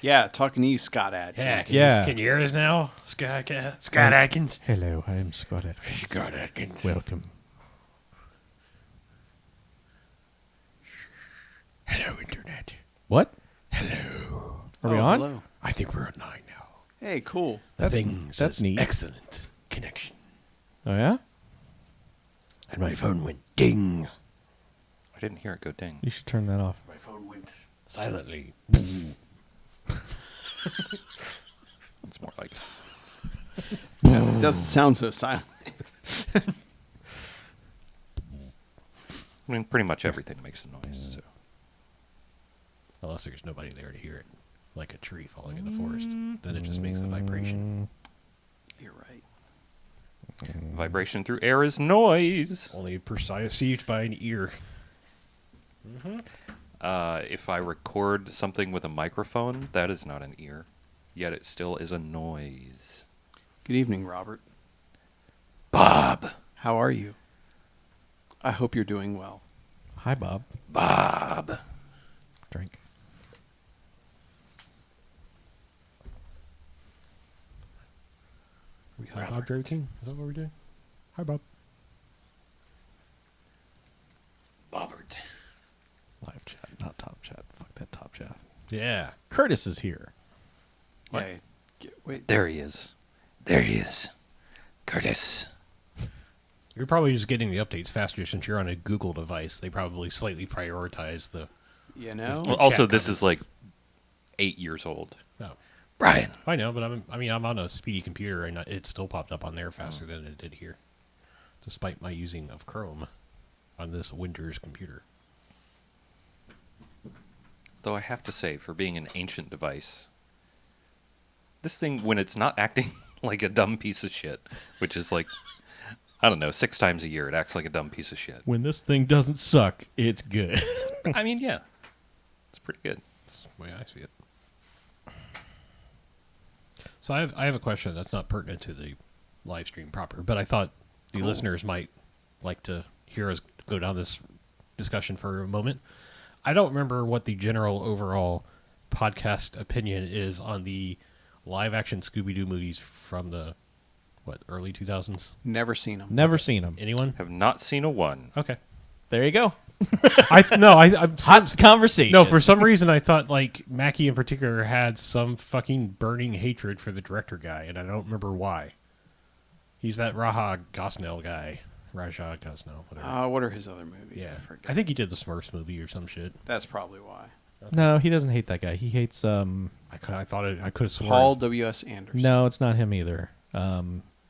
Yeah, talking to you, Scott Adkins. Can you hear us now, Scott Adkins? Hello, I am Scott Atkins. Scott Adkins. Welcome. Hello, Internet. What? Hello. Are we on? Hello. I think we're online now. Hey, cool. That's neat. Excellent connection. Oh, yeah? And my phone went ding. I didn't hear it go ding. You should turn that off. My phone went silently. It's more like Yeah, it doesn't sound so silent. I mean, pretty much everything makes a noise. So. Unless there's nobody there to hear it. Like a tree falling in the forest. Then it just makes a vibration. You're right. Vibration through air is noise. Only perceived by an ear. If I record something with a microphone, that is not an ear. Yet it still is a noise. Good evening, Robert. Bob. How are you? I hope you're doing well. Hi, Bob. Bob. Drink. We got Bob routine? Is that what we're doing? Hi, Bob. Bobbert. Live chat, not top chat. Fuck that top chat. Yeah. Curtis is here. What? Yeah, wait. There he is. There he is. Curtis. You're probably just getting the updates faster since you're on a Google device. They probably slightly prioritize the... You know? Well, also, chat this comments. is like 8 years old. Oh. Brian. I know, but I'm on a speedy computer, and it still popped up on there faster than it did here. Despite my using of Chrome on this Windows computer. Though I have to say, for being an ancient device, this thing, when it's not acting like a dumb piece of shit, which is like, I don't know, 6 times a year, it acts like a dumb piece of shit. When this thing doesn't suck, it's good. I mean, yeah. It's pretty good. That's the way I see it. So I have a question that's not pertinent to the live stream proper, but I thought the listeners might like to hear us go down this discussion for a moment. I don't remember what the general overall podcast opinion is on the live-action Scooby-Doo movies from the, early 2000s? Never seen them. Never seen them. Anyone? Have not seen a one. Okay. There you go. I'm Hot conversation. No, for some reason I thought like Mackie in particular had some fucking burning hatred for the director guy, and I don't remember why. He's that Raja Gosnell guy. Raja Gosnell, whatever. What are his other movies? Yeah. I forget. I think he did the Smurfs movie or some shit. That's probably why. No, he doesn't hate that guy. He hates I could have sworn. Paul W.S. Anderson. No, it's not him either.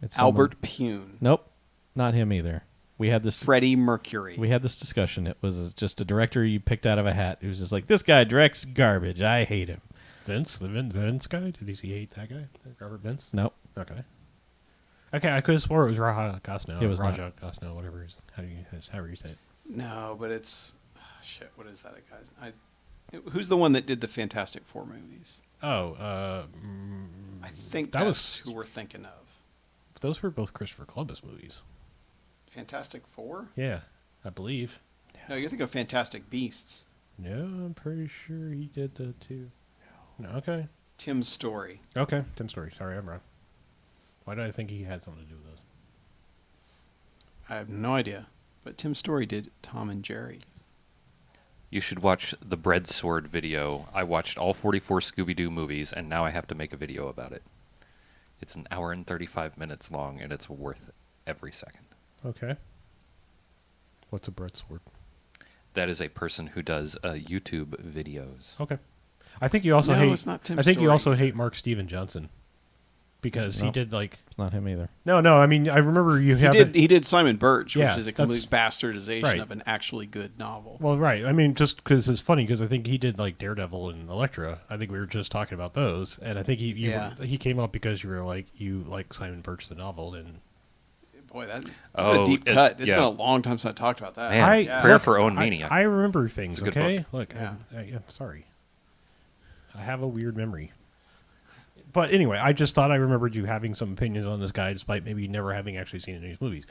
It's Albert Pune. Nope, not him either. We had this. Freddie Mercury. We had this discussion. It was just a director you picked out of a hat. It was just like, this guy directs garbage. I hate him. Vince, the Vince guy. Did he hate that guy? Robert Vince? Nope. Okay. Okay, I could have swore it was Raja Gosnell. It was Raja Gosnell, whatever. However you say it. No, but it's... shit, what is that guy's... who's the one that did the Fantastic Four movies? Oh, I think that that's was who we're thinking of. those were both Christopher Columbus movies. Fantastic Four? Yeah, I believe. No, you're thinking of Fantastic Beasts. No, I'm pretty sure he did the two. No, okay. Tim Story. Okay, Tim Story. Sorry, I'm wrong. Why do I think he had something to do with those? I have no idea. But Tim Story did Tom and Jerry. You should watch the Bread Sword video. I watched all 44 Scooby-Doo movies, and now I have to make a video about it. It's an hour and 35 minutes long, and it's worth every second. Okay. What's a bread sword? That is a person who does YouTube videos. Okay. I think you also No, hate. it's not Tim I think you Story. also hate Mark Steven Johnson because he No. did like. It's not him either. No. I mean, I remember you have. He did Simon Birch, Yeah, which is a that's- complete bastardization right. of an actually good novel. Well, right. I mean, just because it's funny because I think he did like Daredevil and Elektra. I think we were just talking about those, and I think he came up because you were like you like Simon Birch the novel, and Boy, that's Oh, a deep it- cut. It's yeah. been a long time since I talked about that. Man, Yeah. prayer for own meaning. I remember things. It's a good Okay, book. look, Yeah. I'm sorry. I have a weird memory. But anyway, I just thought I remembered you having some opinions on this guy, despite maybe never having actually seen any of his movies.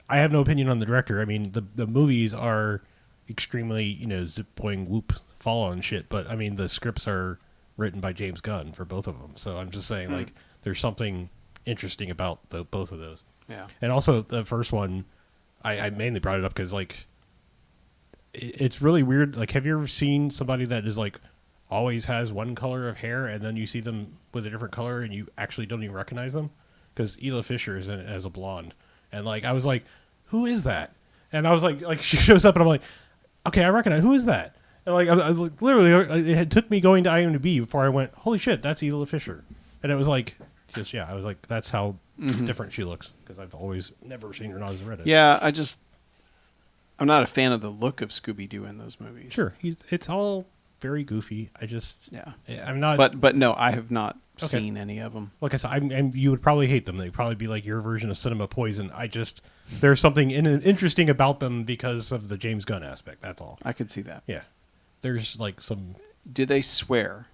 I have no opinion on the director. I mean, the movies are extremely, zip boing whoop fall on shit. But I mean, the scripts are written by James Gunn for both of them. So I'm just saying, like, there's something interesting about both of those. Yeah. And also the first one, I mainly brought it up because, like, it's really weird. Like, have you ever seen somebody that is, like, always has one color of hair and then you see them with a different color and you actually don't even recognize them? Because Ela Fisher is in it as a blonde. And, like, I was like, who is that? And I was like, she shows up and I'm like, okay, I recognize, who is that? And, like, I literally, it took me going to IMDb before I went, holy shit, that's Ela Fisher. And it was like, just, yeah, I was like, that's how different she looks. Because I've always never seen her as Reddit. Yeah, I'm not a fan of the look of Scooby-Doo in those movies. Sure, it's all very goofy. Yeah. I'm not. But no, I have not seen any of them. Like I said, and you would probably hate them. They'd probably be like your version of Cinema Poison. There's something interesting about them because of the James Gunn aspect. That's all. I could see that. Yeah, there's like some. Do they swear?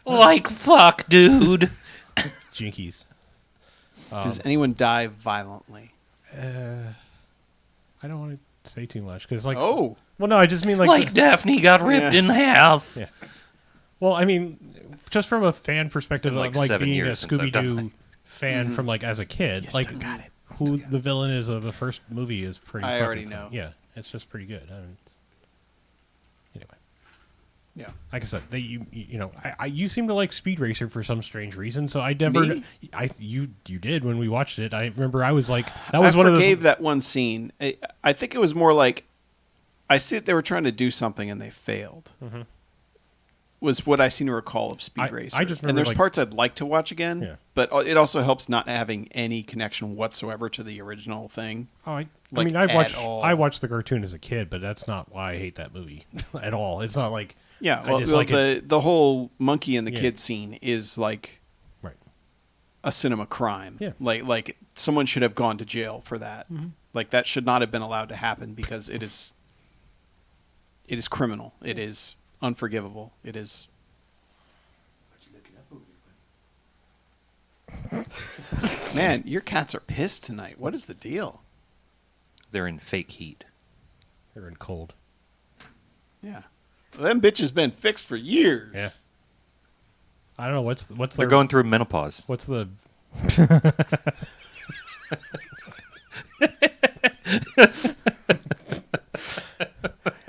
Like fuck, dude. Jinkies. Does anyone die violently? I don't want to say too much because, like, Oh, well, no, I just mean Like Daphne got ripped in half. Yeah. Well, I mean, just from a fan perspective, been, like, of like 7 being a years since I've done Scooby-Doo fan from like as a kid, You like still got it. who the villain is of the first movie is pretty. I fucking already fun. know. Yeah, it's just pretty good. Anyway, yeah. like I said, you know, you seem to like Speed Racer for some strange reason. So I never, Me? you did when we watched it. I remember I was like, that was one of I those. forgave that one scene. I think it was more like I see that they were trying to do something and they failed. Was what I seem to recall of Speed I Racer. just and remember, there's like- parts I'd like to watch again, Yeah. but it also helps not having any connection whatsoever to the original thing. Oh, I Like, mean, at all. I watched the cartoon as a kid, but that's not why I hate that movie at all. It's not like Yeah, I well, just like it. the whole monkey and the Yeah. kid scene is like Right. a cinema crime. Yeah. Like someone should have gone to jail for that. Like that should not have been allowed to happen because it is criminal. It is unforgivable. It is. Man, your cats are pissed tonight. What is the deal? They're in fake heat. They're in cold. Yeah, well, them bitches been fixed for years. Yeah. I don't know what's They're their, going through menopause. what's the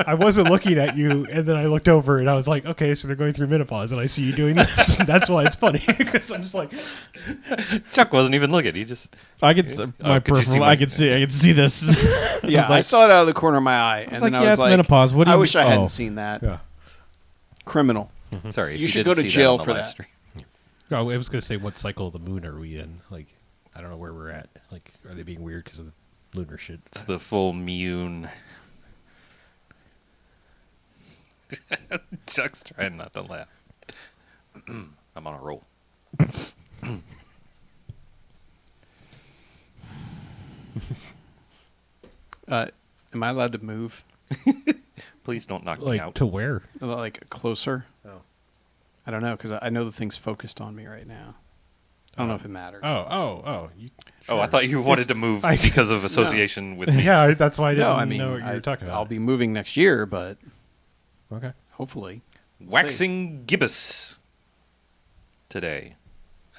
I wasn't looking at you, and then I looked over, and I was like, "Okay, so they're going through menopause," and I see you doing this. That's why it's funny because I'm just like, Chuck wasn't even looking. He just I could my could you see peripheral. my- I could see this. Yeah, I like, saw it out of the corner of my eye, and like, then I yeah, was it's like, menopause. What do I you wish I mean- hadn't oh. seen that. yeah. Criminal. sorry. if You should did go to see that jail on the for live that. stream. Oh, I was gonna say, what cycle of the moon are we in? Like, I don't know where we're at. Like, are they being weird because of the lunar shit? It's the full Mune. Chuck's trying not to laugh. I'm on a roll. Am I allowed to move Please don't knock me Like, out. to where? like closer? Oh. I don't know because I know the thing's focused on me right now. I don't know if it matters. Oh. Oh, I thought you wanted to move I- because of association with me. Yeah, that's why I didn't no, I mean know what you were talking about. I'll be moving next year, but Okay. hopefully. We'll see. Waxing gibbous today.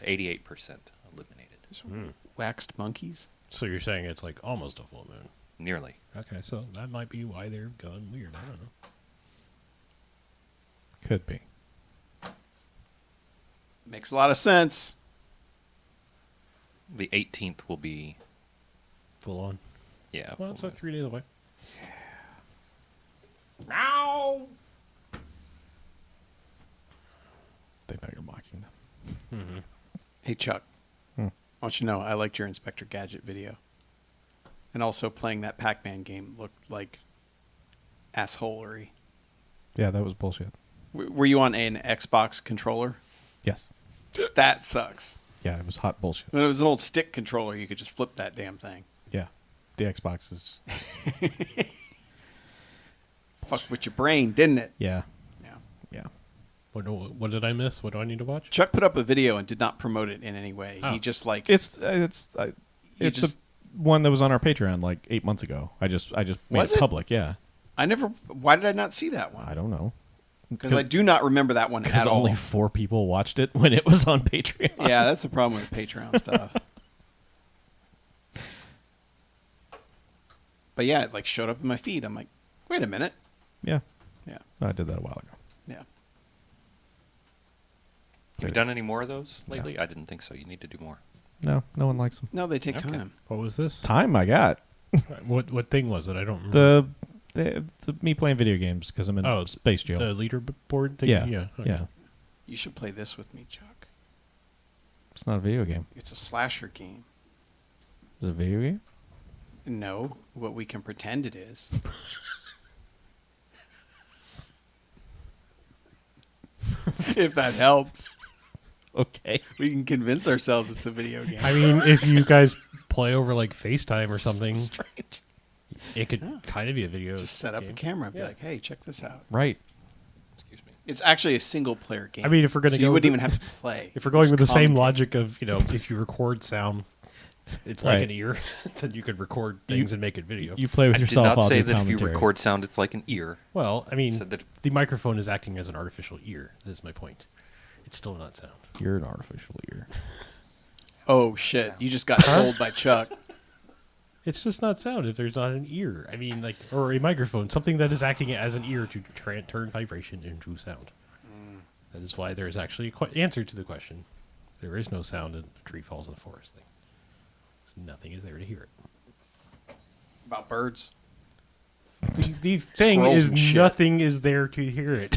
88% eliminated. Waxed monkeys. So you're saying it's like almost a full moon. Nearly. Okay, so that might be why they're going weird. I don't know. Could be. Makes a lot of sense. The 18th will be, Full on. yeah. Well, it's full like 3 days away. They know you're mocking them. Hey Chuck, Hmm. I want you to know I liked your Inspector Gadget video, and also playing that Pac-Man game looked like assholery. Yeah, that was bullshit. Were you on an Xbox controller? Yes. That sucks. Yeah, it was hot bullshit. When it was an old stick controller, you could just flip that damn thing. Yeah, the Xbox is. Fucked with your brain, didn't it? Yeah, Yeah. yeah. What did I miss? What do I need to watch? Chuck put up a video and did not promote it in any way. Oh. He just like It's just- one that was on our Patreon like 8 months ago. I just made Was it it? public. Yeah, I never. Why did I not see that one? I don't know. Because I do not remember that one Because at all. only 4 people watched it when it was on Patreon. Yeah, that's the problem with Patreon stuff. But yeah, it like showed up in my feed. I'm like, wait a minute. Yeah. Yeah, I did that a while ago. yeah. Have you done any more of those lately? I didn't think so. You need to do more. No one likes them. No, they take Okay. time. What was this? Time I got. What thing was it? I don't remember. The me playing video games because I'm in space jail. The leaderboard thing? Yeah. Yeah. Okay. Yeah. You should play this with me, Chuck. It's not a video game. It's a slasher game. Is it a video game? No, what we can pretend it is. If that helps. Okay. We can convince ourselves it's a video game. I mean, if you guys play over like FaceTime or something, Strange. it could kind of be a video. Just set up a game. camera and be Yeah. like, hey, check this out. Right. Excuse me. It's actually a single player game. I mean, if we're going so to you go, wouldn't even have to play. if we're going Just with the same commentate. logic of if you record sound, it's like Right. an ear, then you could record things and make it video. You play with I did yourself. not I'll say do that if you commentary. record sound, it's like an ear. Well, I mean, Said that- the microphone is acting as an artificial ear. That's my point. It's still not sound. You're an artificial ear. Oh, shit. You just got told by Chuck. It's just not sound if there's not an ear. I mean, like, or a microphone, something that is acting as an ear to turn vibration into sound. That is why there is actually an answer to the question. There is no sound and a tree falls in the forest thing. Nothing is there to hear it. About birds. The thing Squirrels is, and shit. nothing is there to hear it.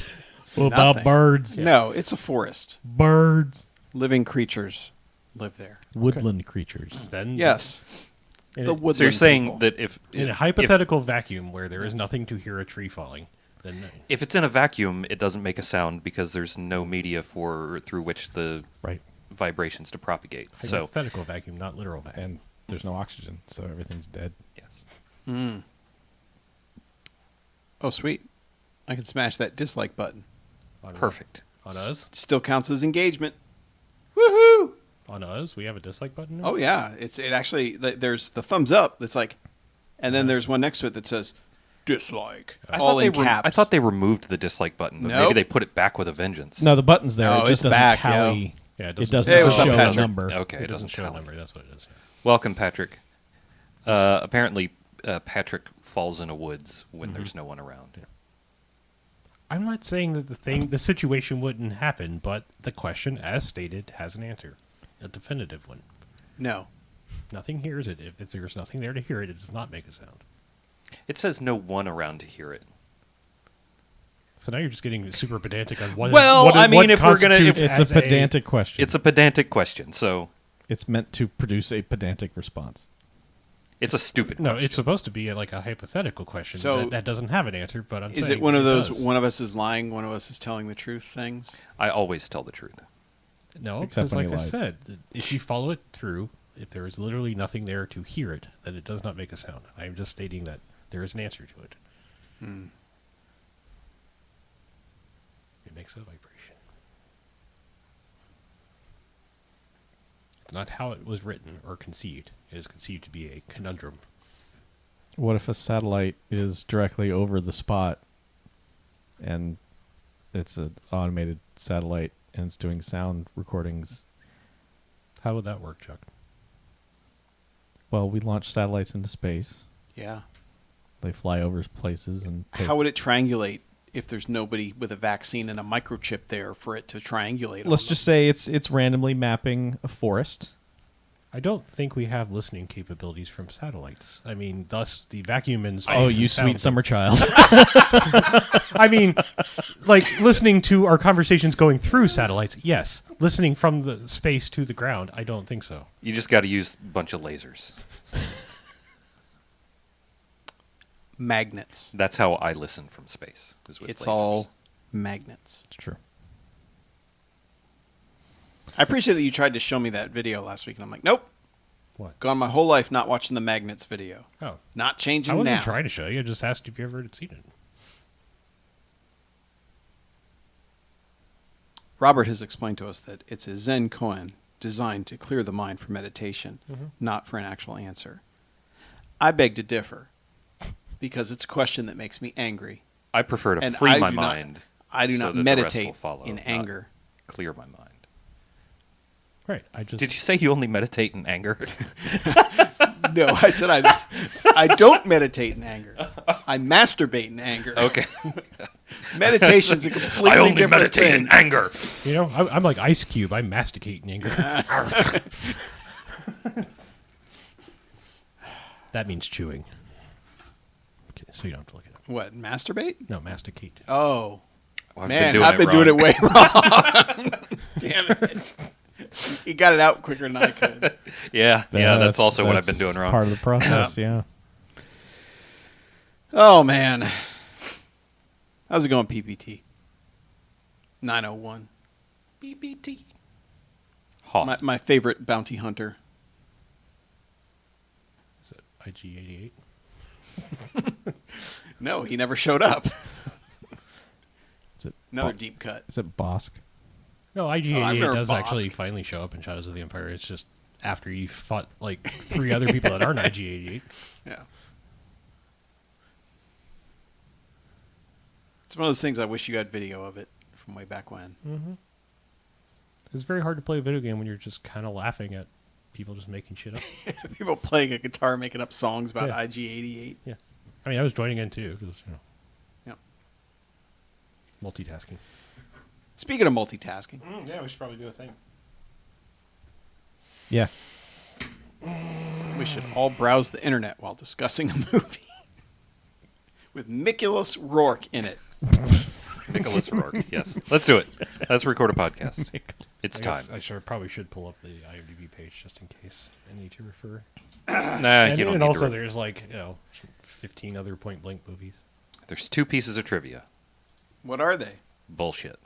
What Nothing. about birds? No, it's a forest. Birds. Living creatures live there. Woodland creatures. Then, Yes. in, The a, woodland So you're saying people. that if in a if- hypothetical vacuum where there is nothing to hear a tree falling, then if it's in a vacuum, it doesn't make a sound because there's no media through which the Right. vibrations to propagate. So hypothetical vacuum, not literal vacuum. And there's no oxygen, so everything's dead. yes, Oh, sweet. I can smash that dislike button. On- perfect. On us? Still counts as engagement. Woohoo! On us? We have a dislike button now? Oh yeah, it actually there's the thumbs up that's like, and then there's one next to it that says dislike, all in caps. I thought they removed the dislike button, but maybe Nope. they put it back with a vengeance. No, the button's there. No, it it's just doesn't back, tally. Yeah, It doesn't Hey, what's up, show a Patrick? number. Okay, It doesn't show a tally. number. That's what it is. Welcome, Patrick. Apparently, Patrick falls in a woods when Mm-hmm. there's no one around. I'm not saying that the situation wouldn't happen, but the question, as stated, has an answer, a definitive one. No, Nothing hears it. If there's nothing there to hear it, it does not make a sound. It says no one around to hear it. So now you're just getting super pedantic on what. Well, what I mean, what if we're gonna- constitutes It's a as pedantic question. It's a pedantic question, so It's meant to produce a pedantic response. it's a stupid No, question. it's supposed to be like a hypothetical question So- that doesn't have an answer. But I'm is saying it one of those does. one of us is lying, one of us is telling the truth things? I always tell the truth. No, Except because when like he I lies. said, if you follow it through, if there is literally nothing there to hear it, then it does not make a sound. I am just stating that there is an answer to it. It makes a vibration. It's not how it was written or conceived. It is conceived to be a conundrum. What if a satellite is directly over the spot and it's an automated satellite and it's doing sound recordings? How would that work, Chuck? Well, we launch satellites into space. Yeah. They fly over places and take... How would it triangulate if there's nobody with a vaccine and a microchip there for it to triangulate? Let's on just say it's randomly mapping a forest. I don't think we have listening capabilities from satellites. I mean, thus the vacuum in space. Oh, and you sound sweet summer child. I mean, like listening to our conversations going through satellites, yes. Listening from the space to the ground, I don't think so. You just got to use a bunch of lasers. magnets. That's how I listen from space. Is with It's lasers. all magnets. It's true. I appreciate that you tried to show me that video last week, and I'm like, nope. What? Gone my whole life not watching the magnets video. Oh. Not changing I wasn't now. trying to show you. I just asked if you ever had seen it. Robert has explained to us that it's a Zen koan designed to clear the mind for meditation, not for an actual answer. I beg to differ, because it's a question that makes me angry. I prefer to And free I my do not- mind. I do So not that the rest will meditate follow, in not anger. Clear my mind. Right. I just. Did you say you only meditate in anger? No, I said I don't meditate in anger. I masturbate in anger. Okay. Meditation's a completely I only different meditate thing. in anger. You know, I'm like Ice Cube. I masticate in anger. That means chewing. Okay, so you don't have to look it up. What, masturbate? No, masticate. Oh. Well, Man, I've been doing it way wrong. Damn it. You got it out quicker than I could. Yeah, that's also what I've been doing wrong. Part of the process, yeah. Oh, man. How's it going, PPT? 901. BBT. Hawk. My favorite bounty hunter. Is it IG-88? No, he never showed up. Is it Another deep cut. Is it Bosk? No, I IG-88 remember does actually Bosk. finally show up in Shadows of the Empire. It's just after you fought like 3 other people that aren't IG-88. Yeah. It's one of those things I wish you had video of it from way back when. Mm-hmm. It's very hard to play a video game when you're just kind of laughing at people just making shit up. People playing a guitar, making up songs about Yeah. IG-88. Yeah. I mean, I was joining in too because, Yep. multitasking. Speaking of multitasking, Yeah, we should probably do a thing. Yeah. we should all browse the internet while discussing a movie with Nicholas Rourke in it. Nicholas Rourke. Yes. Let's do it. Let's record a podcast. It's I time. guess probably should pull up the IMDb page just in case I need to refer. Nah, And, you don't and need also to. there's 15 other Point Blank movies. There's 2 pieces of trivia. What are they? Bullshit.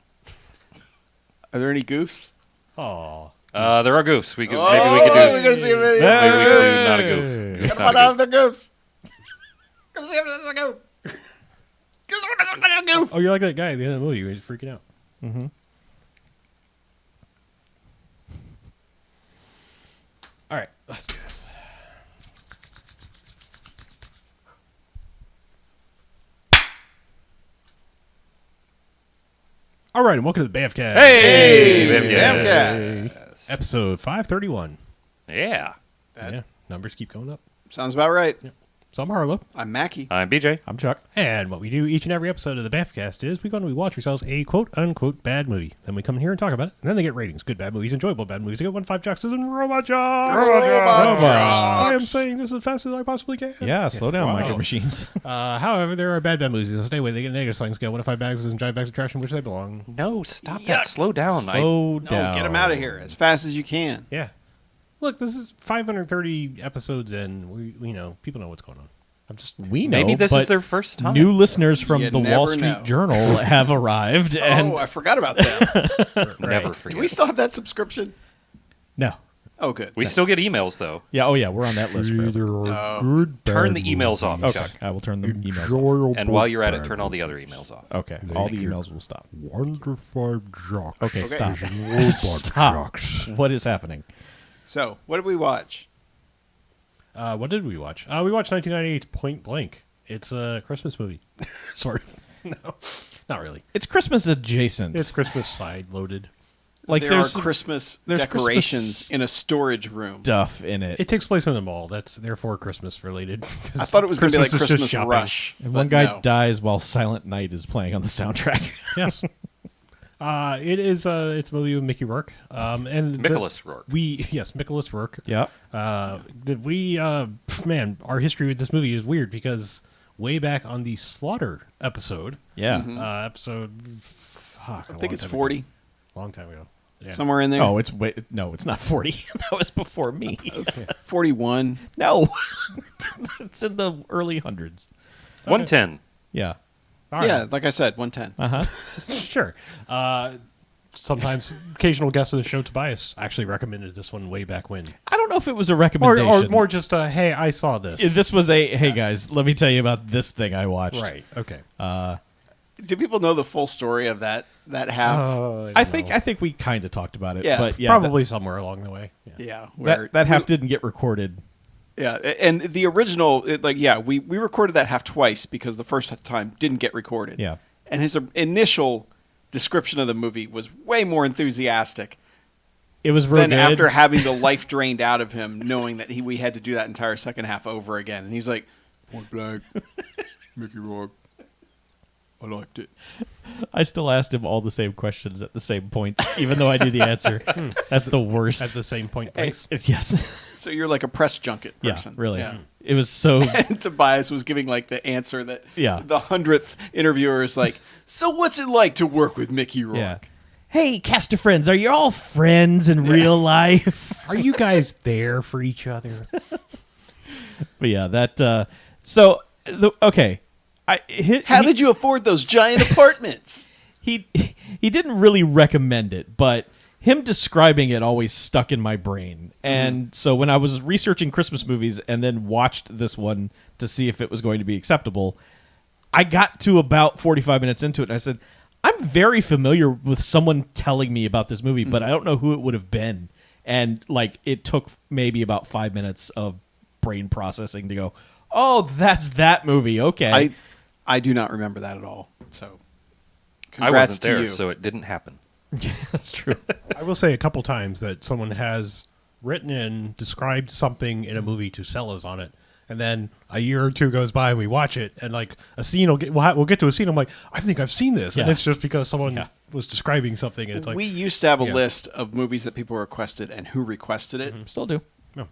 Are there any goofs? Oh, There are goofs. Maybe we could we're do. gonna see a video. Maybe we could do not a goof. Goof, Gotta not find a out if goof. they're goofs. Gonna see if there's a goof. Gonna goof. oh, you're like that guy at the end of the movie. He's freaking out. Mm-hmm. All right, let's do this. All right, and welcome to the BMFcast. Hey, BMFcast. Episode 531. Yeah. Yeah, numbers keep going up. Sounds about right. So I'm Harlow. I'm Mackie. I'm BJ. I'm Chuck. And what we do each and every episode of the BMFcast is we go and we watch ourselves a quote-unquote bad movie. Then we come in here and talk about it, and then they get ratings. Good bad movies, enjoyable bad movies. They get 1-5 jocks and robot jocks. I am saying this as fast as I possibly can. Yeah, slow down, Wow. Micro Machines. However, there are bad movies. They'll stay away. They get negative sliding scale. 1 to 5 bags and giant bags of trash in which they belong. No, stop that. Slow down. Slow No, down. get them out of here as fast as you can. Yeah. Look, this is 530 episodes in. We know people know what's going on. I'm just We know, Maybe this but is their first time. new listeners from You the never Wall Street know. Journal have arrived, and Oh, I forgot about that. Never Do forget. we still have that subscription? no, Oh, good. We still get emails, though. yeah, oh yeah, we're on that list. Forever. Oh. Turn the emails off, Okay, Chuck. I will turn the emails off. And while you're at it, turn all the other emails off. Okay, all the emails will stop. 1 to 5 jocks. Okay, stop. Robot Stop. What is happening? So, what did we watch? What did we watch? We watched 1998's Point Blank. It's a Christmas movie. Sort of. No, not really. It's Christmas adjacent. It's Christmas side loaded. like There there's are Christmas there's decorations Christmas in a storage room. stuff in it. It takes place in the mall. That's therefore Christmas related. I thought it was going to be like is just Christmas shopping. Rush. And but one guy no. dies while Silent Night is playing on the soundtrack. Yes. It is. It's a movie with Mickey Rourke. And Nicholas Rourke. Nicholas Rourke. yeah. Man, our history with this movie is weird because way back on the Slaughter episode, Yeah. episode, I think it's 40, long time ago. Yeah. somewhere in there. Oh, it's no, it's not 40. That was before me. 41. No. It's in the early hundreds. 110. Yeah. All right. Yeah, like I said, 110. Uh-huh. Sure. Sometimes occasional guests of the show, Tobias, actually recommended this one way back when. I don't know if it was a Or recommendation. more just hey, I saw this. This was a, hey guys, let me tell you about this thing I watched. Right. Okay. Do people know the full story of that half? I think we kind of talked about it. Yeah, but yeah, probably somewhere along the way. Yeah. Yeah. that half didn't get recorded. Yeah, and the original, we recorded that half twice because the first time didn't get recorded. Yeah. And his initial description of the movie was way more enthusiastic It was real than good. after having the life drained out of him, knowing that we had to do that entire second half over again. And he's like, "Point blank, Mickey Rourke. I liked it." I still asked him all the same questions at the same points, even though I knew the answer. That's the worst. At the same point place. It's yes. So you're like a press junket Yeah, person. really. Yeah. It was so. And Tobias was giving like the answer that Yeah. the 100th interviewer is like, "So what's it like to work with Mickey Rourke?" Yeah. Hey, cast of friends, are you all friends in real life? Are you guys there for each other? But yeah, that. Okay. How did you afford those giant apartments? He didn't really recommend it, but him describing it always stuck in my brain. And so when I was researching Christmas movies and then watched this one to see if it was going to be acceptable, I got to about 45 minutes into it and I said, I'm very familiar with someone telling me about this movie, but I don't know who it would have been. And like it took maybe about 5 minutes of brain processing to go, oh, that's that movie. Okay. I do not remember that at all. So I congrats wasn't to there, you. so it didn't happen. That's true. I will say a couple times that someone has written in, described something in a movie to sell us on it, and then a year or two goes by and we watch it, and like a scene we'll get to a scene. I'm like, I think I've seen this, and Yeah. it's just because someone Yeah. was describing something, and it's like we used to have a Yeah. list of movies that people requested and who requested it. Still do. no.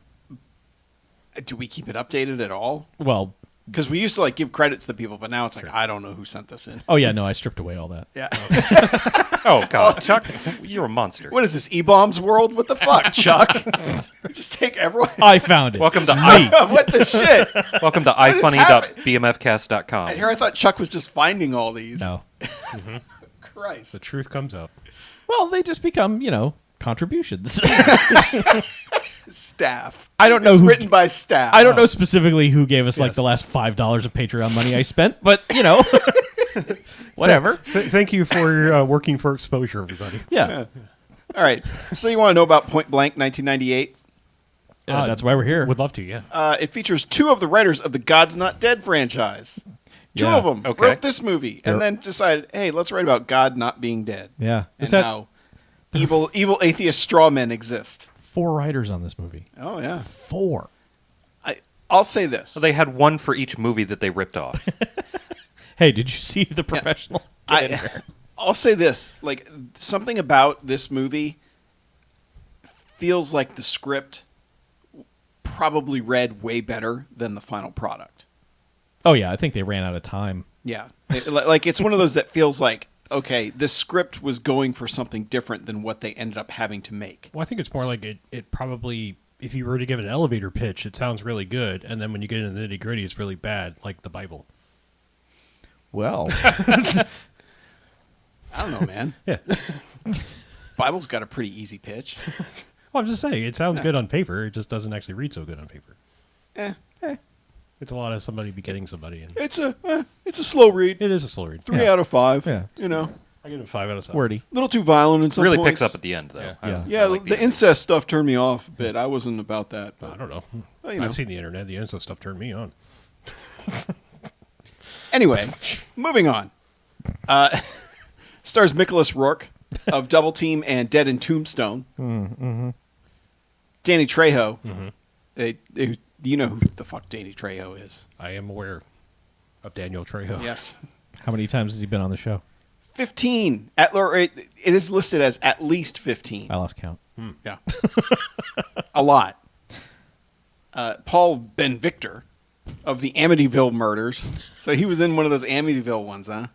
Do we keep it updated at all? Well, Because we used to like give credits to people, but now it's like I don't know who sent this in. oh yeah, no, I stripped away all that. Yeah. Oh, God. Chuck, you're a monster. What is this, E-Bombs world? What the fuck, Chuck? Just take everyone. I found it. Welcome to What the shit? welcome to is ifunny.bmfcast.com. Here I thought Chuck was just finding all these. No. Christ. The truth comes out. Well, they just become, contributions. Staff. I don't know It's who- written by staff. I don't know specifically who gave us like Yes. the last $5 of Patreon money I spent, but whatever. Thank you for working for exposure, everybody. Yeah. All right. So you want to know about Point Blank 1998? That's why we're here. Would love to, yeah. It features two of the writers of the God's Not Dead franchise. Two Yeah. of them Okay. wrote this movie and then decided, hey, let's write about God not being dead. Yeah. And Is that how evil atheist straw men exist. 4 writers on this movie? Oh, yeah. 4. I'll say this. So they had one for each movie that they ripped off. Hey, did you see The Professional? Get in there. I'll say this. Like, something about this movie feels like the script probably read way better than the final product. Oh, yeah. I think they ran out of time. Yeah. Like, it's one of those that feels like, okay, this script was going for something different than what they ended up having to make. Well, I think it's more like it probably, if you were to give an elevator pitch, it sounds really good, and then when you get into the nitty-gritty, it's really bad, like the Bible. Well, I don't know, man. Yeah. Bible's got a pretty easy pitch. Well, I'm just saying, it sounds good on paper, it just doesn't actually read so good on paper. It's a lot of somebody begetting somebody, and It's a slow read. it is a slow read. 3 out of 5. Yeah. You know, I give it 5 out of 7. wordy. a little too violent in some really points. picks up at the end, though. Yeah. I Yeah. Yeah, like the ending. incest stuff turned me off a bit. I wasn't about that. But I don't know. Well, you know. I've seen the internet. The incest stuff turned me on. Anyway, moving on. Stars Nicholas Rourke of Double Team and Dead and Tombstone. Danny Trejo. You know who the fuck Danny Trejo is. I am aware of Daniel Trejo. Yes. How many times has he been on the show? 15. It is listed as at least 15. I lost count. Yeah. A lot. Paul Ben Victor of the Amityville murders. So he was in one of those Amityville ones, huh?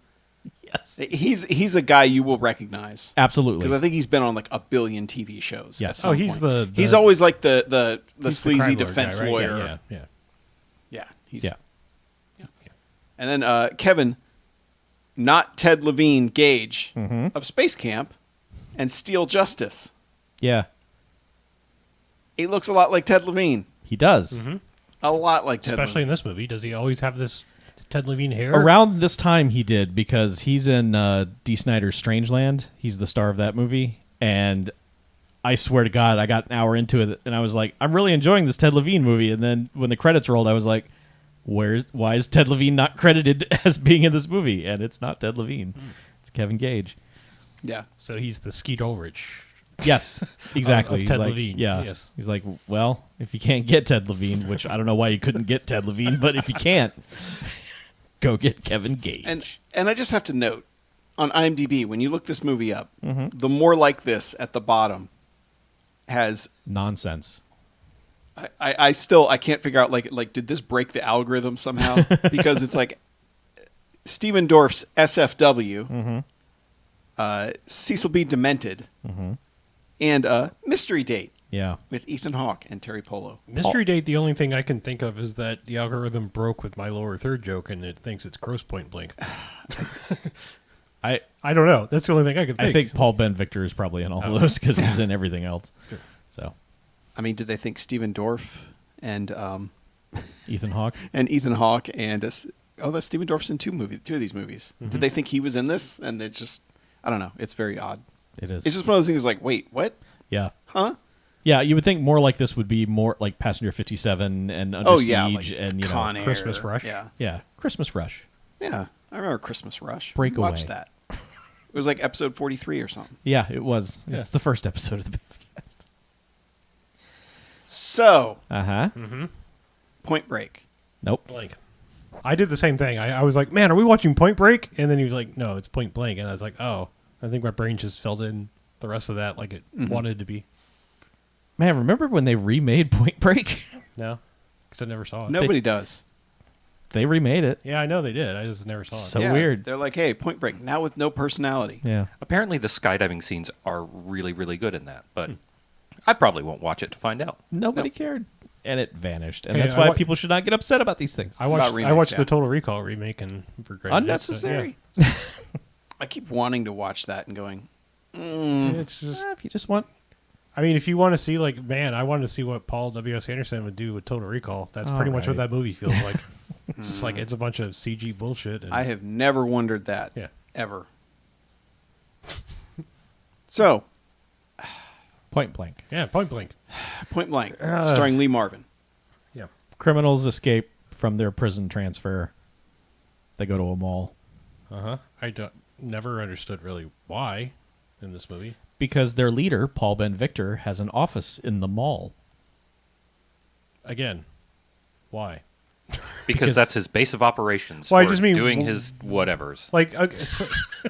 Yes. He's a guy you will recognize. Absolutely. Because I think he's been on like a billion TV shows. Yes. at some Oh, he's point. the He's always like the he's sleazy crime lord defense guy, right? lawyer. Yeah. Yeah. He's, Yeah. And then Kevin, not Ted Levine Gage Mm-hmm. of Space Camp and Steel Justice. Yeah. He looks a lot like Ted Levine. He does. Mm-hmm. A lot like Ted Especially Levine. in this movie. Does he always have this Ted Levine hair? Around this time he did, because he's in D. Snyder's Strangeland. He's the star of that movie. And I swear to God, I got an hour into it and I was like, I'm really enjoying this Ted Levine movie. And then when the credits rolled, I was like, why is Ted Levine not credited as being in this movie? And it's not Ted Levine. It's Kevin Gage. Yeah. So he's the Skeet Ulrich. Yes, exactly. Of He's Ted like, Levine, yeah. yes. He's like, well, if you can't get Ted Levine, which I don't know why you couldn't get Ted Levine, but if you can't, go get Kevin Gage. And I just have to note, on IMDb, when you look this movie up, Mm-hmm. the more like this at the bottom has Nonsense. I can't figure out like did this break the algorithm somehow? Because it's like Steven Dorff's SFW, Cecil B. Demented, and Mystery Date Yeah. with Ethan Hawke and Terry Polo. Mystery Date, the only thing I can think of is that the algorithm broke with my lower third joke and it thinks it's Gross Point Blank. I don't know. That's the only thing I can think. I think Paul Ben Victor is probably in all of those because he's in everything else. Sure. So, I mean, did they think Steven Dorff and Ethan Hawke. Ethan Hawke and that's Steven Dorff's in two of these movies. Did they think he was in this? And it just I don't know. It's very odd. It is. It's just one of those things like, wait, what? Yeah. Huh? Yeah, you would think more like this would be more like Passenger 57 and Under Siege and, Con Air. Christmas Rush. Yeah. Christmas Rush. Yeah. I remember Christmas Rush. Breakaway. Watch that. It was like episode 43 or something. Yeah, it was. Yeah. It's the first episode of the BMFcast. So, Uh-huh. Point Break. Nope. Blank. I did the same thing. I was like, man, are we watching Point Break? And then he was like, no, it's Point Blank. And I was like, oh, I think my brain just filled in the rest of that like it wanted to be. Man, remember when they remade Point Break? No, because I never saw it. Nobody does. They remade it. Yeah, I know they did. I just never saw it. So Yeah, weird. They're like, hey, Point Break, now with no personality. Yeah. Apparently, the skydiving scenes are really, really good in that, but I probably won't watch it to find out. Nobody cared. And it vanished. And Hey, that's I why wa- people should not get upset about these things. I watched. About remakes, I watched yeah. the Total Recall remake and regretted Unnecessary. It. I keep wanting to watch that and going, Yeah. It's just. If you just want... I mean, if you want to see, like, man, I wanted to see what Paul W.S. Anderson would do with Total Recall. That's pretty much what Alright. that movie feels like. It's just like it's a bunch of CG bullshit. And, I have never wondered that. Yeah. Ever. So, Point Blank. Yeah, Point Blank. Point Blank, starring Lee Marvin. Yeah. Criminals escape from their prison transfer. They go to a mall. I never understood really why in this movie. Because their leader, Paul Ben Victor, has an office in the mall. Again, why? Because that's his base of operations Well, I for just mean- doing his whatevers. Like, okay, so,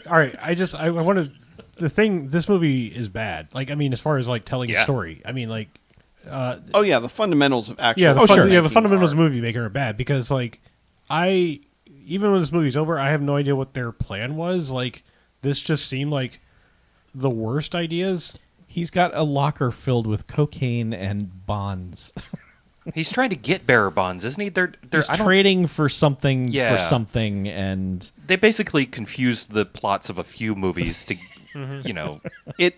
all right, I want to. The thing, this movie is bad. Like, I mean, as far as like telling a Yeah. story, I mean, like, Oh, yeah, the fundamentals of actual yeah, the filmmaking fundamentals are- of movie making are bad because, like, even when this movie's over, I have no idea what their plan was. Like, this just seemed like the worst ideas. He's got a locker filled with cocaine and bonds. He's trying to get bearer bonds, isn't he? He's trading for something Yeah. for something, and They basically confused the plots of a few movies to, you know, It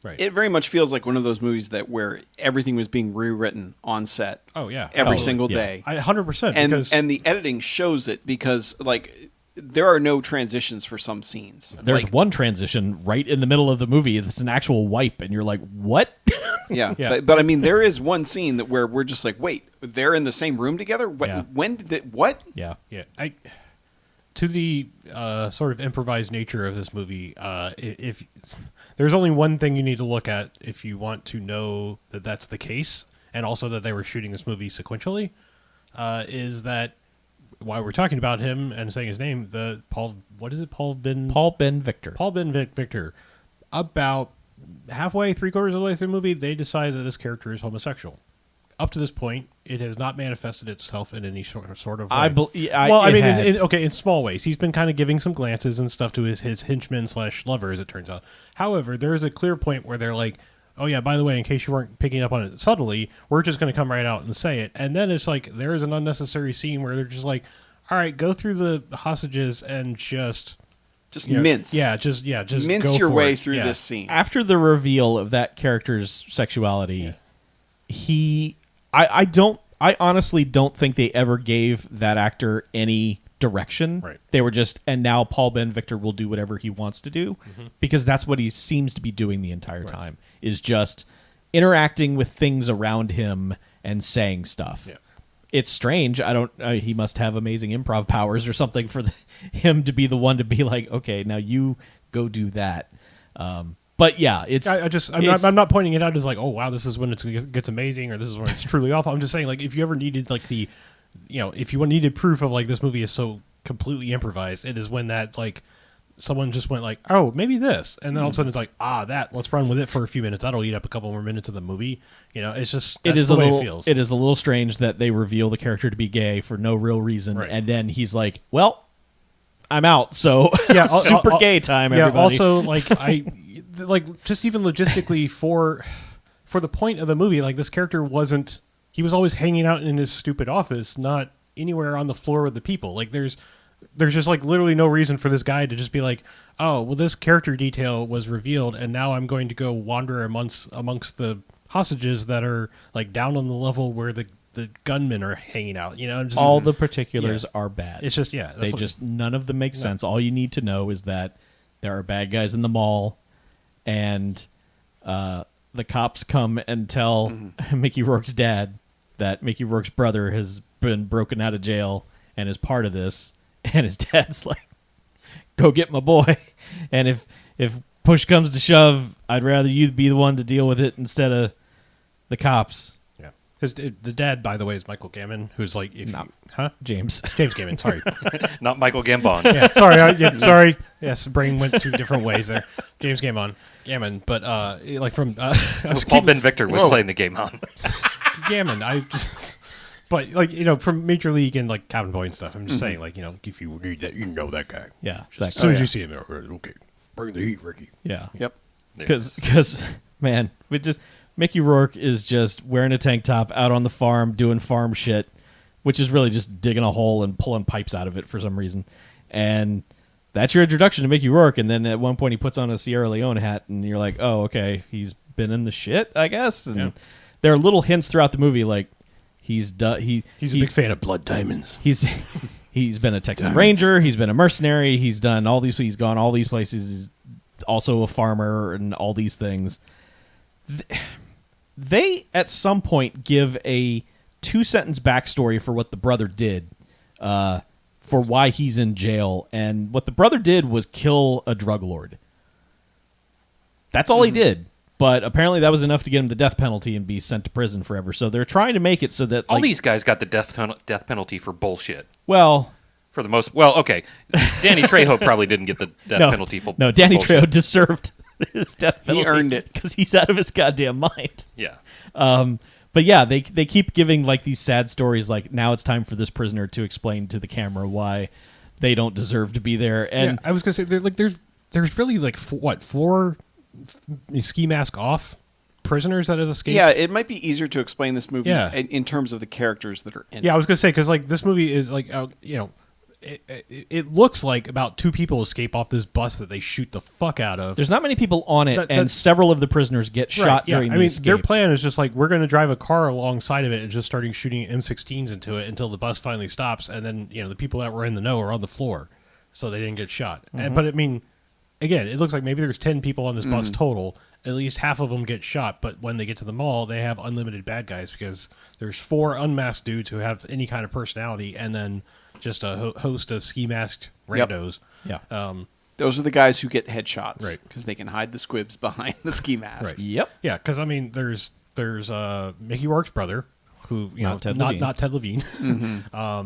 Right. It very much feels like one of those movies that where everything was being rewritten on set. Oh yeah, every Absolutely, single yeah. day. 100%. And Because the editing shows it because like there are no transitions for some scenes. there's Like, one transition right in the middle of the movie. It's an actual wipe, and you're like, "What?" yeah, Yeah. But I mean there is one scene that where we're just like, wait, they're in the same room together? What, Yeah. When did that? What? Yeah, yeah, to the sort of improvised nature of this movie, if there's only one thing you need to look at if you want to know that that's the case, and also that they were shooting this movie sequentially, is that while we're talking about him and saying his name, Paul Ben Victor, about halfway, 3/4 of the way through the movie, they decide that this character is homosexual. Up to this point, it has not manifested itself in any sort of way. I mean, in small ways. He's been kind of giving some glances and stuff to his henchmen / lover, as it turns out. However, there is a clear point where they're like, oh yeah, by the way, in case you weren't picking up on it subtly, we're just going to come right out and say it. And then it's like, there is an unnecessary scene where they're just like, all right, go through the hostages and just mince. just mince go your for way it. through Yeah. this scene. after the reveal of that character's sexuality, I honestly don't think they ever gave that actor any direction. Right. They were just, and now Paul Ben Victor will do whatever he wants to do, because that's what he seems to be doing the entire time, is just interacting with things around him and saying stuff. Yeah. It's strange. He must have amazing improv powers or something for him to be the one to be like, okay, now you go do that. But yeah, it's I'm not pointing it out as like, oh wow, this is when it gets amazing, or this is when it's truly awful. I'm just saying, like, if you ever needed like if you needed proof of like this movie is so completely improvised, it is when that like someone just went like, oh, maybe this, and then all of a sudden it's like, let's run with it for a few minutes. That'll eat up a couple more minutes of the movie. It's just that's the way it feels. It is a little strange that they reveal the character to be gay for no real reason, Right. and then he's like, well, I'm out, so Yeah, super gay time, Yeah. everybody. Also, like just even logistically for the point of the movie, like this character wasn't. He was always hanging out in his stupid office, not anywhere on the floor with the people. Like there's just like literally no reason for this guy to just be like, oh, well, this character detail was revealed, and now I'm going to go wander amongst the hostages that are like down on the level where the gunmen are hanging out. Just, all the particulars are bad. It's just none of them make sense. All you need to know is that there are bad guys in the mall, and the cops come and tell Mickey Rourke's dad that Mickey Rourke's brother has been broken out of jail and is part of this, and his dad's like, go get my boy, and if push comes to shove, I'd rather you be the one to deal with it instead of the cops. Yeah, because the dad, by the way, is Michael Gambon, who's like, James Gambon, sorry. Not Michael Gambon. Yeah, sorry. Sorry. Yes, brain went two different ways there. James Gammon, but like from Paul Ben Victor was playing the game on. Gammon. But like from Major League and like Cabin Boy and stuff. I'm just saying, like if you need that, that guy. Yeah, As soon as you see him, okay, bring the heat, Ricky. Yeah. Yep. Because man, Mickey Rourke is just wearing a tank top out on the farm doing farm shit, which is really just digging a hole and pulling pipes out of it for some reason. And that's your introduction to Mickey Rourke. And then at one point he puts on a Sierra Leone hat, and you're like, oh, okay, he's been in the shit, I guess. And there are little hints throughout the movie, like he's a big fan of blood diamonds. He's been a Texas Ranger. He's been a mercenary. He's done all these. He's gone all these places. He's also a farmer and all these things. They at some point give a 2-sentence backstory for what the brother did, for why he's in jail, and what the brother did was kill a drug lord. That's all he did. But apparently that was enough to get him the death penalty and be sent to prison forever. So they're trying to make it so that all these guys got the death penalty for bullshit. Well, for the most, okay, Danny Trejo probably didn't get the death penalty for no. Danny bullshit. Trejo deserved his death penalty. He earned it because he's out of his goddamn mind. Yeah. But yeah, they keep giving like these sad stories. Like now it's time for this prisoner to explain to the camera why they don't deserve to be there. And I was gonna say there's really like four ski mask off prisoners that have escaped. Yeah, it might be easier to explain this movie Yeah. in terms of the characters that are in it. Yeah, I was gonna say because like this movie is like it looks like about 2 people escape off this bus that they shoot the fuck out of. there's not many people on it, and several of the prisoners get shot during the escape. Their plan is just like, we're going to drive a car alongside of it and just starting shooting M16s into it until the bus finally stops, and then the people that were in the know are on the floor, so they didn't get shot. But I mean, again, it looks like maybe there's 10 people on this bus total. At least half of them get shot, but when they get to the mall, they have unlimited bad guys because there's 4 unmasked dudes who have any kind of personality, and then just a host of ski masked randos. Yeah. Those are the guys who get headshots, Right? Because they can hide the squibs behind the ski masks. Right. Yep. Yeah, because I mean, there's Mickey Rourke's brother, who Not Ted Levine. not Ted Levine.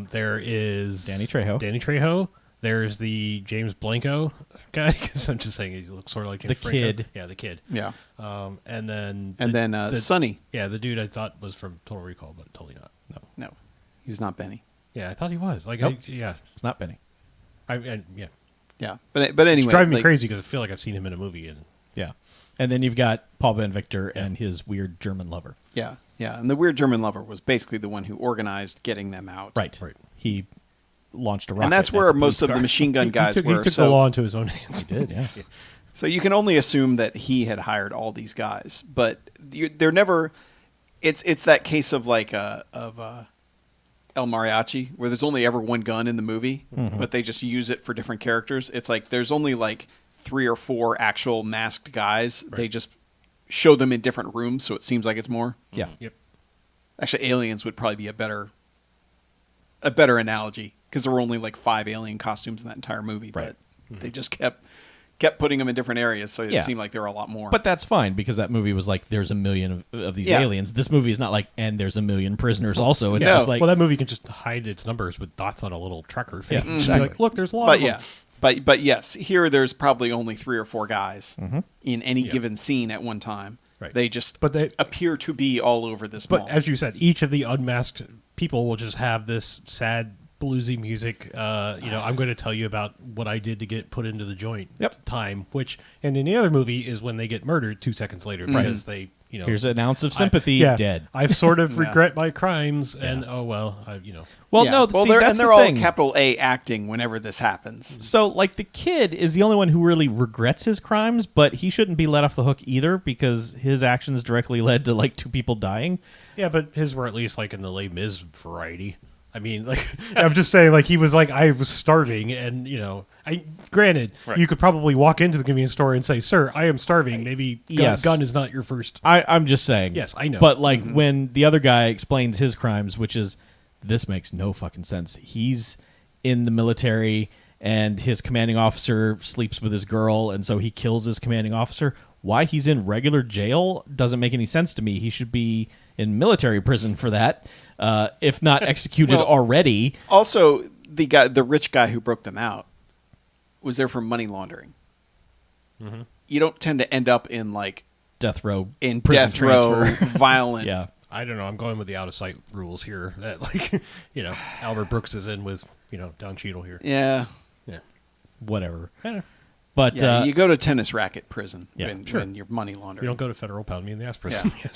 There is Danny Trejo. There's the James Blanco guy, because I'm just saying he looks sort of like James The Franco. kid. Yeah, the kid. Yeah. And then Sonny. Yeah, the dude I thought was from Total Recall, but totally not. No, he was not Benny. Yeah, I thought he was. Like, Nope. yeah, It's not Benny. yeah. Yeah, but anyway, It's driving me like, crazy because I feel like I've seen him in a movie. And Yeah. And then you've got Paul Ben Victor and his weird German lover. Yeah, and the weird German lover was basically the one who organized getting them out. Right. He launched a rocket. And that's at where the most police of car. the machine gun guys he were. took the law into his own hands. He did, yeah. So you can only assume that he had hired all these guys, but they're never. It's that case of like El Mariachi, where there's only ever one gun in the movie, but they just use it for different characters. It's like there's only like 3 or 4 actual masked guys. Right. They just show them in different rooms, so it seems like it's more. Yeah. Yep. Actually, aliens would probably be a better analogy, because there were only like 5 alien costumes in that entire movie, Right. but they just kept kept putting them in different areas, so it Yeah. seemed like there were a lot more. But that's fine because that movie was like, there's a million of these Yeah. aliens. This movie is not like, and there's a million prisoners also. It's No. just like, well, that movie can just hide its numbers with dots on a little tracker thing. Yeah, Just be exactly. like, look, there's a lot But of them. yeah, but yes, here there's probably only 3 or 4 guys in any given scene at one time. Right. They just But they- appear to be all over this But mall. as you said, each of the unmasked people will just have this sad, bluesy music. I'm going to tell you about what I did to get put into the joint. Yep. Time, which, and in the other movie is when they get murdered 2 seconds later because they, here's an ounce of sympathy, dead. I sort of Yeah. regret my crimes, and Yeah. well, Well, Yeah. no, well, see, they're, that's and they're the all thing. capital A acting whenever this happens. So, like, the kid is the only one who really regrets his crimes, but he shouldn't be let off the hook either because his actions directly led to, like, 2 people dying. yeah, but his were at least like in the Les Mis variety. I mean, like, I'm just saying, like, he was like, I was starving, and, granted, Right. you could probably walk into the convenience store and say, sir, I am starving. Maybe Yes. gun is not your first. I'm just saying. Yes, I know. But, like, when the other guy explains his crimes, which is, this makes no fucking sense. He's in the military, and his commanding officer sleeps with his girl, and so he kills his commanding officer. Why he's in regular jail doesn't make any sense to me. He should be in military prison for that, if not executed Well, already. Also, the rich guy who broke them out, was there for money laundering. You don't tend to end up in like Death row in prison death row transfer. violent. Yeah. I don't know. I'm going with the out of sight rules here. That like, Albert Brooks is in with Don Cheadle here. Yeah. Yeah. Whatever. I don't know. But Yeah, you go to tennis racket prison Yeah, when you're money laundering. You don't go to federal pound me in the ass prison. Yeah.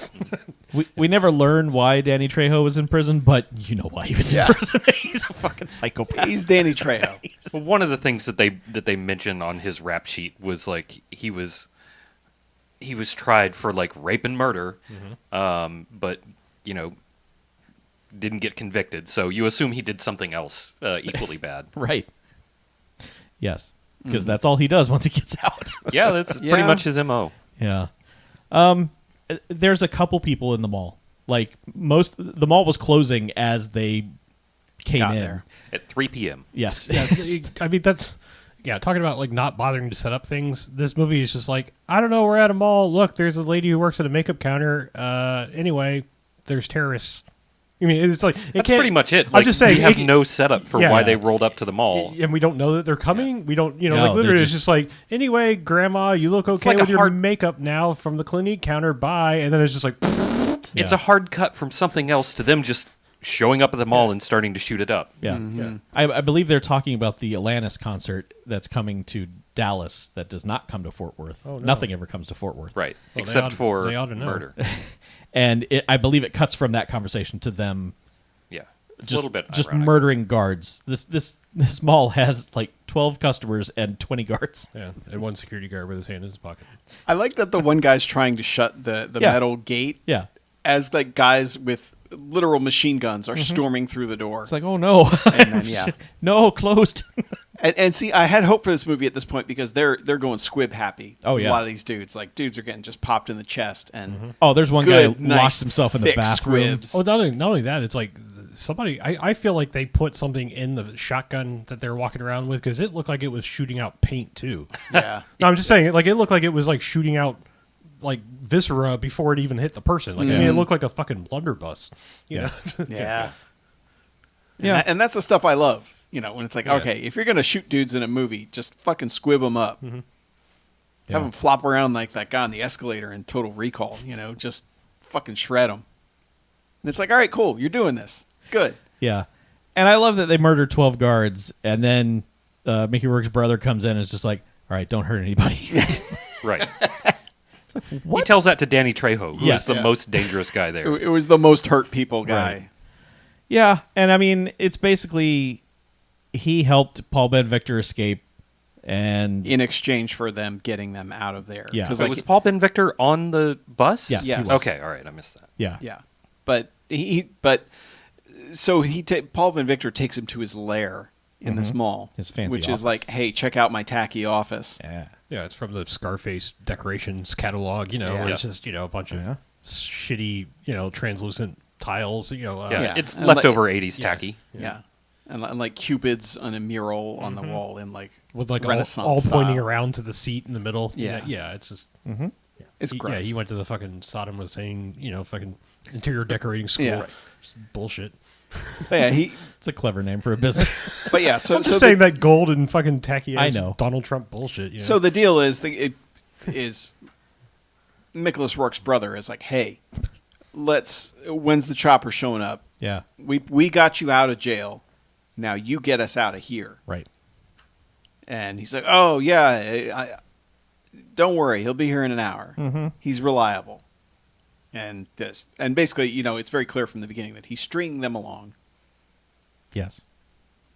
Yes. we never learn why Danny Trejo was in prison, but you know why he was Yeah. in prison. He's a fucking psychopath. He's Danny Trejo. Well, one of the things that they mention on his rap sheet was like he was tried for like rape and murder, but didn't get convicted. So you assume he did something else equally bad. Right. Yes. Because that's all he does once he gets out. Yeah, that's Yeah. pretty much his MO. Yeah. There's a couple people in the mall. Like the mall was closing as they came Got in. there. At 3 p.m. Yes. Yeah, I mean that's talking about like not bothering to set up things. This movie is just like, I don't know, we're at a mall. Look, there's a lady who works at a makeup counter. Anyway, there's terrorists. I mean, it's like That's pretty much it. I'm Like, just saying, we have no setup for yeah. why they rolled up to the mall. and we don't know that they're coming. We don't, No, like literally, they're it's just like, anyway, Grandma, you look okay like with a your hard- makeup now from the Clinique counter. Bye, and then it's just like, It's Yeah. a hard cut from something else to them just showing up at the mall and starting to shoot it up. Yeah. yeah. I believe they're talking about the Alanis concert that's coming to Dallas that does not come to Fort Worth. Oh, no. Nothing ever comes to Fort Worth. Right. Well, Except for they ought to know. murder. And I believe it cuts from that conversation to them Yeah. It's just, a little bit just ironic. murdering guards. This mall has like 12 customers and 20 guards. Yeah, and one security guard with his hand in his pocket. I like that the one guy's trying to shut the Yeah. metal gate Yeah. as like guys with literal machine guns are storming through the door. It's like, oh no. And then, yeah. No, closed. And see, I had hope for this movie at this point because they're going squib happy. Oh, yeah. A lot of these dudes are getting just popped in the chest and Oh, there's one good, guy nice, locks himself in the thick bathroom. squibs. Oh, not only that, it's like somebody. I feel like they put something in the shotgun that they're walking around with because it looked like it was shooting out paint too. Yeah. No, I'm just saying, like it looked like it was like shooting out like viscera before it even hit the person. Like I mean, Yeah. it looked like a fucking blunderbuss. You know? Yeah. Yeah. And that's the stuff I love. When it's like, Yeah. okay, if you're going to shoot dudes in a movie, just fucking squib them up. Yeah. Have them flop around like that guy on the escalator in Total Recall, just fucking shred them. And it's like, all right, cool, you're doing this. Good. Yeah. And I love that they murdered 12 guards, and then Mickey Rourke's brother comes in and is just like, all right, don't hurt anybody. Right. What? He tells that to Danny Trejo, who Yes. is the Yeah. most dangerous guy there. It was the most hurt people guy. Right. Yeah, and I mean, it's basically he helped Paul Ben Victor escape, and In exchange for them getting them out of there. Yeah. 'Cause, So like, was Paul Ben Victor on the bus? Yes, he was. Okay, all right, I missed that. yeah, yeah. But Paul Van Victor takes him to his lair in this mall. His fancy which office. is like, hey, check out my tacky office. yeah. Yeah, it's from the Scarface decorations catalog. Yeah. Where it's just a bunch of Yeah. shitty translucent tiles. Yeah, Yeah. it's And leftover 80s yeah. tacky. Yeah. And like Cupids on a mural on the wall in like with like Renaissance all pointing style. around to the seat in the middle. Yeah. Yeah. It's just It's gross. Yeah, he went to the fucking Saddam Hussein, fucking interior decorating school. Yeah. Just bullshit. But yeah, It's a clever name for a business. But yeah, so I'm just so saying that gold and fucking tacky I ass know. Donald Trump bullshit. You know? So the deal is, Nicholas Rourke's brother is like, hey, when's the chopper showing up? Yeah. We got you out of jail. Now you get us out of here. Right. And he's like, oh, yeah, don't worry. He'll be here in an hour. Mm-hmm. He's reliable. And basically, it's very clear from the beginning that he's stringing them along. Yes.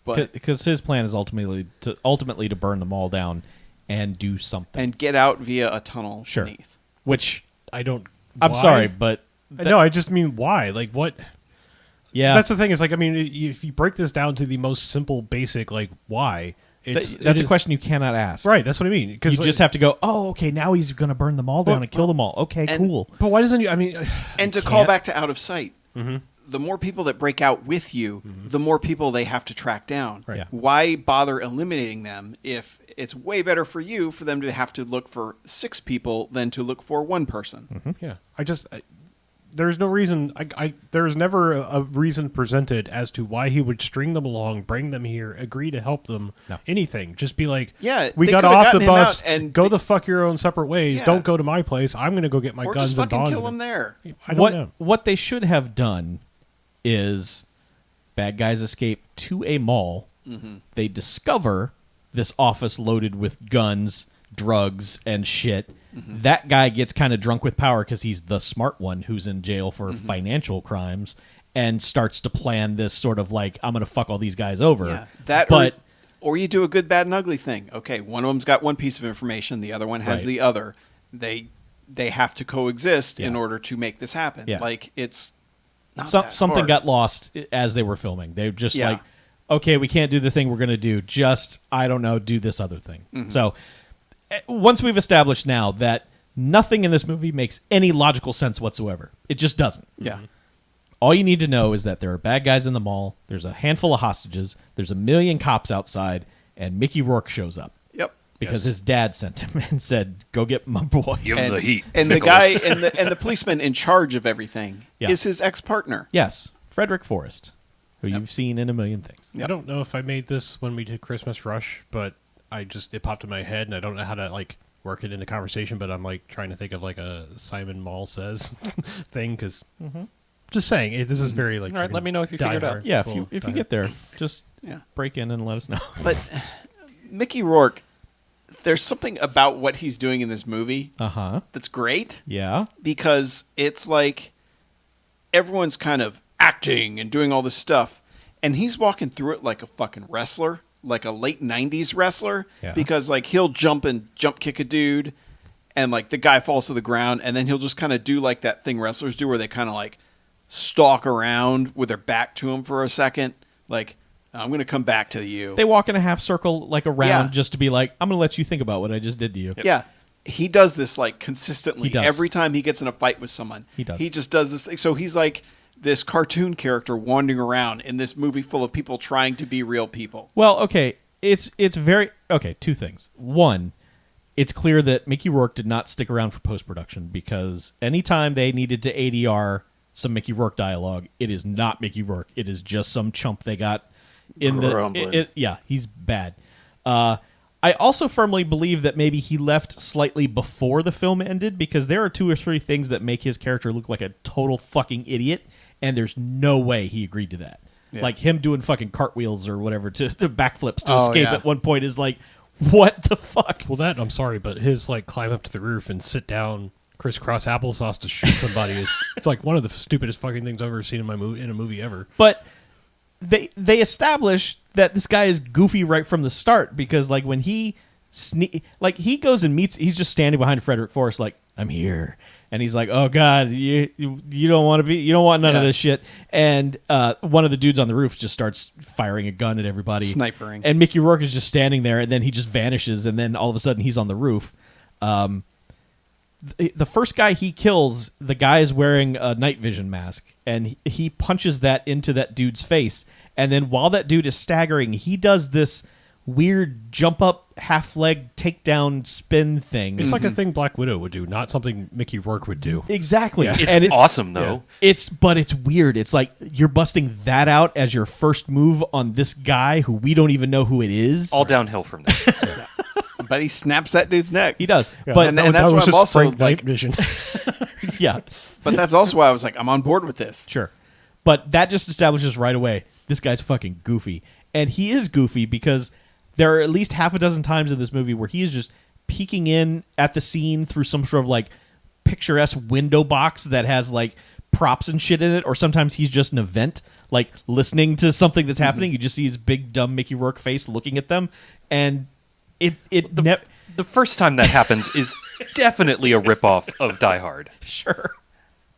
But Because his plan is ultimately to burn them all down and do something. and get out via a tunnel Sure. beneath. Which, I don't. I'm why? sorry, but... No, I just mean why? Like what? Yeah. That's the thing. Is like, I mean, if you break this down to the most simple, basic, like why? That's a question you cannot ask. Right. That's what I mean. You Because just have to go, oh, okay, now he's going to burn them all down and kill them all. Okay, and- cool. But why doesn't you? I mean, And to call back to out of sight, the more people that break out with you, the more people they have to track down. Right. Yeah. Why bother eliminating them if it's way better for you for them to have to look for 6 people than to look for 1 person? yeah. There's no reason. There's never a reason presented as to why he would string them along, bring them here, agree to help them. No. Anything. Just be like, Yeah, we they got could've off the gotten him bus out and go they- the fuck your own separate ways. Yeah. Don't go to my place. I'm going to go get my Or guns just and fucking bonds. kill them there. I don't know. What they should have done is bad guys escape to a mall. Mm-hmm. They discover this office loaded with guns, drugs, and shit. Mm-hmm. That guy gets kind of drunk with power because he's the smart one who's in jail for Mm-hmm. financial crimes and starts to plan this sort of like, I'm going to fuck all these guys over. Yeah, that but or you do a good, bad, and ugly thing. Okay, one of them's got one piece of information, the other one has Right. the other. They have to coexist in Yeah. order to make this happen. Yeah. Like it's not that something hard. got lost as they were filming. They were just Yeah. like, okay, we can't do the thing we're going to do. Just, I don't know, do this other thing. Mm-hmm. So once we've established now that nothing in this movie makes any logical sense whatsoever, it just doesn't. Yeah. All you need to know is that there are bad guys in the mall, there's a handful of hostages, there's a million cops outside, and Mickey Rourke shows up Yep. because his dad sent him and said, go get my boy. Give him And, the heat. and the guy and the policeman in charge of everything Yeah. is his ex-partner. Yes, Frederick Forrest, who you've seen in a million things. Yep. I don't know if I made this when we did Christmas Rush, but it popped in my head, and I don't know how to like work it into conversation. But I'm like trying to think of like a Simon Mall says thing because just saying this is very like. All right, let me know if you figure it out. Yeah, if you get there, just Yeah. break in and let us know. But Mickey Rourke, there's something about what he's doing in this movie Uh-huh. that's great Yeah. because it's like everyone's kind of acting and doing all this stuff, and he's walking through it like a fucking wrestler, like a late 90s wrestler, Yeah. because like he'll jump kick a dude, and like the guy falls to the ground, and then he'll just kind of do like that thing wrestlers do where they kind of like stalk around with their back to him for a second, like, I'm going to come back to you. They walk in a half circle like around Yeah. just to be like, I'm going to let you think about what I just did to you. Yeah. He does this like consistently. He does. Every time he gets in a fight with someone. He does. He just does this thing. So he's like this cartoon character wandering around in this movie full of people trying to be real people. Well, okay, it's very okay, two things. One, it's clear that Mickey Rourke did not stick around for post-production because anytime they needed to ADR some Mickey Rourke dialogue, it is not Mickey Rourke. It is just some chump they got in Grumbling. yeah, he's bad. I also firmly believe that maybe he left slightly before the film ended because there are 2 or 3 things that make his character look like a total fucking idiot, and there's no way he agreed to that. Yeah. Like him doing fucking cartwheels or whatever to backflips to Oh, escape yeah. at one point is like, what the fuck? Well, I'm sorry, but his like climb up to the roof and sit down, crisscross applesauce to shoot somebody is it's like one of the stupidest fucking things I've ever seen in a movie ever. But they establish that this guy is goofy right from the start because like when he he goes and meets, he's just standing behind Frederick Forrest like, I'm here, and he's like, oh god, you don't want to be, you don't want none of Yeah. this shit, and one of the dudes on the roof just starts firing a gun at everybody, Snipering. and Mickey Rourke is just standing there, and then he just vanishes, and then all of a sudden he's on the roof. The first guy he kills, the guy is wearing a night vision mask, and he punches that into that dude's face. And then while that dude is staggering, he does this weird jump up, half leg takedown spin thing. It's like a thing Black Widow would do, not something Mickey Rourke would do. Exactly. Yeah. It's awesome though. But it's weird. It's like you're busting that out as your first move on this guy who we don't even know who it is. All downhill from there. But he snaps that dude's neck. He does. Yeah, But and that's why I'm also Frank Knight like, vision. yeah, but that's also why I was like, I'm on board with this. sure. But that just establishes right away this guy's fucking goofy. And he is goofy because there are at least half a dozen times in this movie where he is just peeking in at the scene through some sort of like picturesque window box that has like props and shit in it, or sometimes he's just an event, like listening to something that's happening. You just see his big dumb Mickey Rourke face looking at them, and The first time that happens is definitely a ripoff of Die Hard. sure.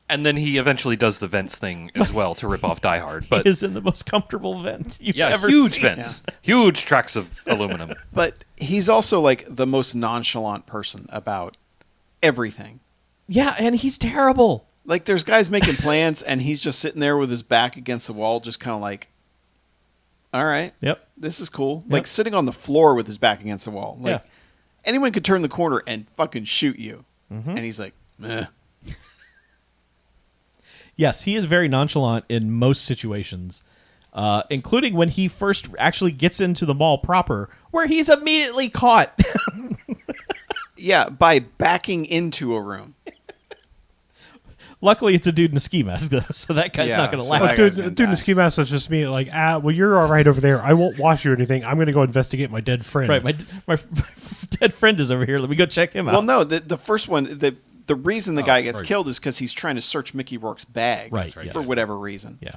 And then he eventually does the vents thing as well to rip off Die Hard. But He is in the most comfortable vent you've yeah, ever huge seen. vents. Huge tracks of aluminum. But he's also like the most nonchalant person about everything. Yeah, and he's terrible. Like there's guys making plans and he's just sitting there with his back against the wall, just kind of like, all right, Yep. this is cool. Yep. Like sitting on the floor with his back against the wall. Like Yeah. anyone could turn the corner and fucking shoot you. And he's like, meh. Yes, he is very nonchalant in most situations, including when he first actually gets into the mall proper, where he's immediately caught. Yeah, by backing into a room. Luckily, it's a dude in a ski mask, though, so that guy's Yeah, not going to so laugh. that Like, guy's dude, gonna dude in die. the ski mask was just me like, well, you're all right over there. I won't wash you or anything. I'm going to go investigate my dead friend. Right, my dead friend is over here. Let me go check him out. Well, no, the first one, the reason the guy gets right. killed is because he's trying to search Mickey Rourke's bag. Right, For yes. whatever reason. Yeah.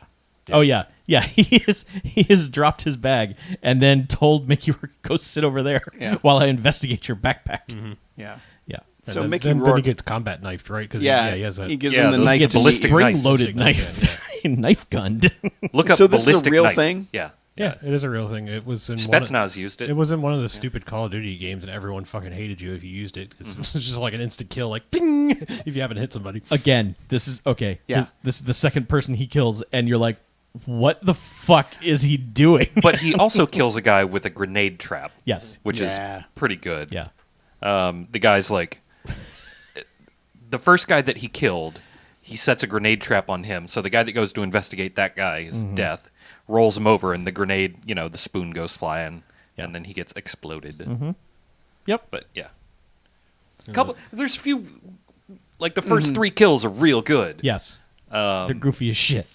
Oh yeah, yeah. He has dropped his bag and then told Mickey Rourke, "Go sit over there Yeah. while I investigate your backpack." Yeah. Yeah. And So then, Mickey then he Rourke, gets combat knifed, right? Because yeah, he has that. he gives Yeah, him the the- knife. Gets to ballistic beat. knife. spring-loaded Ballistic knife, knife gunned. Look up So this is a ballistic real knife. thing? Yeah. yeah, it is a real thing. It was in Spetsnaz used it. It was in one of the stupid Call of Duty games, and everyone fucking hated you if you used it. 'Cause it was just like an instant kill, like ping, if you haven't hit somebody. Again, this is okay. Yeah. This is the second person he kills, and you're like, "What the fuck is he doing?" But he also kills a guy with a grenade trap. Yes. Which Yeah. is pretty good. Yeah. The guy's like, the first guy that he killed, he sets a grenade trap on him. So the guy that goes to investigate that guy's death rolls him over, and the grenade, the spoon goes flying, and then he gets exploded. Yep. But yeah, there's a few, like the first three kills are real good. Yes. They're goofy as shit.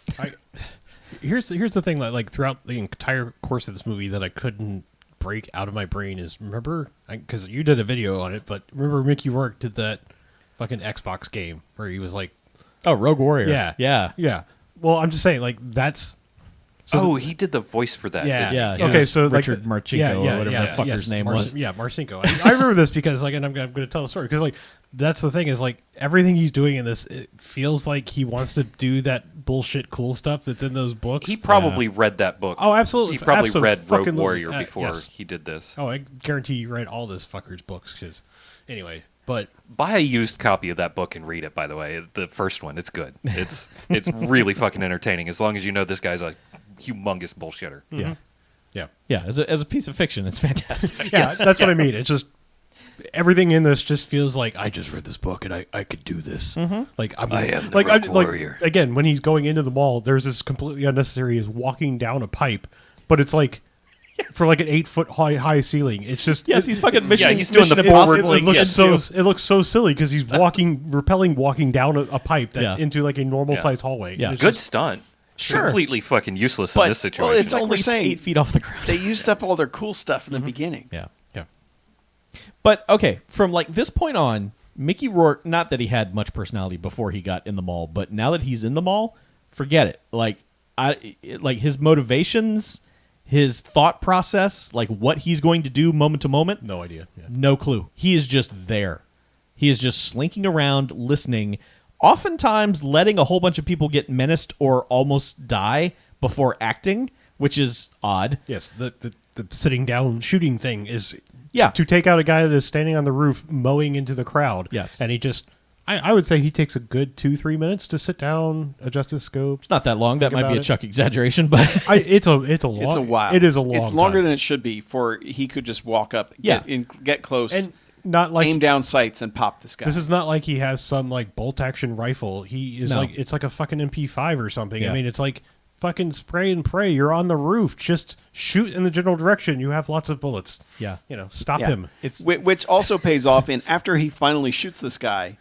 Here's the thing that like throughout the entire course of this movie that I couldn't break out of my brain is remember because you did a video on it, but remember Mickey Rourke did that fucking Xbox game where he was like, Oh, Rogue Warrior. yeah, Yeah. yeah. Well, I'm just saying like that's. So he did the voice for that. Yeah. didn't he? Yeah. Okay, His so like Richard Marcinko or whatever the fucker's yes, name was. Yeah, Marcinko. I remember this because like, and I'm going to tell the story because like that's the thing is like everything he's doing in this, it feels like he wants to do that bullshit cool stuff that's in those books. He probably read that book. Oh, absolutely. He probably Absolutely read Rogue fucking- Warrior before yes. he did this. Oh, I guarantee you read all this fucker's books. Because anyway, but Buy a used copy of that book and read it. By the way, the first one, it's good. It's really fucking entertaining as long as you know this guy's a humongous bullshitter. Yeah. yeah, Yeah. As a piece of fiction, it's fantastic. yeah, that's what I mean. It's just everything in this just feels like I just read this book and I could do this. Like I am the like Rogue Warrior. Like, again, when he's going into the mall, there's this completely unnecessary is walking down a pipe, but it's like. For like an 8-foot high ceiling, it's just Yes, he's fucking mission. he's doing the Mission forward Impossible It looks again, so too. it looks so silly because he's walking down a pipe that Yeah. into like a normal sized hallway. Yeah. It's Good just- stunt. Sure. Completely fucking useless But- in this situation. well, it's like Only we're saying, 8 feet off the ground. They used up all their cool stuff in the beginning. Yeah. yeah. But okay, from like this point on, Mickey Rourke, not that he had much personality before he got in the mall, but now that he's in the mall, forget it. Like his motivations, his thought process, like what he's going to do moment to moment, No idea. Yeah. no clue. He is just there. He is just slinking around, listening, oftentimes letting a whole bunch of people get menaced or almost die before acting, which is odd. Yes, the sitting down shooting thing is Yeah. to take out a guy that is standing on the roof mowing into the crowd. Yes. And he just I would say he takes a good 2-3 minutes to sit down, adjust his scope. It's not that long. That might be a about it. Chuck exaggeration, but It's a long. It's a while. It is a long. It's longer time. than it should be. For he could just walk up, Yeah. get close, and not like aim down sights and pop this guy. this is not like he has some like bolt action rifle. He is No. like it's like a fucking MP5 or something. Yeah. I mean, it's like fucking spray and pray. You're on the roof. Just shoot in the general direction. You have lots of bullets. yeah, Stop Yeah. him. it's Which also pays off in after he finally shoots this guy,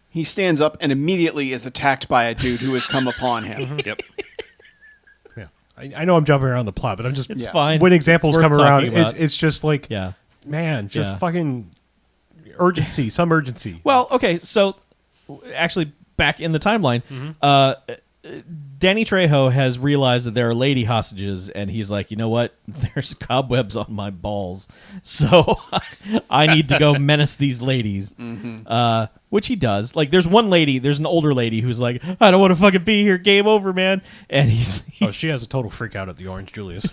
he stands up and immediately is attacked by a dude who has come upon him. Yep. Yeah, I know I'm jumping around the plot, but I'm just it's Yeah. fine. when examples It's worth come around, talking about. it's just like yeah. man, just Yeah. fucking urgency, some urgency. Well, okay, so actually back in the timeline, Danny Trejo has realized that there are lady hostages, and he's like, you know what? There's cobwebs on my balls, so I need to go menace these ladies. Which he does. Like, there's an older lady who's like, I don't want to fucking be here. Game over, man. And he's Oh, she has a total freak out at the Orange Julius.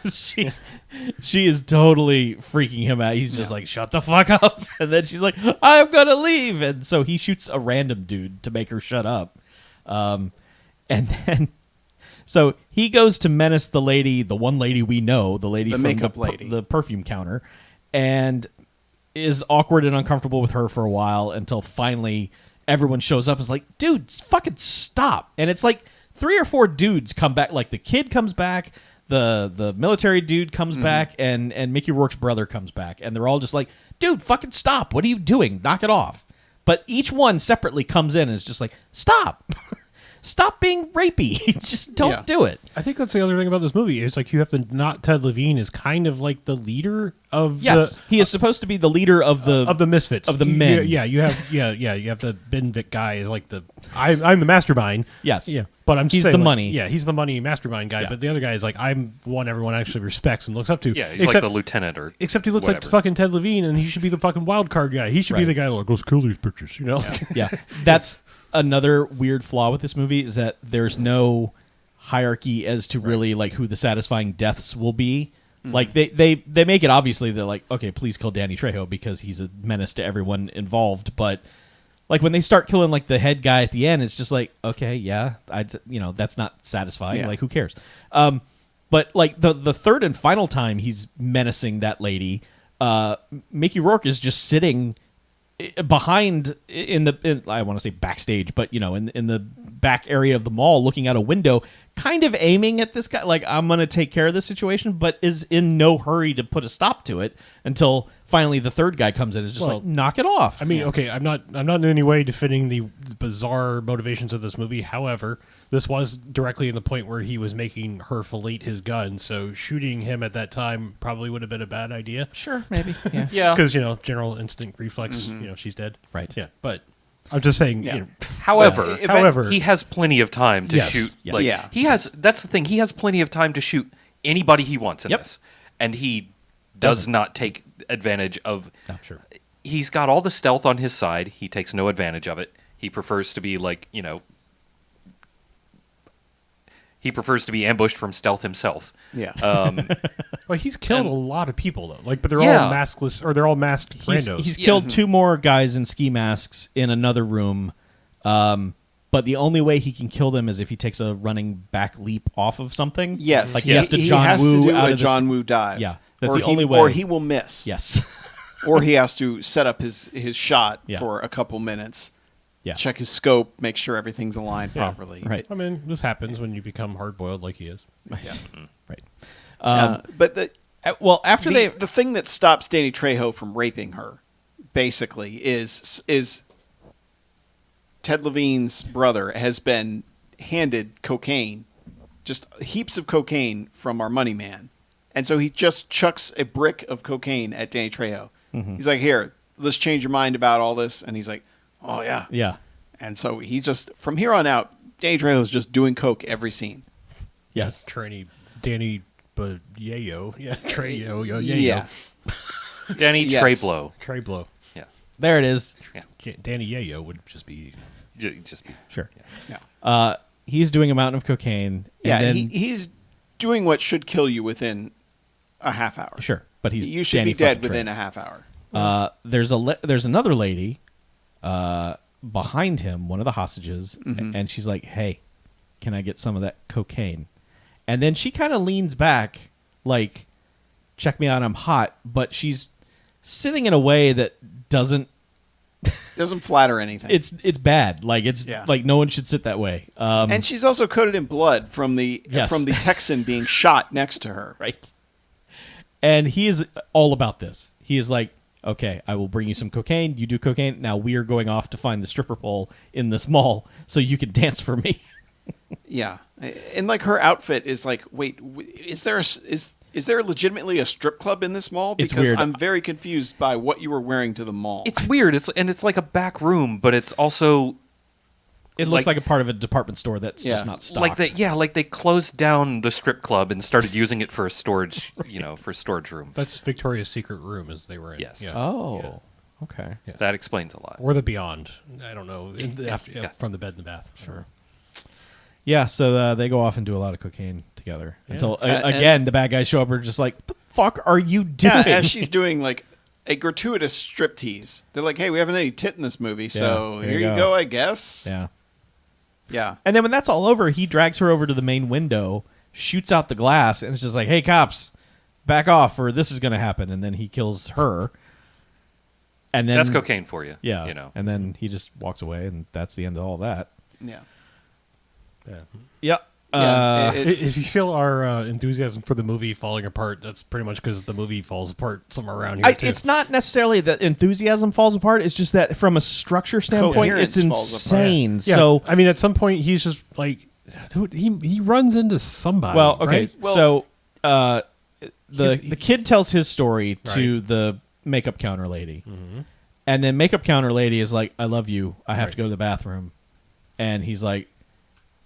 she is totally freaking him out. He's just like, shut the fuck up. And then she's like, I'm gonna leave. And so he shoots a random dude to make her shut up. And then so he goes to menace the one lady we know, the lady The from makeup lady. the perfume counter, and is awkward and uncomfortable with her for a while until finally everyone shows up and is like, dude, fucking stop. And it's like 3 or 4 dudes come back. Like the kid comes back, the military dude comes back, and Mickey Rourke's brother comes back. And they're all just like, dude, fucking stop. What are you doing? Knock it off. But each one separately comes in and is just like, stop. Stop being rapey. Just don't Yeah. do it. I think that's the other thing about this movie. It's like you have to not Ted Levine is kind of like the leader of Yes, he is supposed to be the leader of the misfits of the men. Yeah, you have you have the Ben Vic guy is like the I'm the mastermind. Yes. Yeah, but He's saying, the like, money. Yeah, he's the money mastermind guy. Yeah. But the other guy is like I'm one everyone actually respects and looks up to. Yeah, he's except, like the lieutenant or except he looks like whatever. fucking Ted Levine, and he should be the fucking wild card guy. He should be Right. the guy like let's kill these bitches. You know. Yeah, that's another weird flaw with this movie is that there's no hierarchy as to really like who the satisfying deaths will be. Like they make it obviously they're like, okay, please kill Danny Trejo because he's a menace to everyone involved. But like when they start killing like the head guy at the end, it's just like, okay, yeah, that's not satisfying. Yeah. Like who cares? But like the third and final time he's menacing that lady, Mickey Rourke is just sitting behind I want to say backstage, but in the back area of the mall, looking out a window, kind of aiming at this guy, like I'm gonna take care of this situation, but is in no hurry to put a stop to it until finally the third guy comes in and is just Well, like, knock it off. I mean, okay, I'm not in any way defending the bizarre motivations of this movie. However, this was directly in the point where he was making her fillet his gun, so shooting him at that time probably would have been a bad idea. Sure, maybe, yeah, Yeah. Because general instinct reflex, she's dead. right, Yeah, but I'm just saying. Yeah. However, However, he has plenty of time to Yes, shoot. yes. Like, Yeah. he has. That's the thing. He has plenty of time to shoot anybody he wants in Yep. this, and he does not take advantage of. No, sure. He's got all the stealth on his side. He takes no advantage of it. He prefers to be like He prefers to be ambushed from stealth himself. Yeah. well, he's killed and- a lot of people though. Like, but they're Yeah. all maskless or they're all masked randos. He's killed 2 more guys in ski masks in another room, but the only way he can kill them is if he takes a running back leap off of something. Yes. like he has to he John has Woo to do out a of the John Woo dive. Yeah, that's or the he, only way. Or he will miss. Yes. Or he has to set up his shot Yeah. for a couple minutes. Yeah. Check his scope, make sure everything's aligned Yeah. properly. Right. I mean, this happens when you become hard boiled like he is. Yeah. Right. But Well, after the thing that stops Danny Trejo from raping her, basically, is Ted Levine's brother has been handed cocaine, just heaps of cocaine from our money man, and so he just chucks a brick of cocaine at Danny Trejo. He's like, "Here, let's change your mind about all this," and he's like, "Oh yeah." yeah. And so he's just from here on out, Danny Trejo is just doing coke every scene. Yes. Danny Yayo. Yeah, Trejo. Yayo. Yeah. Danny Yes. Treblow. Trey Blow. Yeah. There it is. Yeah. Danny Yayo would just be. Just be. Sure. Yeah. He's doing a mountain of cocaine. Yeah, And then, he's doing what should kill you within a half hour. sure, but he's You should Danny be dead fucking within Trejo. a half hour. There's another lady behind him, one of the hostages, and she's like, "Hey, can I get some of that cocaine?" And then she kind of leans back, like, "Check me out, I'm hot," but she's sitting in a way that doesn't flatter anything. it's bad. Like it's Yeah. like no one should sit that way. And she's also coated in blood from the Yes. Texan being shot next to her. Right. And he is all about this. He is like, "Okay, I will bring you some cocaine. You do cocaine. Now we are going off to find the stripper pole in this mall so you can dance for me." Yeah, and like her outfit is like, wait, is there legitimately a strip club in this mall? It's Because weird. I'm very confused by what you were wearing to the mall. It's weird. It's like a back room, but it's also It looks Like- like a part of a department store that's Yeah. just not stocked. like they closed down the strip club and started using it for a storage, for storage room. That's Victoria's Secret room as they were in. Yes. Yeah. Oh, okay. That explains a lot. Or the Beyond. I don't know. Yeah. From the bed in the bath. Sure. Yeah, so they go off and do a lot of cocaine together until And- again the bad guys show up and are just like, "What the fuck are you doing?" Yeah, as she's doing like a gratuitous striptease. They're like, hey, we haven't any tit in this movie, so there here you you go. go, I guess. Yeah. Yeah. And then when that's all over, he drags her over to the main window, shoots out the glass, and it's just like, "Hey, cops, back off, or this is going to happen." And then he kills her. And then That's cocaine for you. Yeah. Mm-hmm. And then he just walks away, and that's the end of all that. Yeah. Yeah. Yep. Yeah, If you feel our enthusiasm for the movie falling apart, that's pretty much because the movie falls apart somewhere around here, too. It's not necessarily that enthusiasm falls apart. It's just that from a structure standpoint, Coherence it's falls apart. insane. Yeah, So, I mean, at some point, he's just like, dude, he runs into somebody. well, okay. right? Well- So, He's- the kid tells his story to Right. the makeup counter lady, and then makeup counter lady is like, "I love you. I have to go to the bathroom," and he's like,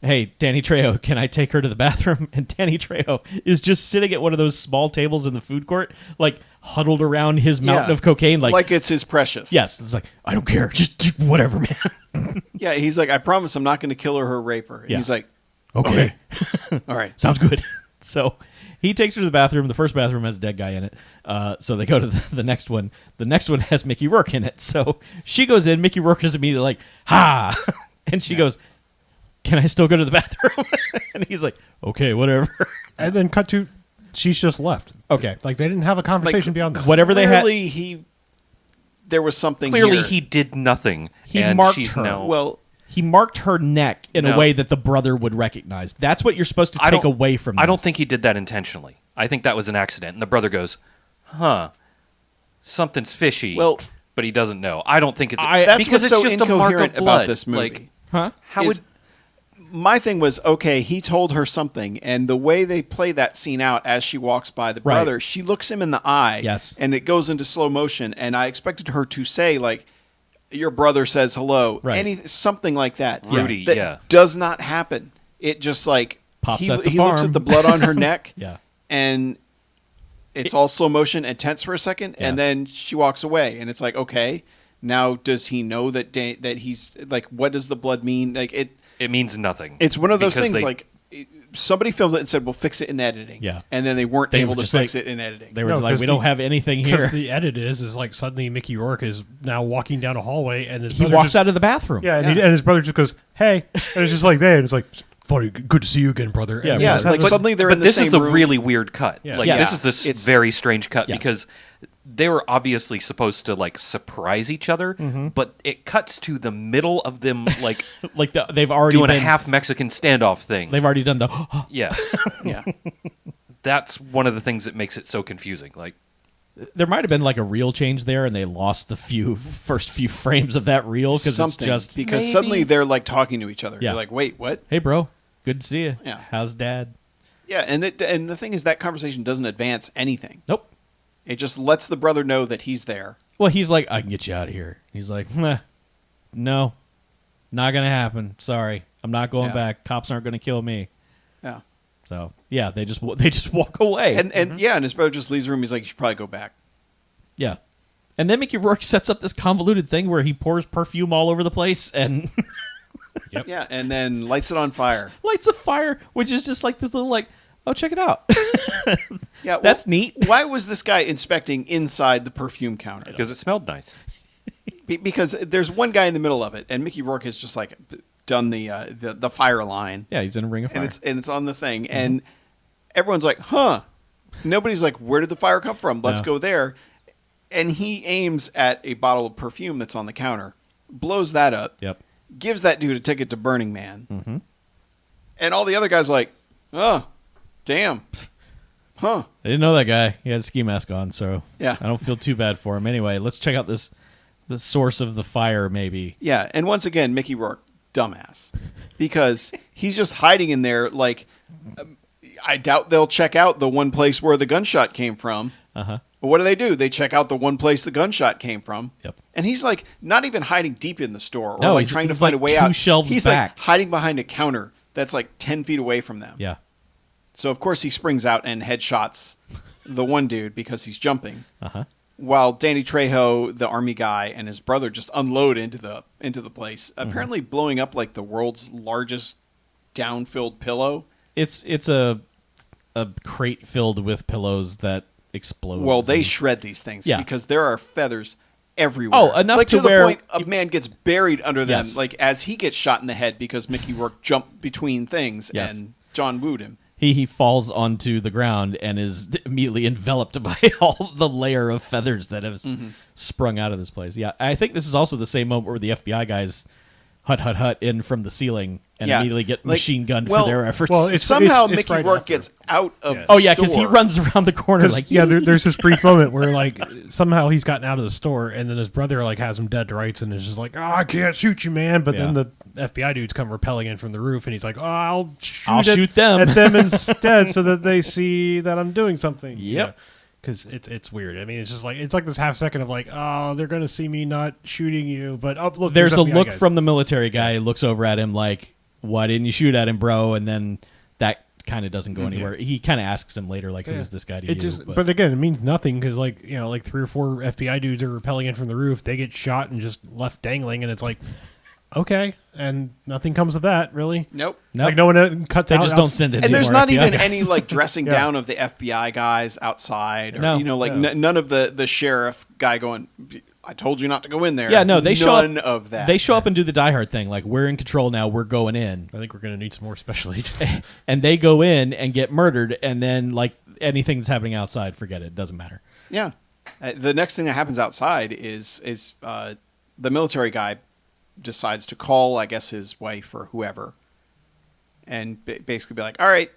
"Hey, Danny Trejo, can I take her to the bathroom?" And Danny Trejo is just sitting at one of those small tables in the food court, like huddled around his mountain Yeah. of cocaine. Like, it's his precious. yes, it's like, "I don't care. Just whatever, man." Yeah, he's like, I promise I'm not going to kill her or rape her. And Yeah. he's like, Okay. all right. Sounds good. So he takes her to the bathroom. The first bathroom has a dead guy in it. So they go to the next one. The next one has Mickey Rourke in it. So she goes in. Mickey Rourke is immediately like, "Ha!" And she goes, "Can I still go to the bathroom?" And he's like, "Okay, whatever." And then cut to, she's just left. Okay. Like, they didn't have a conversation beyond that. Whatever they had. Clearly, there was something Clearly, here. he did nothing. He and marked she's her. now Well, He marked her neck in a No. way that the brother would recognize. That's what you're supposed to I take don't- away from this. I don't think he did that intentionally. I think that was an accident. And the brother goes, "Huh, something's fishy." Well- but he doesn't know. I don't think it's that's because what's it's so just a mark of incoherent blood. about this movie. Like, Huh? how is- would my thing was, okay, he told her something, and the way they play that scene out as she walks by the Right. brother, she looks him in the eye, Yes. and it goes into slow motion, and I expected her to say, like, your brother says hello, Right. something like that. Rudy, that yeah. does not happen. It just, like, Pops he, at the he looks farm. at the blood on her neck, Yeah. and it's all slow motion and tense for a second, and Yeah. then she walks away, and it's like, okay, now does he know that that he's, like, what does the blood mean? Like, it means nothing? it's one of those Because things they- like somebody filmed it and said, "We'll fix it in editing." Yeah. and then they weren't They able were to just fix like- it in editing. They were No, like, 'cause "We don't the- have anything Because here." the edit is like suddenly Mickey Rourke is now walking down a hallway and his He brother walks just, out of the bathroom. Yeah, and, Yeah. and his brother just goes, "Hey," and it's just like there, and it's like, "Funny, good to see you again, brother." Yeah, And yeah, they just like have suddenly they're but in the this same is the room. really weird cut. Yeah. Like Yes. this is this It's- very strange cut Yes. because they were obviously supposed to like surprise each other, but it cuts to the middle of them like Like they've already doing been, a half Mexican standoff thing. They've already done the. Yeah, Yeah, that's one of the things that makes it so confusing. Like, There might have been like a reel change there, and they lost the first few frames of that reel because it's something just, because Maybe. suddenly they're like talking to each other. Yeah. You're like, wait, what? "Hey, bro, good to see you. Yeah. How's Dad?" Yeah, and the thing is that conversation doesn't advance anything. Nope. It just lets the brother know that he's there. Well, he's like, "I can get you out of here." He's like, "Meh, no, not gonna happen. Sorry, I'm not going Yeah. back. Cops aren't gonna kill me." Yeah, So yeah, they just walk away. and yeah, and his brother just leaves the room. He's like, you should probably go back. Yeah. And then Mickey Rourke sets up this convoluted thing where he pours perfume all over the place and Yep. Yeah, and then lights it on fire. lights a fire, which is just like this little like, "Oh, check it out." Yeah, That's neat. Why was this guy inspecting inside the perfume counter? because it smelled nice. because there's one guy in the middle of it, and Mickey Rourke has just like done the fire line. Yeah, he's in a ring of fire. And it's on the thing, and everyone's like, "Huh." Nobody's like, "Where did the fire come from? Let's go there." And he aims at a bottle of perfume that's on the counter, blows that up, gives that dude a ticket to Burning Man, and all the other guys are like, "Oh, damn, huh?" I didn't know that guy. He had a ski mask on, so Yeah. I don't feel too bad for him. Anyway, let's check out the source of the fire, maybe. Yeah, and once again, Mickey Rourke, dumbass, because he's just hiding in there. Like, I doubt they'll check out the one place where the gunshot came from. But what do? They check out the one place the gunshot came from. Yep. And he's like not even hiding deep in the store or No, like he's- trying to he's find like a way 2 out. shelves he's back. like hiding behind a counter that's like 10 feet away from them. Yeah. So of course he springs out and headshots the one dude because he's jumping. Uh-huh. While Danny Trejo, the army guy, and his brother just unload into the place, apparently blowing up like the world's largest down-filled pillow. It's a crate filled with pillows that explode. Well, they shred these things because there are feathers everywhere. Oh, enough like to to the where point a man gets buried under them, Yes. like as he gets shot in the head because Mickey Rourke jumped between things Yes. and John wooed him. He falls onto the ground and is immediately enveloped by all the layer of feathers that have sprung out of this place. Yeah, I think this is also the same moment where the FBI guys hut in from the ceiling and immediately get machine gunned for their efforts. well, it's- Somehow it's Mickey right Rourke after. gets out of Yes. oh yeah, because he store. runs around the corner like there's this brief moment where like somehow he's gotten out of the store, and then his brother like has him dead to rights, and is just like, "Oh, I can't shoot you, man!" But then the FBI dudes come rappelling in from the roof, and he's like, "Oh, I'll shoot them at them instead, so that they see that I'm doing something." Yep. Because it's weird. I mean, it's just like it's like this half second of like, "Oh, they're gonna see me not shooting you," but oh, look, there's a FBI look guys. from the military guy who looks over at him like, "Why didn't you shoot at him, bro?" And then that kind of doesn't go anywhere. He kind of asks him later, like, "Who is this guy to It you?" just, but again, it means nothing because, like, you know, like 3 or 4 FBI dudes are rappelling in from the roof. They get shot and just left dangling, and it's like, okay, and nothing comes of that, really. Nope. Like no one cuts they out. just don't send it. And there's not even guys. any like dressing Yeah. down of the FBI guys outside, or No. you know, like No. none of the sheriff guy going, "I told you not to go in there." Yeah, no, they show up. none of that. They show up and do the Die Hard thing, like, "We're in control now. We're going in." I think we're gonna need some more special agents. And they go in and get murdered, and then like anything that's happening outside, forget it. Doesn't matter. Yeah. The next thing that happens outside is the military guy decides to call, I guess, his wife or whoever, and basically be like, "All right,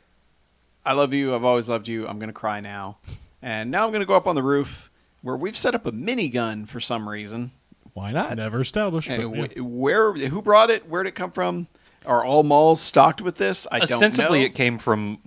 I love you. I've always loved you. I'm going to cry now. And now I'm going to go up on the roof where we've set up a minigun for some reason." Why not? Never established. Hey, But, yeah. who brought it? Where'd it come from? Are all malls stocked with this? I don't know. Ostensibly, it came from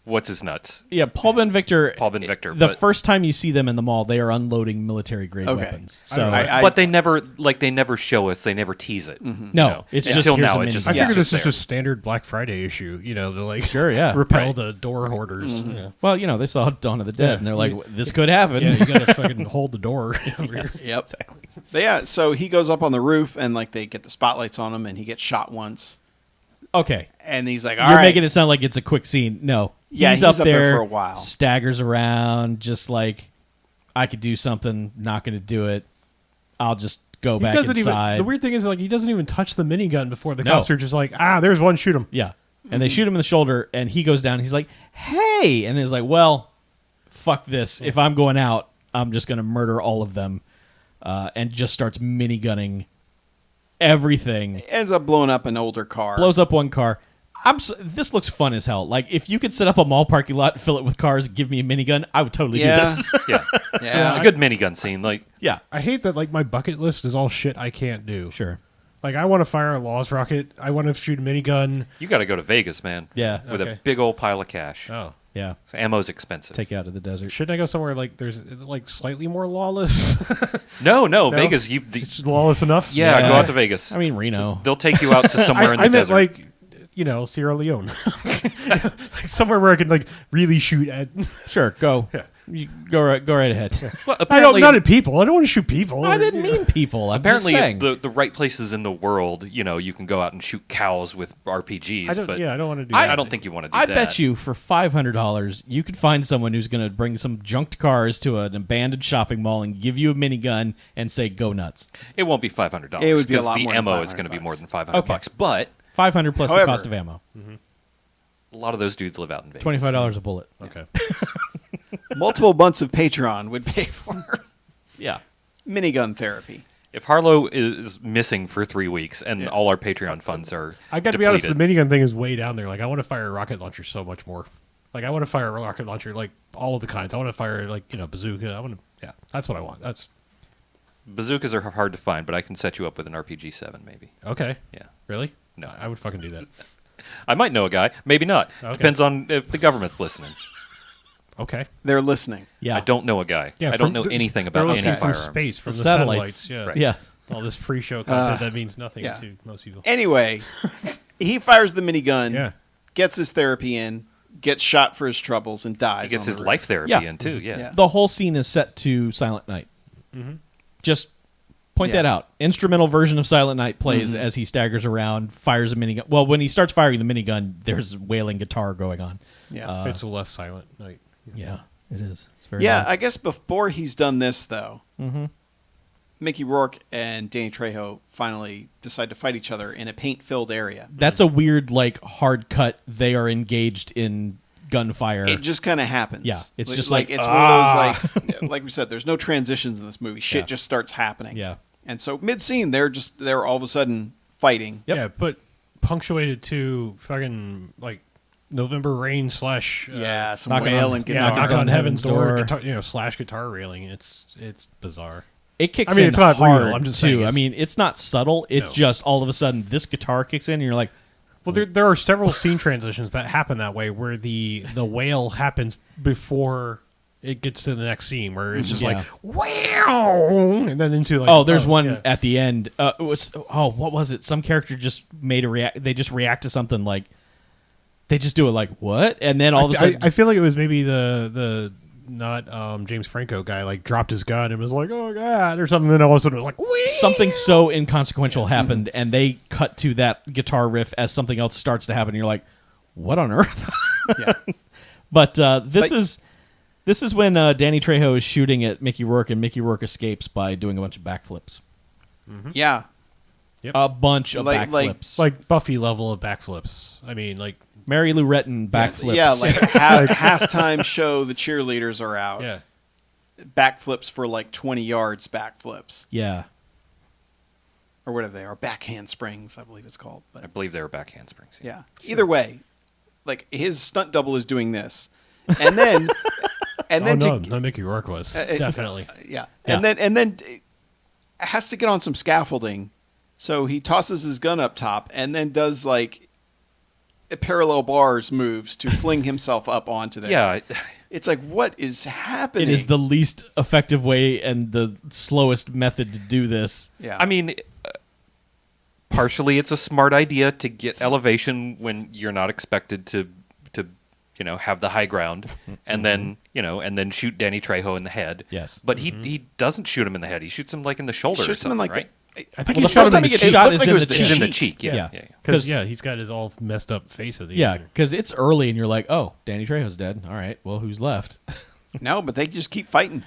what's his nuts. Yeah, Paul Ben Victor. Paul Ben Victor, The but- first time you see them in the mall, they are unloading military grade Okay. weapons. So But they never show us. They never tease it. no, You know, it's just until here's now. a It mini just I gun. Yeah. figure this there. is just standard Black Friday issue. You know, to like Sure, yeah. repel the door hoarders. Yeah. Well, you know, they saw Dawn of the Dead, Yeah. and they're like, "This could happen." Yeah, you gotta fucking hold the door. Yes, Yep. exactly. But yeah, so he goes up on the roof and like they get the spotlights on him and he gets shot once. Okay, And he's like, "All you're right." making it sound like it's a quick scene. No, Yeah, he's he's up up there there for a while. staggers around, just like, "I could do something. Not going to do it. I'll just go back inside." The weird thing is, like, he doesn't even touch the minigun before the No. cops are just like, "There's one, shoot him." Yeah. And they shoot him in the shoulder, and he goes down. He's like, "Hey!" And he's like, "Well, fuck this. If I'm going out, I'm just going to murder all of them." And just starts minigunning everything. Ends up blowing up an older car. Blows up one car. This looks fun as hell. Like, if you could set up a mall parking lot and fill it with cars and give me a minigun, I would totally do Yeah. this. Yeah. Yeah. It's a good minigun scene. Like, Yeah. I hate that. Like, my bucket list is all shit I can't do. Sure. Like, I want to fire a Laws rocket. I want to shoot a minigun. you got to go to Vegas, man. Yeah. With a Okay. big old pile of cash. Oh, Yeah. So ammo's expensive. Take you out of the desert. shouldn't I go somewhere like there's like slightly more lawless? No, Vegas. It's lawless enough. Yeah, Yeah. go out to Vegas. I mean, Reno. They'll take you out to somewhere in the I meant desert. like, you know, Sierra Leone, like somewhere where I could like really shoot at. Sure, go. Yeah. You go right ahead. Well, I don't not at people. I don't want to shoot people. I didn't mean people. I'm apparently, just saying. the right places in the world, you can go out and shoot cows with RPGs. But I don't want to do that. I don't think you want to do I that. bet you for $500 you could find someone who's going to bring some junked cars to an abandoned shopping mall and give you a minigun and say go nuts. It won't be $500. It would be a because lot the more than ammo is 500 going to be more than $500. Okay. But $500 plus However- the cost of ammo. a lot of those dudes live out in Vegas. $25 a bullet. Okay. Multiple months of Patreon would pay for Yeah. minigun therapy. If Harlow is missing for 3 weeks and all our Patreon funds are I got to be honest. The minigun thing is way down there. Like I want to fire a rocket launcher so much more. Like I want to fire a rocket launcher like all of the kinds. I want to fire bazooka. I want to. Yeah, that's what I want. That's bazookas are hard to find, but I can set you up with an RPG-7 maybe. okay. Yeah. Really? No. I would fucking do that. I might know a guy, maybe not. Okay. Depends on if the government's listening. Okay. They're listening. Yeah. I don't know a guy. Yeah, I don't know anything about they're any listening from firearms. space, from the Satellites. satellites. Yeah. Right. Yeah. All this pre-show content that means nothing yeah. to most people. Anyway, he fires the minigun, Yeah. gets his therapy in, gets shot for his troubles, and dies. He gets on the his roof. life therapy Yeah. in too. Yeah. Yeah. The whole scene is set to Silent Night. Just point Yeah. that out. Instrumental version of Silent Night plays as he staggers around, fires a minigun. Well, when he starts firing the minigun, there's wailing guitar going on. Yeah. It's a less silent night. Yeah, it is. It's very Yeah, loud. I guess before he's done this, though, Mickey Rourke and Danny Trejo finally decide to fight each other in a paint-filled area. That's a weird, like, hard cut. They are engaged in gunfire. It just kind of happens. Yeah, it's just like, it's one of those like we said. There's no transitions in this movie. Shit Yeah. just starts happening. Yeah. and so mid-scene they're all of a sudden fighting. Yep. Yeah, but punctuated to fucking like November rain / Some Knocking wailing on- guitar. yeah, knocking on heaven's door, door. guitar, slash guitar railing. It's bizarre. It kicks I mean, in it's not hard, real. I'm just too. saying I it's- mean, it's not subtle. It's No. just all of a sudden this guitar kicks in and you're like, Well, there are several scene transitions that happen that way, where the wail happens before it gets to the next scene, where it's just Yeah. like wow, and then into like there's one yeah. at the end. It was what was it? Some character just made a react. They just react to something like they just do it like what, and then all of a sudden I feel like it was maybe the not James Franco guy like dropped his gun and was like oh god or something. Then all of a sudden it was like whee! something so inconsequential happened, and they cut to that guitar riff as something else starts to happen. And you're like, what on earth? Yeah. But this is when Danny Trejo is shooting at Mickey Rourke, and Mickey Rourke escapes by doing a bunch of backflips. Yeah. A bunch of Like- backflips. like Buffy level of backflips. I mean, like Mary Lou Retton backflips. Yeah, like halftime show, the cheerleaders are out. yeah, Backflips for like 20 yards backflips. yeah. Or whatever they are. Back handsprings, I believe it's called. I But believe they were back handsprings. yeah. Either way, like his stunt double is doing this. And then no, Mickey Rourke was definitely. yeah. Yeah. And then has to get on some scaffolding. So he tosses his gun up top and then does like parallel bars moves to fling himself up onto there. Yeah. It's like, what is happening? It is the least effective way and the slowest method to do this. Yeah. I mean, partially it's a smart idea to get elevation when you're not expected to have the high ground, and then shoot Danny Trejo in the head. Yes. But he doesn't shoot him in the head. He shoots him like in the shoulder or shoots him something, in like right? I think Well, he the first shot time him in he the gets cheek. shot looked is like it in was the the He's in the cheek. cheek. Yeah. Yeah. Yeah. Because he's got his all messed up face at the Yeah, end. because it's early and you're like, oh, Danny Trejo's dead. All right, well, who's left? no, but they just keep fighting.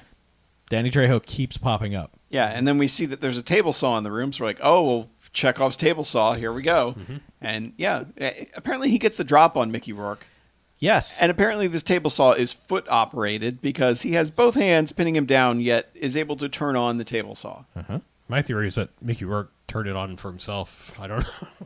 Danny Trejo keeps popping up. Yeah, and then we see that there's a table saw in the room, so we're like, oh, well, Chekhov's table saw, here we go. And yeah, apparently he gets the drop on Mickey Rourke. Yes. And apparently this table saw is foot operated because he has both hands pinning him down, yet is able to turn on the table saw. My theory is that Mickey Rourke turned it on for himself. I don't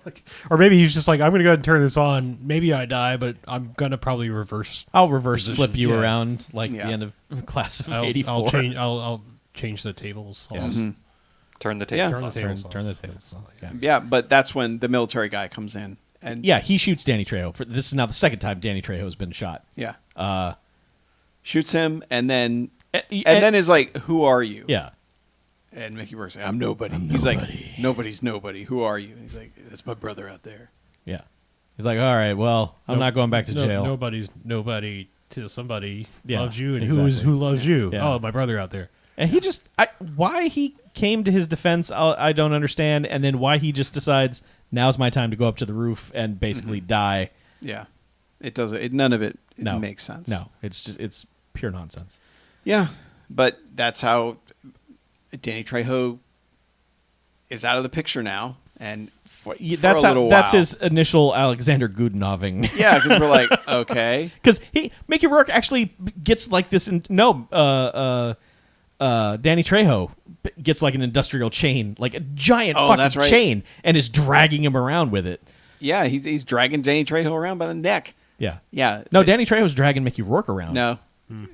know. Or maybe he's just like, I'm going to go ahead and turn this on. Maybe I die, but I'm going to probably reverse. I'll reverse Position. flip you Yeah. around like Yeah. the end of Class of I'll 84. I'll change the tables. Yes. Turn the tape. Yeah. Turn the tables. Turn the tables. Yeah. Yeah, but that's when the military guy comes in. And Yeah, he shoots Danny Trejo. This is now the second time Danny Trejo has been shot. yeah. Uh, Shoots him and then and then is like, who are you? yeah. And Mickey Rourke's like, I'm nobody. He's like, nobody's nobody. Who are you? And he's like, that's my brother out there. Yeah. He's like, all right, well, I'm not going back to jail. Nobody's nobody to somebody Yeah, loves you, and exactly. who loves you? Yeah. Oh, my brother out there. And he just why he came to his defense, I don't understand. And then why he just decides now's my time to go up to the roof and basically die. Yeah, it doesn't. None of it No. makes sense. No, it's pure nonsense. Yeah, but that's how Danny Trejo is out of the picture now, and for That's a little that's while. his initial Alexander Gudenoving. Yeah, because we're like, okay, Because Mickey Rourke actually gets like this. Danny Trejo gets like an industrial chain, like a giant that's fucking right. chain, and is dragging him around with it. yeah, he's dragging Danny Trejo around by the neck. Yeah. Yeah, No, Danny Trejo's dragging Mickey Rourke around. no,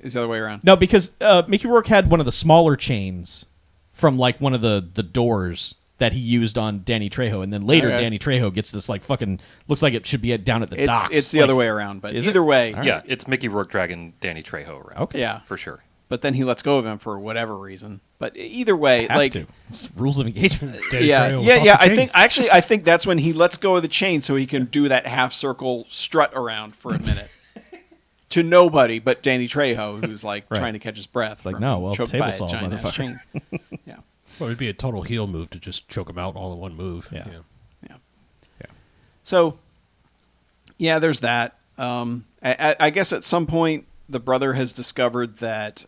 it's the other way around. No, because Mickey Rourke had one of the smaller chains from like one of the doors that he used on Danny Trejo, and then later Okay. Danny Trejo gets this like fucking looks like it should be down at the docks. It's the Like, other way around, but is it? either way, All right. Yeah, it's Mickey Rourke dragging Danny Trejo around. Okay. yeah. For sure. But then he lets go of him for whatever reason. But either way, Have like, to. It's rules of engagement. Danny yeah, Trejo yeah, off yeah. the chain. I think that's when he lets go of the chain so he can do that half circle strut around for a minute. To nobody but Danny Trejo, who's like Right. trying to catch his breath. like, from no, being well, choked table by a saw, giant-ass motherfucker. chain. Yeah, Well, it'd be a total heel move to just choke him out all in one move. Yeah. yeah. Yeah. So, yeah, there's that. I guess at some point the brother has discovered that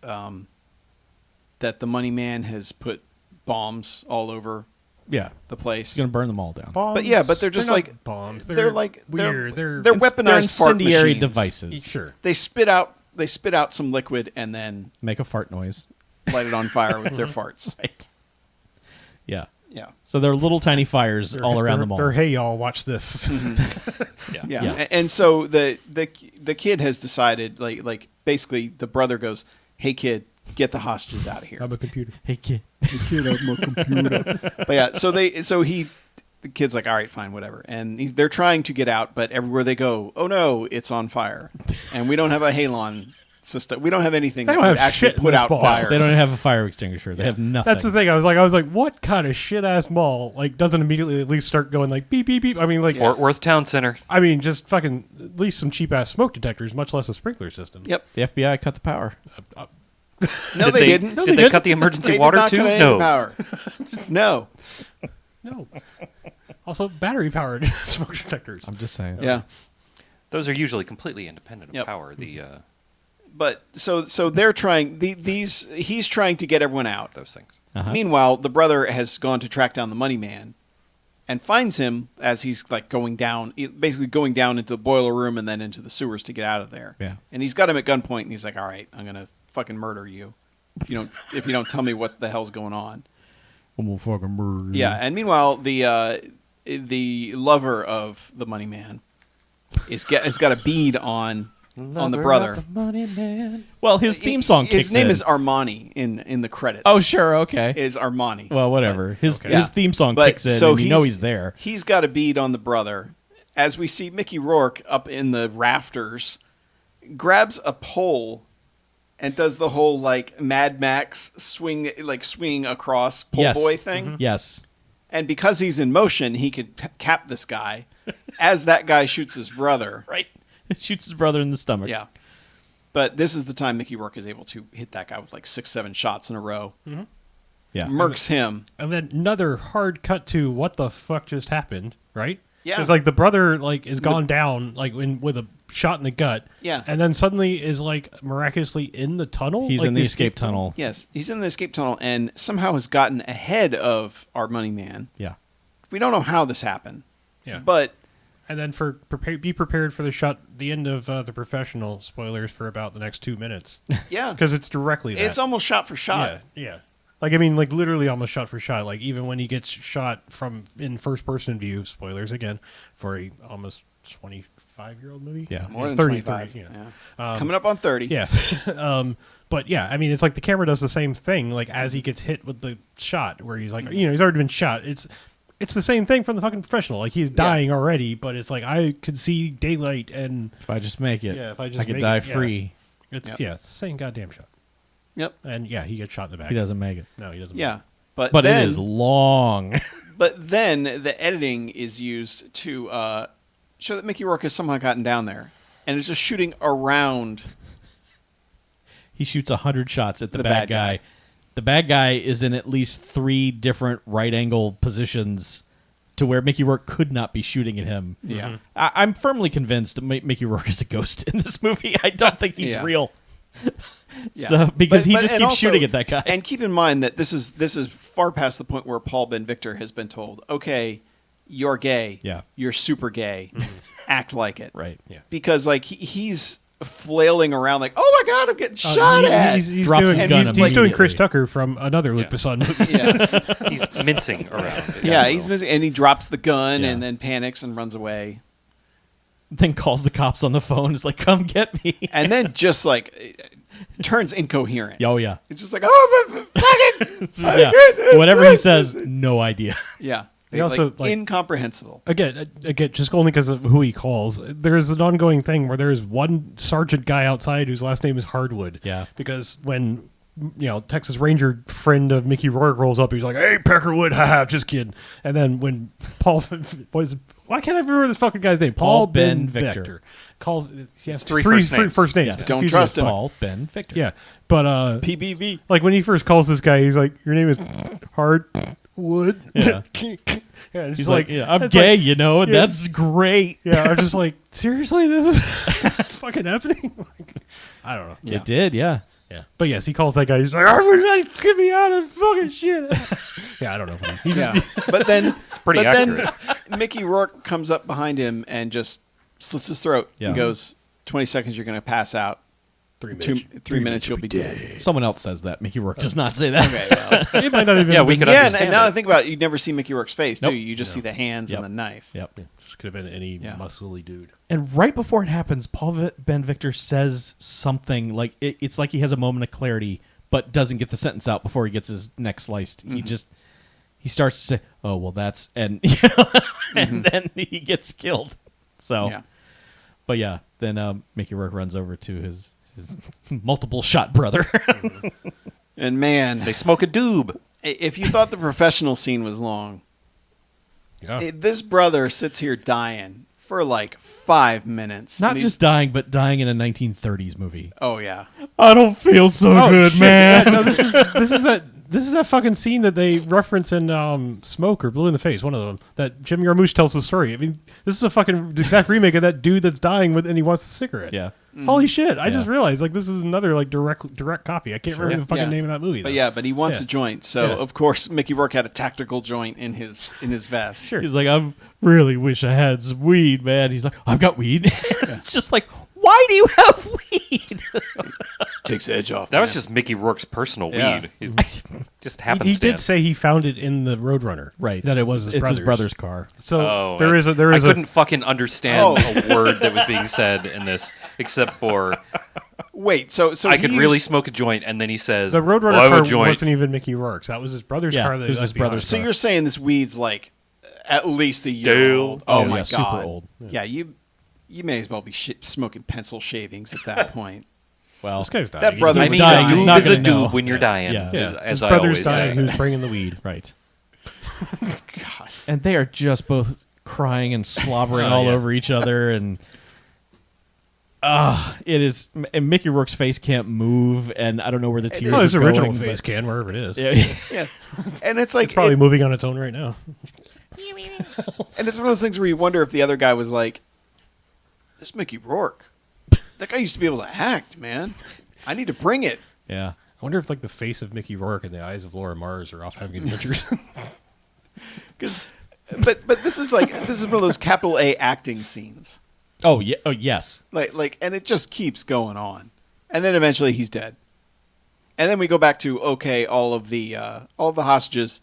that the money man has put bombs all over Yeah. the place. He's gonna burn them all down. But yeah, but they're just not like bombs. they're like weird. They're They're weaponized fart incendiary machines. devices. sure. They spit out some liquid and then Make a fart noise. light it on fire with their farts. Right. Yeah. Yeah. So they're little tiny fires all around the mall. They're, hey, y'all, watch this. Yeah. Yes. And so the kid has decided like basically the brother goes, "Hey kid, get the hostages out of here." I'm a computer. Hey kid. But yeah, the kid's like, "All right, fine, whatever." And they're trying to get out, but everywhere they go, "Oh no, it's on fire." And we don't have a halon system. We don't have anything They that don't would have actually shit in put this out ball. fires. They don't have a fire extinguisher. They have nothing. That's the thing. I was like, what kind of shit ass mall like doesn't immediately at least start going like beep beep beep? I mean, like, Fort Worth Town Center. I mean, just fucking at least some cheap ass smoke detectors, much less a sprinkler system. Yep. The FBI cut the power. No, they didn't. Did they cut the emergency They water did not too? cut any No. power. No. No. Also, battery powered smoke detectors. I'm just saying. Yeah. Those are usually completely independent of Yep. power. The But so they're trying he's trying to get everyone out. those things. Uh-huh. Meanwhile, the brother has gone to track down the money man and finds him as he's like basically going down into the boiler room and then into the sewers to get out of there. Yeah. And he's got him at gunpoint and he's like, "All right, I'm going to fucking murder you if you don't tell me what the hell's going on." I'm gonna fucking murder you. Yeah, and meanwhile, the lover of the money man has got a bead on the brother. Well, his theme song kicks His name in. is Armani in the credits. Oh, sure, okay. Is Armani. Well, whatever. His Yeah. theme song But kicks in, so and you know he's there. He's got a bead on the brother. As we see Mickey Rourke up in the rafters, grabs a pole and does the whole like Mad Max swinging across pole Yes. boy thing. Yes. And because he's in motion, he could cap this guy as that guy shoots his brother. Right. Shoots his brother in the stomach. Yeah. But this is the time Mickey Rourke is able to hit that guy with like 6-7 shots in a row. Yeah. Murks him. And then another hard cut to what the fuck just happened, right? Yeah. Because like the brother like is gone down like with a shot in the gut. Yeah. And then suddenly is like miraculously in the tunnel. He's like in the escape tunnel. Yes, he's in the escape tunnel and somehow has gotten ahead of our money man. Yeah. We don't know how this happened. Yeah. But And then be prepared for the end of The Professional, spoilers for about the next 2 minutes. yeah, Because it's directly that. it's almost shot for shot. Yeah. Like, I mean, like, literally almost shot for shot. Like, even when he gets shot in first-person view, spoilers again, for a almost 25-year-old movie? Yeah. More than 30, 25. 30, Yeah. Coming up on 30. Yeah. But, yeah, I mean, it's like the camera does the same thing, like, as he gets hit with the shot, where he's like, he's already been shot. It's the same thing from The fucking Professional. Like, he's dying already, but it's like, I could see daylight, and If I just make it, Yeah, if I just could make die it, yeah. free. it's, Yep. it's the same goddamn shot. Yep. And, yeah, he gets shot in the back. He doesn't make it. No, he doesn't. Yeah. But But then, it is long. But then the editing is used to show that Mickey Rourke has somehow gotten down there and is just shooting around he shoots 100 shots at the, The bad bad guy. guy. The bad guy is in at least 3 different right angle positions to where Mickey Rourke could not be shooting at him. Yeah. I'm firmly convinced Mickey Rourke is a ghost in this movie. I don't think he's Yeah. real. Yeah. So because he just and keeps also- shooting at that guy. And keep in mind that this is far past the point where Paul Ben Victor has been told, okay, you're gay. Yeah. You're super gay. Act like it. Right. Yeah. Because like he's flailing around like, oh my God, I'm getting shot at. He's Drops doing, his gun he's doing Chris immediately. Tucker from another Luc Besson movie. Yeah. He's mincing around. Yeah, So- he's missing, and he drops the gun Yeah. and then panics and runs away. Then calls the cops on the phone. It's like, come get me. And then just like turns incoherent. Oh, yeah. It's just like, oh, my fucking. Yeah. Whatever he says, no idea. Yeah. They also, like- incomprehensible. Again, just only because of who he calls. There's an ongoing thing where there's one sergeant guy outside whose last name is Hardwood. Yeah. Because when Texas Ranger friend of Mickey Rourke rolls up, he's like, "Hey, Peckerwood, haha, just kidding." And then when Paul why can't I remember this fucking guy's name? Paul Ben Ben Victor. calls. He has It's three first names. first names. Yes. It's Don't confusing trust as him. fuck. Paul Ben Victor. Yeah, but PBV. like when he first calls this guy, he's like, "Your name is Hardwood." Yeah. Yeah, it's He's just like, yeah, I'm it's gay, like- and yeah. that's great. Yeah, I'm just like, seriously, this is fucking happening. I don't know. Yeah. It did, yeah. Yeah, but yes, he calls that guy. He's like, "Get me out of fucking shit." Yeah, I don't know. He just, Yeah. But then pretty then Mickey Rourke comes up behind him and just slits his throat Yeah. and goes, 20 seconds, you're going to pass out. 3 Three minutes, you'll be dead. Someone else says that. Mickey Rourke does not say that. Okay, well. it might not even. Yeah, we could Yeah, understand and now I it. think about it, you never see Mickey Rourke's face, Nope. do you? You just see the hands Yep. and the knife. Yep. Just could have been any Yeah. muscly dude. And right before it happens, Ben Victor says something like it's like he has a moment of clarity, but doesn't get the sentence out before he gets his neck sliced. He starts to say, "Oh well, that's," and and then he gets killed. So, Yeah. but yeah, then Mickey Rourke runs over to his multiple shot brother. And man, They smoke a doob. if you thought the professional scene was long, Yeah, this brother sits here dying for like 5 minutes. Not And he's- just dying, but dying in a 1930s movie. Oh, yeah. I don't feel so good, shit. man. Yeah, no, this is that fucking scene that they reference in Smoke or Blue in the Face, one of them. That Jim Jarmusch tells the story. I mean, this is a fucking exact remake of that dude that's dying and he wants a cigarette. Yeah. Holy shit! I Yeah. just realized this is another direct copy. I can't remember the fucking Yeah. name of that movie. But he wants Yeah. a joint. So, Yeah. of course, Mickey Rourke had a tactical joint in his vest. Sure. He's like, I really wish I had some weed, man. He's like, I've got weed. It's just like, why do you have weed? Takes the edge off. That was just Mickey Rourke's personal Yeah. weed. He's just He happenstance. did say he found it in the Roadrunner. Right. That it was his It's brother's. his brother's car. So Oh, there is a I couldn't fucking understand Oh. a word that was being said in this, except for Wait, so I he could really used- smoke a joint, and then he says, the Roadrunner well, I have car a joint. wasn't even Mickey Rourke's. That was his brother's Yeah, car. That it was his left behind. brother's So car. you're saying this weed's like at least a year Stale. old? Oh, Oh, my yeah, god, super old. Yeah, you may as well be smoking pencil shavings at that point. Well, This guy's dying. That brother's I mean, dying. a He's doob not is a gonna know. doob when you're dying, Yeah. Yeah. as His I brother's always dying. say. Who's bringing the weed? right. God. And they are just both crying and slobbering all yeah. over each other. And it is. And Mickey Rourke's face can't move. And I don't know where the tears Oh, his is original going, face but- can, wherever it is. Yeah. Yeah, and it's like It's probably moving on its own right now. and it's one of those things where you wonder if the other guy was like, "This Mickey Rourke, that guy used to be able to act, man. I need to bring it." Yeah. I wonder if the face of Mickey Rourke and the eyes of Laura Mars are off having adventures. But this is one of those capital A acting scenes. Oh yeah. Oh yes. And it just keeps going on, and then eventually he's dead, and then we go back to all of the hostages.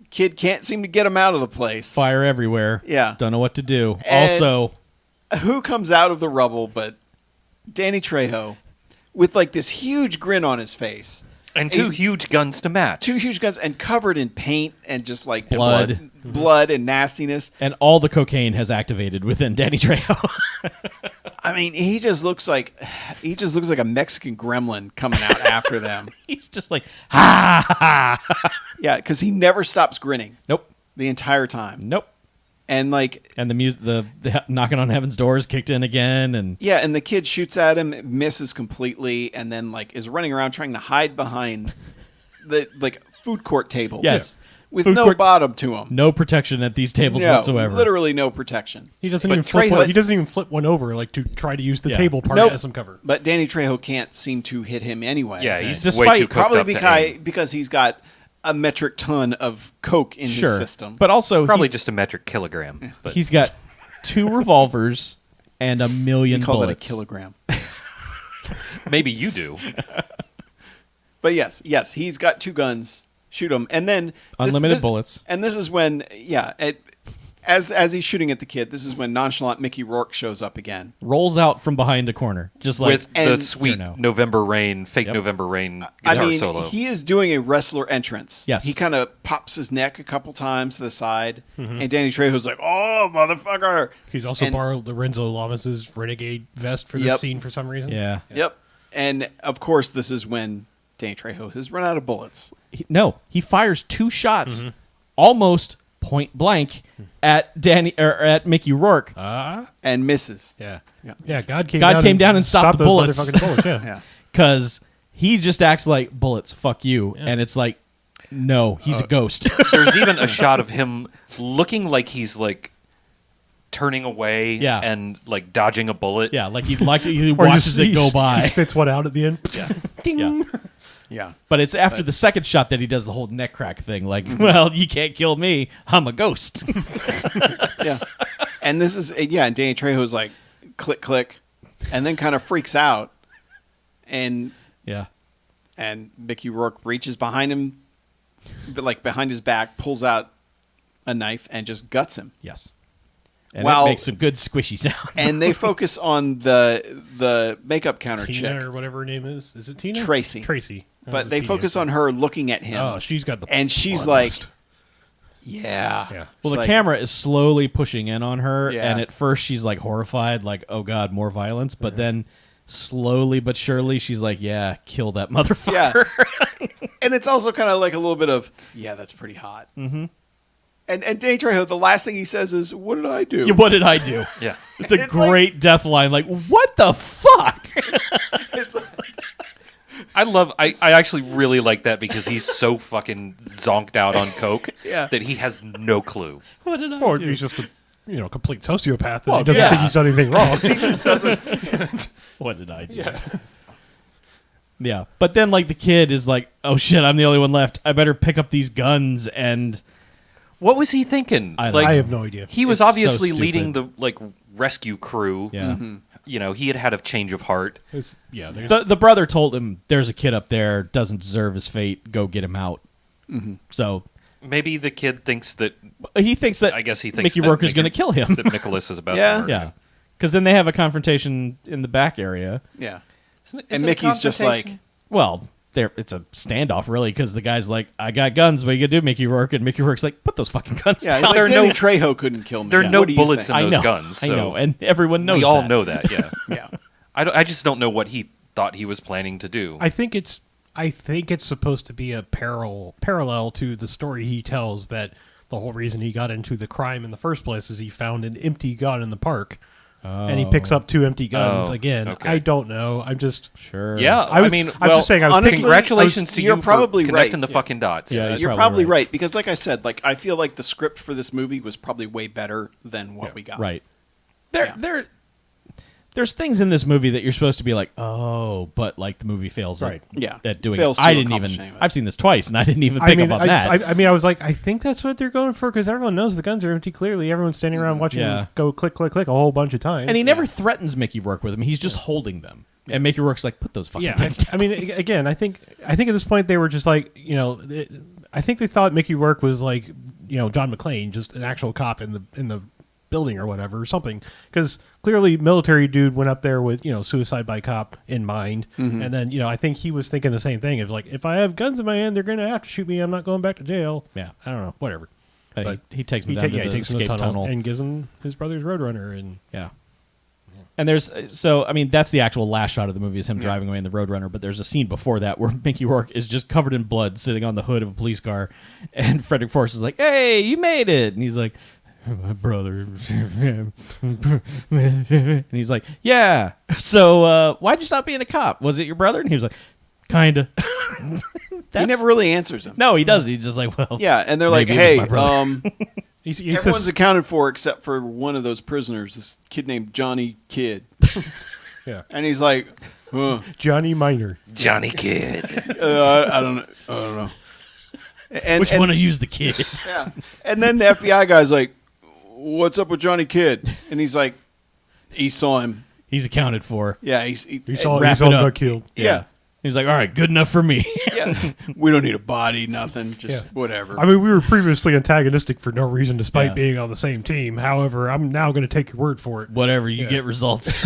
Kid can't seem to get him out of the place. Fire everywhere. Yeah. Don't know what to do. And- Also, Who comes out of the rubble but Danny Trejo with like this huge grin on his face, And two huge guns to match. 2 huge guns, and covered in paint and just like Blood. blood and nastiness. and all the cocaine has activated within Danny Trejo. I mean, he just looks like a Mexican gremlin coming out after them. He's just like, ha ha ha. Yeah, because he never stops grinning Nope. the entire time. Nope. And like, And the music, the knocking on heaven's doors kicked in again, and yeah, and the kid shoots at him, misses completely, and then like is running around trying to hide behind the like food court tables. Yes. with Food no court- bottom to them. no protection at these tables whatsoever. Literally no protection. He doesn't But even flip Trejo- one. He doesn't even flip one over like to try to use the Yeah. table part Nope. as some cover. But Danny Trejo can't seem to hit him anyway. Yeah, he's Despite- way too cooked probably up to because aim. because he's got a metric ton of coke in Sure, his system. but also Probably he, just a metric kilogram. But he's got 2 revolvers and a million we call bullets. that a kilogram. maybe you do. But yes, he's got 2 guns. Shoot him, and then Unlimited bullets. And this is when, as he's shooting at the kid, this is when nonchalant Mickey Rourke shows up again. Rolls out from behind a corner, just like With the and- sweet Here now. November Rain, fake Yep. November Rain I guitar mean, solo. he is doing a wrestler entrance. Yes. He kind of pops his neck a couple times to the side, and Danny Trejo's like, "Oh, motherfucker!" He's also And- borrowed Lorenzo Lamas's renegade vest for this Yep. scene for some reason. yeah. Yep. And of course, this is when Danny Trejo has run out of bullets. He fires 2 shots, almost point blank, at Mickey Rourke. And misses. Yeah. Yeah. God came God came down and stopped the those bullets. motherfucking bullets. Yeah. Yeah. Because he just acts like bullets, fuck you, and it's like, no, he's a ghost. There's even a shot of him looking like he's like turning away Yeah. and like dodging a bullet. Yeah, like he Or watches it go He by. spits one out at the end. Yeah. Yeah. Yeah. But it's after the second shot that he does the whole neck crack thing. Like, well, you can't kill me. I'm a ghost. Yeah. And this is and Danny Trejo's like click click, and then kind of freaks out, and Yeah. Mickey Rourke reaches behind him, but like behind his back, pulls out a knife and just guts him. Yes. And Wow. it makes some good squishy sounds. And they focus on the makeup counter Tina chick, or whatever her name is. Is it Tina? Tracy. Tracy. That was but a they Tina. focus on her looking at him. Oh, she's got the. And she's bloodlust. like, yeah. Yeah. Well, the It's like- camera is slowly pushing in on her, Yeah. and at first she's like horrified, like, oh God, more violence. But then slowly but surely she's like, yeah, kill that motherfucker. Yeah. And it's also kind of like a little bit of, yeah, that's pretty hot. Mm-hmm. And Danny Trejo, the last thing he says is, what did I do? Yeah, what did I do? Yeah. It's a It's like- great death line. Like, what the fuck? It's like- I actually really like that because he's so fucking zonked out on coke Yeah. that he has no clue. What did I Or do? he's just a complete sociopath. And Well, he doesn't yeah. think he's done anything wrong. he just doesn't. What did I do? Yeah. But then, like, the kid is like, oh shit, I'm the only one left. I better pick up these guns and. What was he thinking? I don't Like, I have no idea. He was It's so obviously stupid. leading the like rescue crew. Yeah. You know, he had had a change of heart. There's- The brother told him, there's a kid up there, doesn't deserve his fate. Go get him out. So Maybe the kid thinks that. he thinks that I guess he thinks Mickey that Rourke is going to kill him. That Nicholas is about. Yeah. to murder Yeah. him. Because then they have a confrontation in the back area. Yeah. Isn't it And a Mickey's just like, confrontation? Well, it's a standoff, really, because the guy's like, I got guns, what are you going to do, Mickey Rourke? And Mickey Rourke's like, put those fucking guns yeah, down. he's like, There are Danny no- Trejo couldn't kill me. there are Yeah. no What do you bullets think? in I those know. guns. I so know. And everyone knows we all that. know that. Yeah. Yeah. I just don't know what he thought he was planning to do. I think it's supposed to be a parallel to the story he tells, that the whole reason he got into the crime in the first place is he found an empty gun in the park. And he picks up 2 empty guns Oh, again. okay. I don't know. I'm just Sure. yeah, I'm just saying. I was honestly, picking, congratulations to you're you probably for right. connecting the fucking dots. Yeah. You're probably probably right. right. Because like I said, like I feel like the script for this movie was probably way better than what we got. Right. Yeah. There's things in this movie that you're supposed to be like, oh, but like the movie fails Right. Yeah. at doing Fails it. to I didn't accomplish even. any of it. I've seen this twice, and I didn't even pick up on that. I mean, I was like, I think that's what they're going for, because everyone knows the guns are empty. Clearly, everyone's standing around watching Yeah. him go click, click, click a whole bunch of times. and he never threatens Mickey Rourke with them. He's just holding them. And Mickey Rourke's like, put those fucking Yeah, things down. I mean, again, I think at this point they were just like, I think they thought Mickey Rourke was like, John McClane, just an actual cop in the building or whatever, or something, because clearly military dude went up there with suicide by cop in mind, and then I think he was thinking the same thing of like, if I have guns in my hand, they're gonna have to shoot me. I'm not going back to jail. Yeah. I don't know, whatever. But he takes him He, down ta- yeah, to he the takes him to escape the tunnel, tunnel. and gives him his brother's Roadrunner, and Yeah. And I mean, that's the actual last shot of the movie is him driving away in the Roadrunner, but there's a scene before that where Mickey Rourke is just covered in blood sitting on the hood of a police car, and Frederick Forrest is like, hey, you made it. And he's like, my brother. And he's like, yeah. So why'd you stop being a cop? Was it your brother? And he was like, kinda. He never really answers him. No, he doesn't. He's just like, well, Yeah, and they're like, maybe it was hey, my brother. He everyone's says, accounted for except for one of those prisoners, this kid named Johnny Kidd. yeah, And he's like, Johnny Minor. Johnny Kid. I don't know. And, which one of you's the kid? Yeah. And then the FBI guy's like, what's up with Johnny Kidd? And he's like, he saw him. He's accounted for. Yeah, He saw wrap he saw it up. got killed. Yeah. He's like, all right, good enough for me. Yeah. We don't need a body, nothing, just Yeah. whatever. I mean, we were previously antagonistic for no reason, despite Yeah. being on the same team. However, I'm now going to take your word for it. Whatever, you get results.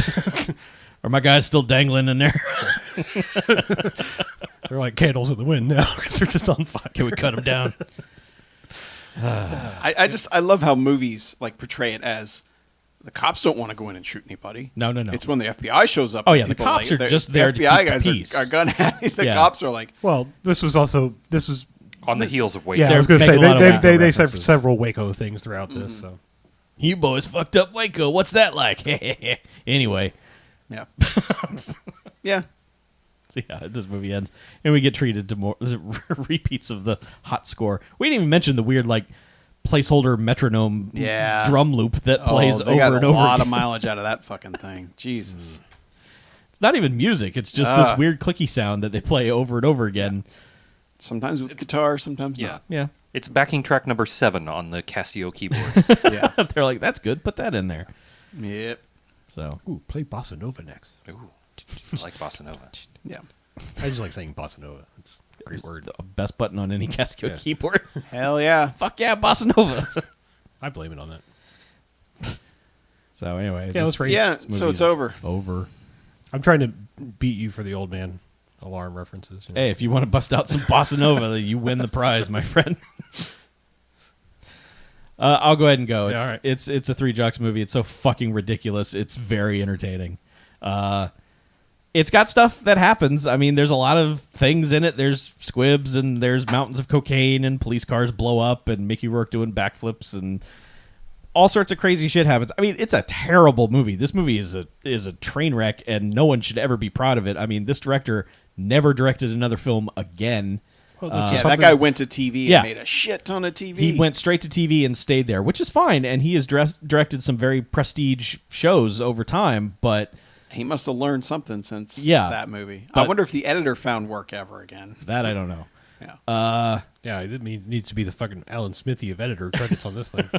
Or my guy's still dangling in there. They're like candles in the wind now because they're just on fire. Can we cut him down? I love how movies like portray it as the cops don't want to go in and shoot anybody. No. It's when the FBI shows up. Oh, and yeah, the people cops like, are just there to FBI keep the guys peace. are gun happy. The Yeah. cops are like, Well, this was On the heels of Waco. yeah. I They're was going to say making a lot of Waco they said references. several Waco things throughout this. So You boys fucked up Waco. What's that like? Anyway, yeah, yeah. so yeah, this movie ends, and we get treated to more repeats of the hot score. We didn't even mention the weird like placeholder metronome Yeah. drum loop that plays they over got and a over lot again. of mileage out of that fucking thing. Jesus. It's not even music. It's just this weird clicky sound that they play over and over again. Sometimes with guitar, sometimes Yeah. not. Yeah. It's backing track number 7 on the Casio keyboard. Yeah. They're like, that's good. Put that in there. Yep. So ooh, play bossa nova next. Ooh, I like bossa nova. Yeah. I just like saying bossa nova. It's a great word. the best button on any Casio Yeah. keyboard. Hell yeah. Fuck yeah, bossa nova. I blame it on that. So anyway, Yeah, let's rate. Yeah, this so it's movie's over. Over. I'm trying to beat you for the old man alarm references. You know? Hey, if you want to bust out some bossa nova, you win the prize, my friend. I'll go ahead and go. Yeah, It's, all right. it's a Three Jocks movie. It's so fucking ridiculous. It's very entertaining. It's got stuff that happens. I mean, there's a lot of things in it. There's squibs and there's mountains of cocaine and police cars blow up and Mickey Rourke doing backflips and all sorts of crazy shit happens. I mean, it's a terrible movie. This movie is a train wreck, and no one should ever be proud of it. I mean, this director never directed another film again. Well, that's Yeah, something- that guy went to TV Yeah. and made a shit ton of TV. He went straight to TV and stayed there, which is fine, and he has directed some very prestige shows over time, but He must have learned something since Yeah. that movie. I But- wonder if the editor found work ever again. that I don't know. Yeah. Yeah, it needs to be the fucking Alan Smithy of editor credits on this thing.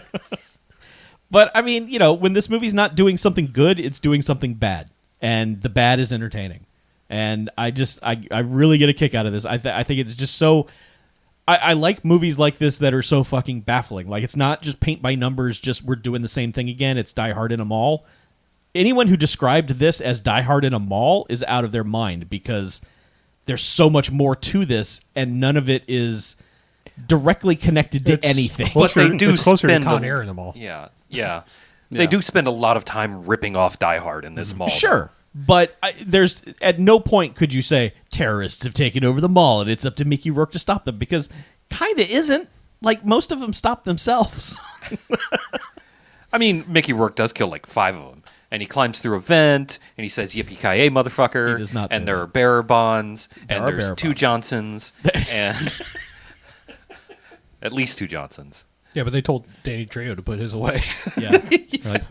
But, I mean, you know, when this movie's not doing something good, it's doing something bad, and the bad is entertaining. And I really get a kick out of this. I think it's just so... I like movies like this that are so fucking baffling. Like, it's not just paint by numbers, just we're doing the same thing again. It's Die Hard in a mall. Anyone who described this as Die Hard in a mall is out of their mind, because there's so much more to this, and none of it is directly connected to It's anything. But they do it's closer spend to Con a- Air in them all. Yeah, yeah. Yeah. They do spend a lot of time ripping off Die Hard in this mall. Sure, but there's at no point could you say terrorists have taken over the mall and it's up to Mickey Rourke to stop them, because kind of isn't. Like, most of them stop themselves. I mean, Mickey Rourke does kill like 5 of them. And he climbs through a vent, and he says, "Yippee-ki-yay, motherfucker!" He does not say and there that. are bearer bonds, There and are there's bearer 2 bonds. Johnsons, and at least 2 Johnsons. Yeah, but they told Danny Trejo to put his away. Yeah. Like,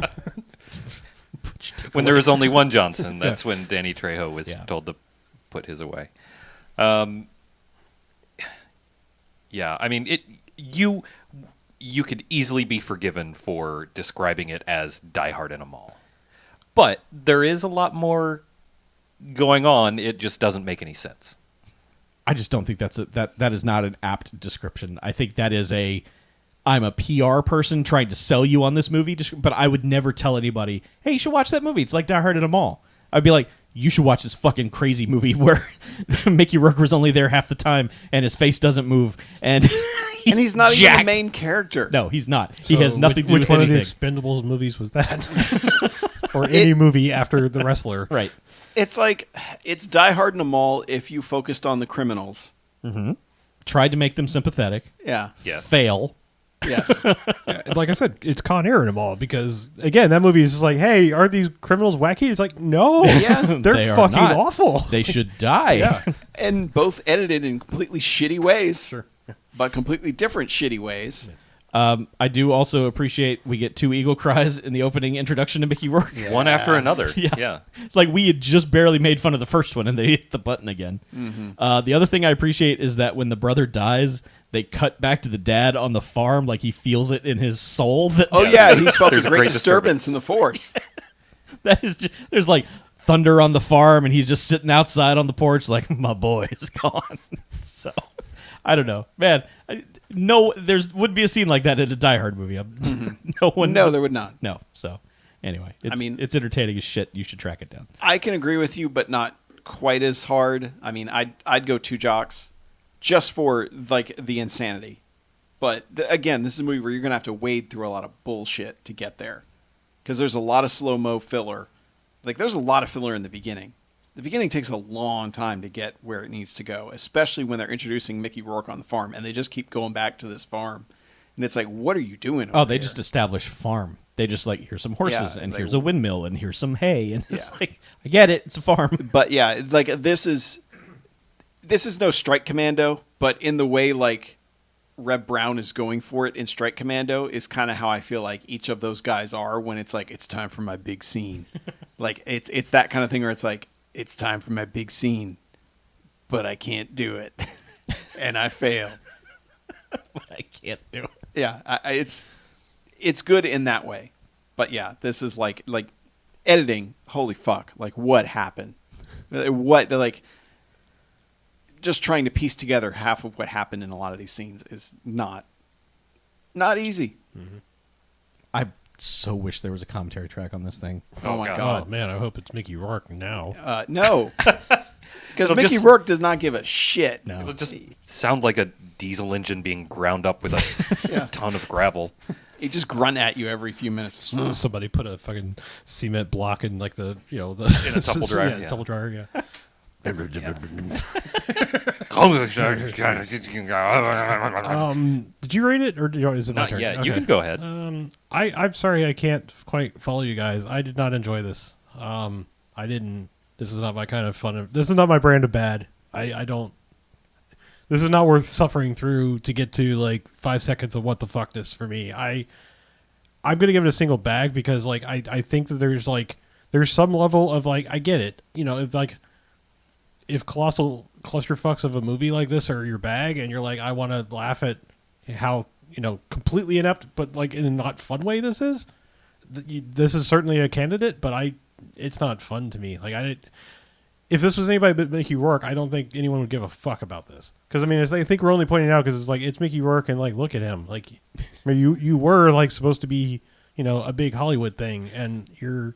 When there was only one Johnson, that's when Danny Trejo was Yeah. told to put his away. Yeah, I mean, you could easily be forgiven for describing it as Die Hard in a mall. But there is a lot more going on. It just doesn't make any sense. I just don't think that is not an apt description. I think that is I'm a PR person trying to sell you on this movie, but I would never tell anybody, hey, you should watch that movie. It's like Die Hard in a mall. I'd be like, you should watch this fucking crazy movie where Mickey Rourke was only there half the time and his face doesn't move, and he's not even jacked. the main character. No, he's not. He So has nothing to do which with one anything. of the Expendables movies was that? Or any movie after The Wrestler. Right. It's like, it's Die Hard in a mall if you focused on the criminals. Tried to make them sympathetic. Yeah. Yes. Fail. Yes. Like I said, it's Con Air in them all because again, that movie is just like, hey, aren't these criminals wacky? It's like, no, Yeah. they're They are fucking not. awful. They should die. Yeah. And both edited in completely shitty ways. Sure. But completely different shitty ways. I do also appreciate we get 2 eagle cries in the opening introduction to Mickey Rourke. One after another. Yeah. Yeah. It's like we had just barely made fun of the first one and they hit the button again. The other thing I appreciate is that when the brother dies, they cut back to the dad on the farm like he feels it in his soul. That Oh, yeah, he's felt a There's a great great disturbance in the force. that is just, there's like thunder on the farm and he's just sitting outside on the porch like, my boy is gone. So, I don't know. Man, would be a scene like that in a Die Hard movie. No, there would not. No. So, anyway, it's entertaining as shit. You should track it down. I can agree with you, but not quite as hard. I mean, I'd go 2 jocks just for like the insanity. But again, this is a movie where you're gonna have to wade through a lot of bullshit to get there, because there's a lot of slow-mo filler. Like there's a lot of filler in the beginning. The beginning takes a long time to get where it needs to go, especially when they're introducing Mickey Rourke on the farm, and they just keep going back to this farm, and it's like, what are you doing? They just establish farm. They just like, here's some horses, and here's a windmill, and here's some hay, and it's like, I get it, it's a farm. But yeah, like this is no Strike Commando, but in the way like Reb Brown is going for it in Strike Commando is kind of how I feel like each of those guys are when it's like, it's time for my big scene. Like it's that kind of thing where it's like, it's time for my big scene, but I can't do it, and I fail. But I can't do it. Yeah, it's good in that way, but yeah, this is like editing. Holy fuck! Like what happened? What like just trying to piece together half of what happened in a lot of these scenes is not easy. Mm-hmm. I so wish there was a commentary track on this thing. Oh my Oh god! man, I hope it's Mickey Rourke now. No, because It'll Mickey just- Rourke does not give a shit. No. It'll just sound like a diesel engine being ground up with a ton of gravel. He just grunt at you every few minutes. Somebody put a fucking cement block in like the In a tumble dryer, yeah. tumble dryer, yeah. Did you rate it, or is it my Not turn? yet. Okay. You can go ahead. I'm sorry, I can't quite follow you guys. I did not enjoy this. I didn't. This is not my kind of fun. This is not my brand of bad. I don't. This is not worth suffering through to get to like 5 seconds of what the fuckness for me. I'm gonna give it a single bag because like I think that there's some level of like I get it. You know, if colossal clusterfucks of a movie like this are your bag and you're like, I want to laugh at how, completely inept, but like in a not fun way this is, this is certainly a candidate, but it's not fun to me. Like if this was anybody but Mickey Rourke, I don't think anyone would give a fuck about this. Because I mean, I think we're only pointing it out because it's like, it's Mickey Rourke and like, look at him. Like, I mean, you were like supposed to be, a big Hollywood thing and you're,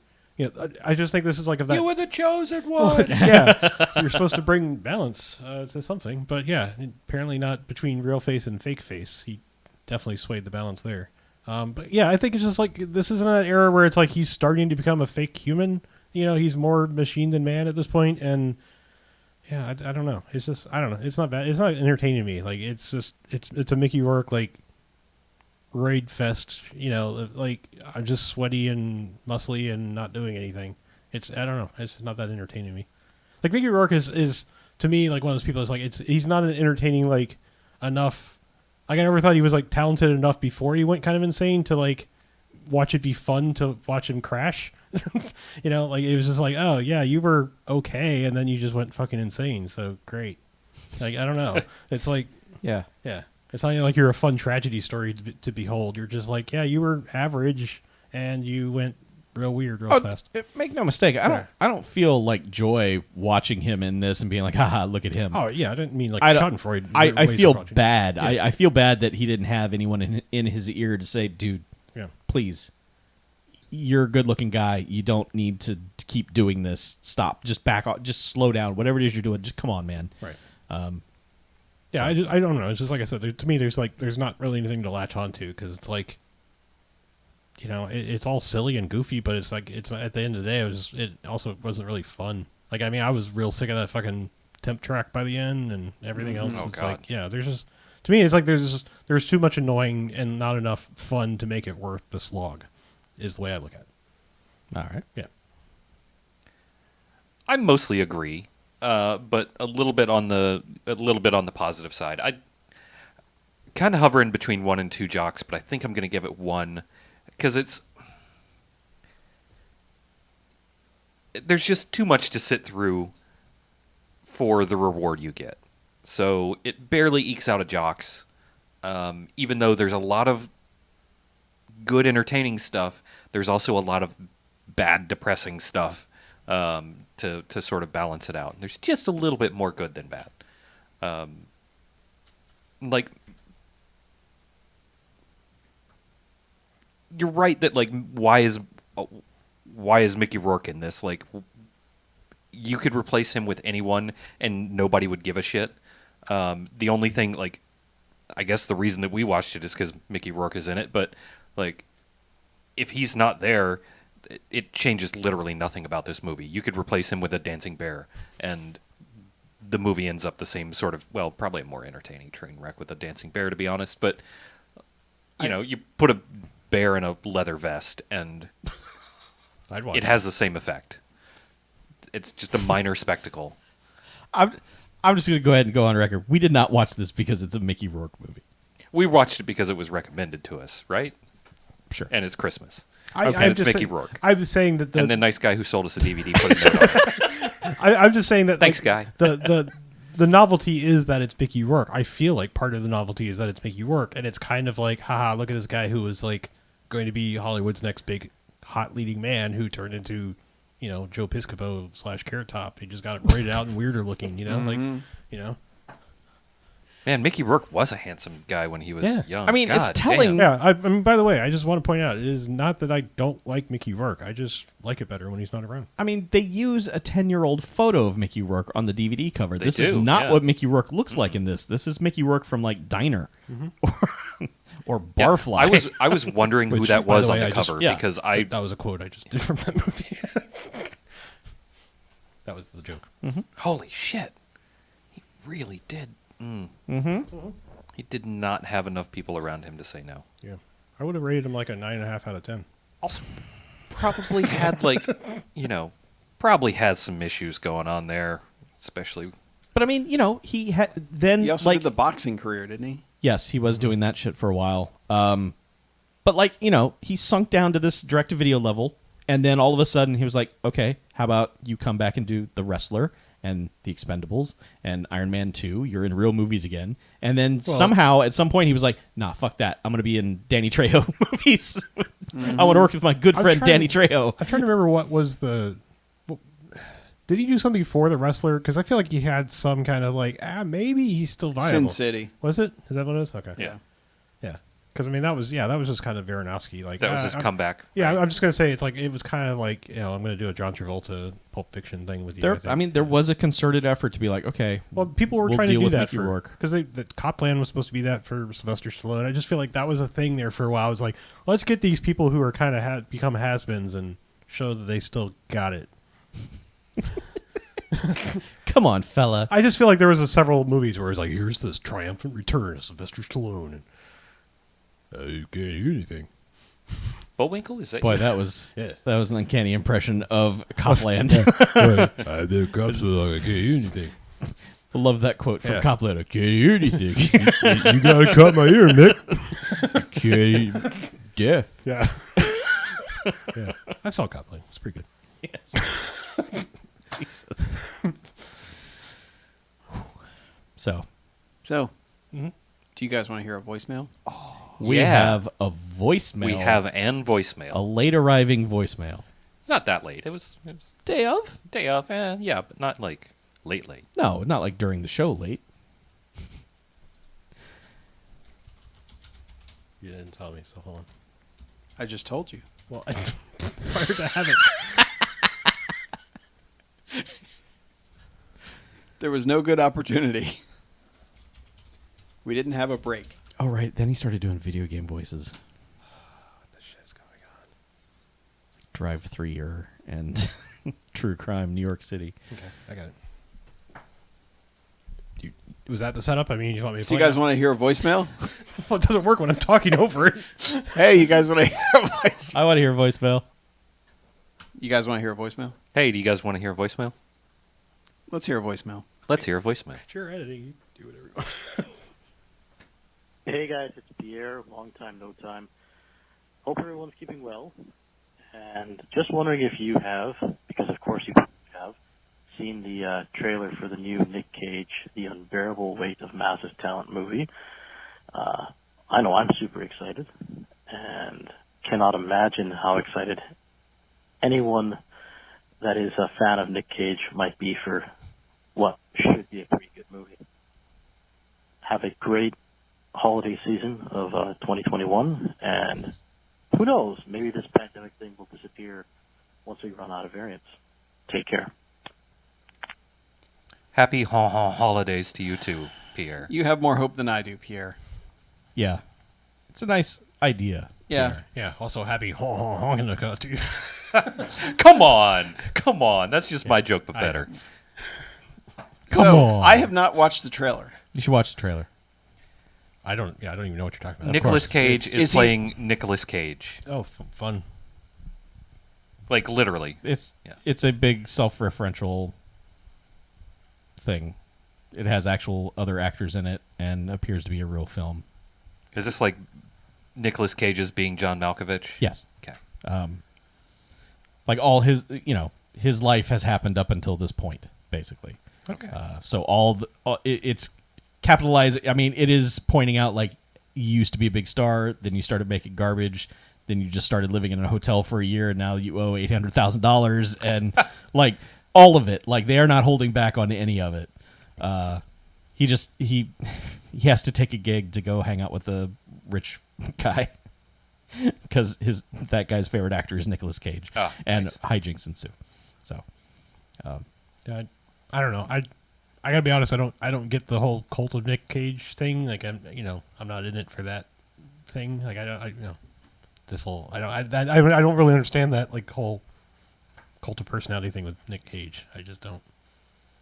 I just think this is like if that. You were the chosen one. Yeah, you're supposed to bring balance to something, but yeah, apparently not between real face and fake face. He definitely swayed the balance there. But yeah, I think it's just like this isn't an era where it's like he's starting to become a fake human. He's more machine than man at this point, and yeah, I don't know. It's just I don't know. It's not bad. It's not entertaining to me. Like it's just it's a Mickey Rourke like raid fest. Like I'm just sweaty and muscly and not doing anything. I don't know. It's not that entertaining to me. Like Mickey Rourke is to me like one of those people. It's like he's not an entertaining like enough. Like I never thought he was like talented enough before he went kind of insane to like watch it be fun to watch him crash. Like it was just like, oh yeah, you were okay, and then you just went fucking insane. So great. Like I don't know. It's like Yeah. It's not like you're a fun tragedy story to behold. You're just like, yeah, you were average, and you went real weird real fast. Make no mistake, I don't feel like joy watching him in this and being like, haha, look at him. Oh yeah, I didn't mean like I Schadenfreude. I feel watching. bad. Yeah. I feel bad that he didn't have anyone in his ear to say, dude, please, you're a good-looking guy. You don't need to keep doing this. Stop. Just back off. Just slow down. Whatever it is you're doing, just come on, man. Right. So. I don't know. It's just like I said. To me, there's not really anything to latch onto because it's like, it's all silly and goofy, but it's like it's at the end of the day, it also wasn't really fun. Like I mean, I was real sick of that fucking temp track by the end and everything else. Oh, It's God. like there's just To me, it's like there's too much annoying and not enough fun to make it worth the slog. Is the way I look at it. All right. Yeah. I mostly agree, but a little bit on the positive side. I kind of hovering between 1 and 2 jocks, but I think I'm going to give it 1 because there's just too much to sit through for the reward you get. So it barely ekes out a jocks, even though there's a lot of good, entertaining stuff. There's also a lot of bad, depressing stuff to sort of balance it out. There's just a little bit more good than bad. Like, you're right that like why is Mickey Rourke in this? Like, you could replace him with anyone and nobody would give a shit. The only thing, like, I guess the reason that we watched it is because Mickey Rourke is in it, but like, if he's not there, it changes literally nothing about this movie. You could replace him with a dancing bear, and the movie ends up the same sort of, well, probably a more entertaining train wreck with a dancing bear, to be honest. But you know, you put a bear in a leather vest, and I'd watch it has the same effect. It's just a minor spectacle. I'm just going to go ahead and go on record. We did not watch this because it's a Mickey Rourke movie. We watched it because it was recommended to us, right? Sure. And it's Christmas. I'm and it's just Mickey say- Rourke. I'm just saying that And the nice guy who sold us a DVD put a note on it. I'm just saying that. Thanks, like, guy. The novelty is that it's Mickey Rourke. I feel like part of the novelty is that it's Mickey Rourke, and it's kind of like, haha, look at this guy who was like going to be Hollywood's next big hot leading man who turned into, you know, Joe Piscopo / Carrot Top. He just got braided out and weirder looking, you know, like, you know. Man, Mickey Rourke was a handsome guy when he was Yeah. young. I mean, it's God telling- damn. Yeah, I mean, by the way, I just want to point out, it is not that I don't like Mickey Rourke. I just like it better when he's not around. I mean, they use a 10-year-old photo of Mickey Rourke on the DVD cover. They This is do, not yeah. what Mickey Rourke looks like in this. This is Mickey Rourke from like Diner or Yeah, Barfly. I was wondering who Which, that by was the on way, the I just- cover yeah. because That was a quote I just did from that movie. That was the joke. holy shit, he really did. He did not have enough people around him to say no. Yeah, I would have rated him like a 9.5 out of 10. Also, probably had like, you know, probably has some issues going on there, especially. But I mean, you know, he had then He also like did the boxing career, didn't he? yes, he was doing that shit for a while. But like, you know, he sunk down to this direct-to-video level, and then all of a sudden he was like, okay, how about you come back and do The Wrestler and The Expendables and Iron Man 2? You're in real movies again. And then somehow at some point he was like, nah, fuck that. I'm going to be in Danny Trejo movies. I want to work with my good I'm friend trying- Danny Trejo. I'm trying to remember what was the... Did he do something for The Wrestler? Because I feel like he had some kind of like, maybe he's still viable. Sin City. Was it? Is that what it is? Okay. Yeah, Yeah. Because I mean, that was just kind of Aronofsky. Like that was his comeback. Yeah, right? I'm just gonna say it's like it was kind of like, you know, I'm gonna do a John Travolta Pulp Fiction thing with you. There, think. I mean, there was a concerted effort to be like, okay, well, people were we'll trying to deal do with that Mickey for Rourke. because the Copland was supposed to be that for Sylvester Stallone. I just feel like that was a thing there for a while. I was like, let's get these people who are kind of become has-beens and show that they still got it. come on, fella. I just feel like there was several movies where it's like, here's this triumphant return of Sylvester Stallone, and you can't hear anything. Bullwinkle, is that Boy, you? that was Yeah. that was an uncanny impression of Copland. I've been cops so I can't hear anything. I love that quote from Yeah. Copland. I can't hear anything. You gotta cut my ear, Mick. Can't deaf. Yeah. Yeah. I saw Copland. It's pretty good. Yes. Jesus. So So, do you guys want to hear a voicemail? we Yeah. have a voicemail. We have an voicemail. a late arriving voicemail. It's not that late. It was Day of? day of, yeah, but not like late. No, not like during the show late. You didn't tell me, so hold on. I just told you. Well, prior to having There was no good opportunity. We didn't have a break. Oh, right. Then he started doing video game voices. what the shit's going on. Drive 3 and True Crime, New York City. Okay, I got it. Was that the setup? I mean, you want me to So you play guys now? want to hear a voicemail? Well, it doesn't work when I'm talking over it. Hey, you guys want to hear a voicemail? I want to hear a voicemail. You guys want to hear a voicemail? Hey, do you guys want to hear a voicemail? Let's hear a voicemail. Let's hear a voicemail. Sure, editing. You do whatever you want. Hey guys, it's Pierre. Long time, no time. Hope everyone's keeping well. And just wondering if you have, because of course you have, seen the trailer for the new Nick Cage, The Unbearable Weight of Massive Talent movie. I know I'm super excited and cannot imagine how excited anyone that is a fan of Nick Cage might be for what should be a pretty good movie. Have a great holiday season of 2021, and who knows, maybe this pandemic thing will disappear once we run out of variants. Take care. Happy holidays to you too, Pierre. You have more hope than I do, Pierre. Yeah. It's a nice idea. Yeah. Yeah. Also, happy honking the cut too. Come on. That's just my joke, but better. So, on. I have not watched the trailer. You should watch the trailer. I don't even know what you're talking about. Nicolas Cage Is is he- playing Nicolas Cage, Oh, fun. like literally. It's Yeah. it's a big self-referential thing. It has actual other actors in it and appears to be a real film. Is this like Nicolas Cage as being John Malkovich? Yes. Okay. Like all his life has happened up until this point, basically. Okay. So it's capitalizing. I mean, it is pointing out like you used to be a big star, then you started making garbage, then you just started living in a hotel for a year, and now you owe $800,000, and like all of it. Like they are not holding back on any of it. He has to take a gig to go hang out with the rich guy because that guy's favorite actor is Nicolas Cage, and nice. hijinks ensue. So. Yeah, I don't know. I gotta be honest. I don't get the whole cult of Nick Cage thing. Like I'm not in it for that thing. Like I don't really understand that like whole cult of personality thing with Nick Cage. I just don't.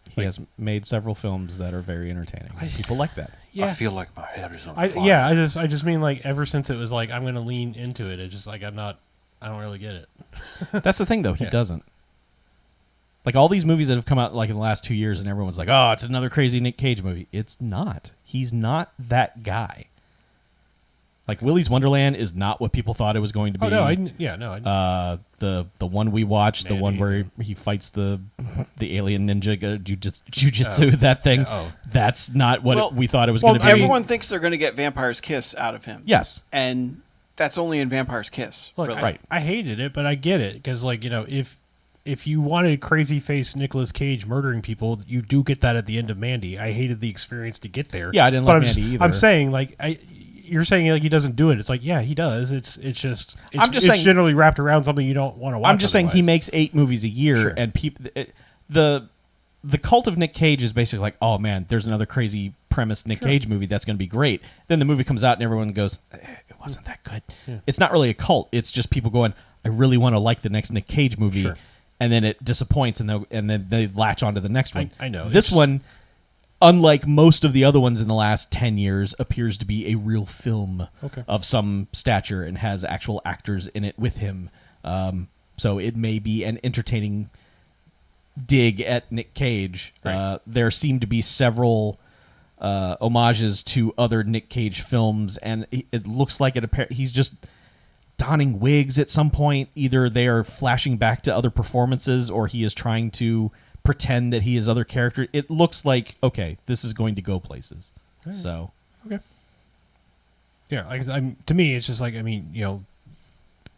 He has made several films that are very entertaining. People like that. Yeah. I feel like my head is on fire. I just mean like ever since it was like I'm gonna lean into it. It's just like I don't really get it. That's the thing, though. He Yeah. doesn't. Like all these movies that have come out like in the last 2 years, and everyone's like, "Oh, it's another crazy Nick Cage movie." It's not. He's not that guy. Like Willy's Wonderland is not what people thought it was going to be. Oh no, The one we watched, the one where he fights the alien ninja jujitsu, that thing. Oh. That's not what Well, we thought it was going to be. Everyone thinks they're going to get Vampire's Kiss out of him. Yes. And that's only in Vampire's Kiss. Look, really. Right. I hated it, but I get it because, like, if you wanted crazy face Nicolas Cage murdering people, you do get that at the end of Mandy. I hated the experience to get there. Yeah, I didn't but like I'm Mandy just- either. I'm saying, like, you're saying like he doesn't do it. It's like, yeah, he does. It's I'm just it's saying- generally wrapped around something you don't want to watch. I'm just saying he otherwise. makes 8 movies a year, Sure. and people, the cult of Nick Cage is basically like, oh man, there's another crazy premise Nick Cage movie that's going to be great. Then the movie comes out and everyone goes, it wasn't that good. Yeah. It's not really a cult. It's just people going, I really want to like the next Nick Cage movie, Sure. and then it disappoints, and then they latch onto the next one. I know. This It's- one, unlike most of the other ones in the last 10 years, appears to be a real film Okay. of some stature and has actual actors in it with him. So it may be an entertaining dig at Nick Cage. Right. There seem to be several homages to other Nick Cage films, and it looks like he's just donning wigs at some point. Either they are flashing back to other performances, or he is trying to pretend that he is other character. It looks like, okay, this is going to go places. Right. So Okay. Yeah, like to me, it's just like, I mean,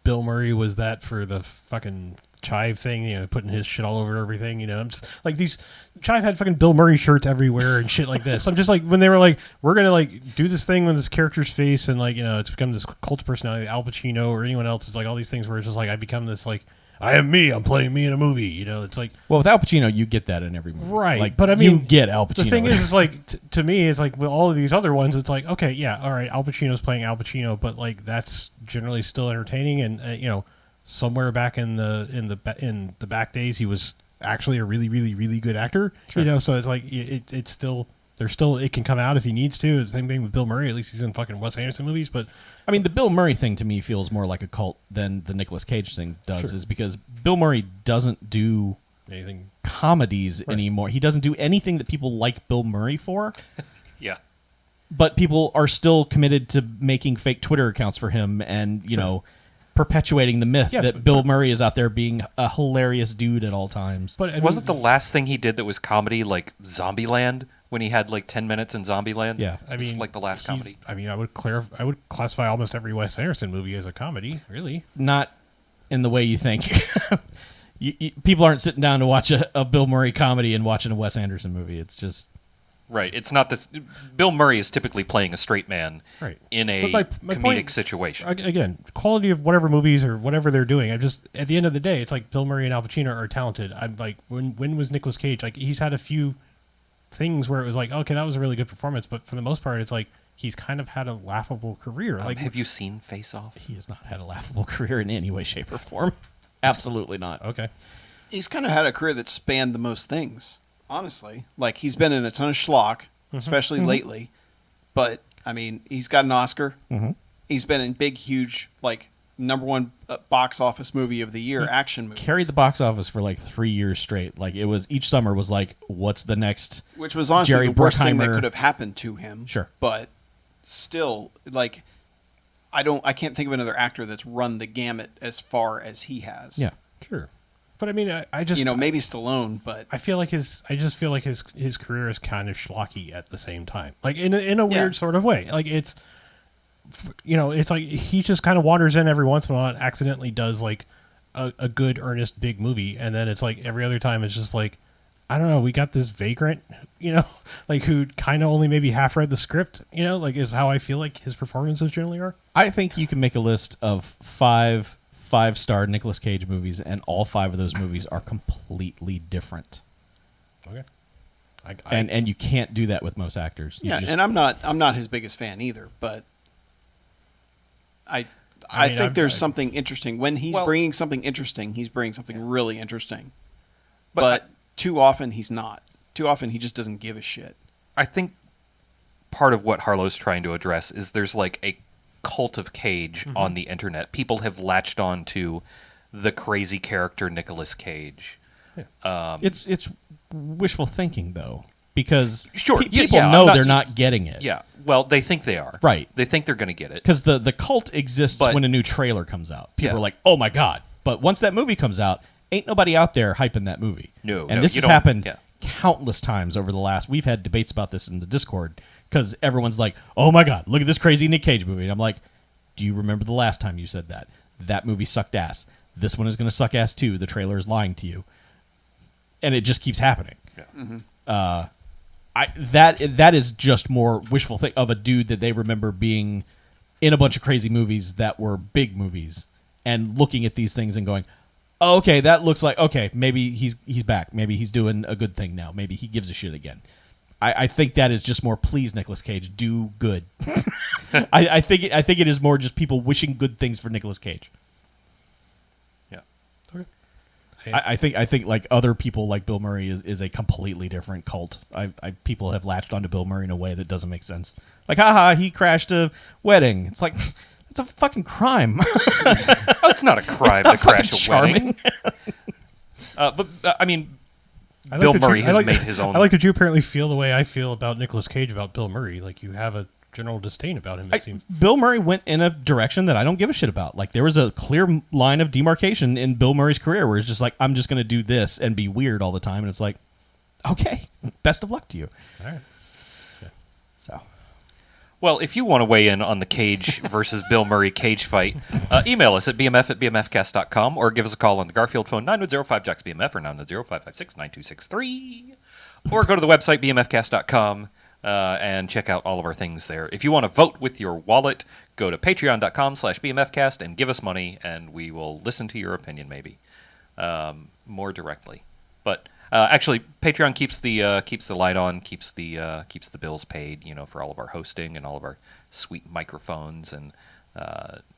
Bill Murray was that for the fucking Chive thing, putting his shit all over everything. I'm just like, these Chive had fucking Bill Murray shirts everywhere and shit like this. I'm just like, when they were like, we're gonna like do this thing with this character's face, and like, it's become this cult of personality, Al Pacino or anyone else. It's like all these things where it's just like I become this like, I am me. I'm playing me in a movie. It's like, well, with Al Pacino, you get that in every movie, right? Like, But I mean, you get Al Pacino. the thing is like to me, it's like with all of these other ones, it's like, okay, yeah, all right, Al Pacino's playing Al Pacino, but like that's generally still entertaining, and somewhere back in the back days, he was actually a really, really, really good actor. Sure. So it's like it's still There's still, it can come out if he needs to. Same thing with Bill Murray. At least he's in fucking Wes Anderson movies. But I mean, the Bill Murray thing to me feels more like a cult than the Nicolas Cage thing does, Sure. is because Bill Murray doesn't do anything, comedies anymore. He doesn't do anything that people like Bill Murray for. Yeah. But people are still committed to making fake Twitter accounts for him and, you know, perpetuating the myth Yes, that but- Bill Murray is out there being a hilarious dude at all times. but I Wasn't mean, the last thing he did that was comedy like Zombieland when he had like 10 minutes in Zombieland? Yeah. I It was mean, like the last he's- comedy. I mean, I would classify almost every Wes Anderson movie as a comedy. Really, Not in the way you think. People aren't sitting down to watch a Bill Murray comedy and watching a Wes Anderson movie. It's just... Right. It's not this. Bill Murray is typically playing a straight man Right. in a But my comedic point- situation. Again, quality of whatever movies or whatever they're doing. I just, at the end of the day, it's like Bill Murray and Al Pacino are talented. I'm like, when was Nicolas Cage? Like, he's had a few things where it was like, okay, that was a really good performance, but for the most part, it's like he's kind of had a laughable career. Like, Have you seen Face Off? He has not had a laughable career in any way, shape, or form. Absolutely not. okay, He's kind of had a career that spanned the most things, honestly. Like, he's been in a ton of schlock, especially lately. But, I mean, he's got an Oscar. Mm-hmm. He's been in big, huge, like, #1 box office movie of the year action movies. Carried the box office for like 3 years straight. Like, it was each summer was like, what's the next? Which was honestly Jerry the worst thing that Bruckheimer- could have happened to him. Sure. But still, like, I can't think of another actor that's run the gamut as far as he has. Yeah. sure. But I mean, I just, You know, maybe Stallone, but I feel like I just feel like his career is kind of schlocky at the same time, like in a weird sort of way. Like it's, you know, it's like he just kind of wanders in every once in a while and accidentally does like a good, earnest, big movie, and then it's like every other time it's just like, I don't know, we got this vagrant, you know, like who kind of only maybe half read the script, you know, like is how I feel like his performances generally are. I think you can make a list of five-star Nicolas Cage movies, and all 5 of those movies are completely different. Okay. And you can't do that with most actors. You yeah. just- And I'm not his biggest fan either, but I mean, think there's I- something interesting when he's Well- bringing something interesting. He's bringing something really interesting, But but too often he's not. Too often he just doesn't give a shit. I think part of what Harlow's trying to address is there's like a cult of Cage on the internet. People have latched on to the crazy character Nicolas Cage. It's wishful thinking, though, because Sure, yeah, people yeah, I'm know not- they're not getting it. Yeah, well, they think they are. Right. They think they're going to get it. Because the cult exists But- when a new trailer comes out. People Yeah. are like, oh my God. But once that movie comes out, ain't nobody out there hyping that movie. No, And no, this you has don't- happened yeah. countless times over the last... We've had debates about this in the Discord because everyone's like, oh my God, look at this crazy Nick Cage movie. And I'm like, do you remember the last time you said that? That movie sucked ass. This one is going to suck ass too. The trailer is lying to you. And it just keeps happening. Yeah. That is just more wishful think of a dude that they remember being in a bunch of crazy movies that were big movies and looking at these things and going, oh, okay, that looks like, okay, maybe he's back. Maybe he's doing a good thing now. Maybe he gives a shit again. I think that is just more, please, Nicolas Cage, do good. I think it is more just people wishing good things for Nicolas Cage. Yeah. Okay. I think like other people like Bill Murray is a completely different cult. People have latched onto Bill Murray in a way that doesn't make sense. Like, haha, he crashed a wedding. It's like, it's a fucking crime. Oh, it's not a crime not to crash fucking a wedding. charming. But I mean, I like Bill that you- Murray I has like- made his own. I like that you apparently feel the way I feel about Nicolas Cage about Bill Murray. Like you have a general disdain about him. It seems. Bill Murray went in a direction that I don't give a shit about. Like, there was a clear line of demarcation in Bill Murray's career where it's just like, I'm just going to do this and be weird all the time. And it's like, okay, best of luck to you. All right. So, Well, if you want to weigh in on the Cage versus Bill Murray Cage fight, email us at bmf@bmfcast.com or give us a call on the Garfield phone 910-5-JOCKS-BMF or 910-556-9263. Or go to the website bmfcast.com and check out all of our things there. If you want to vote with your wallet, go to patreon.com/bmfcast and give us money, and we will listen to your opinion maybe more directly. But actually, Patreon keeps the light on, keeps the bills paid, for all of our hosting and all of our sweet microphones and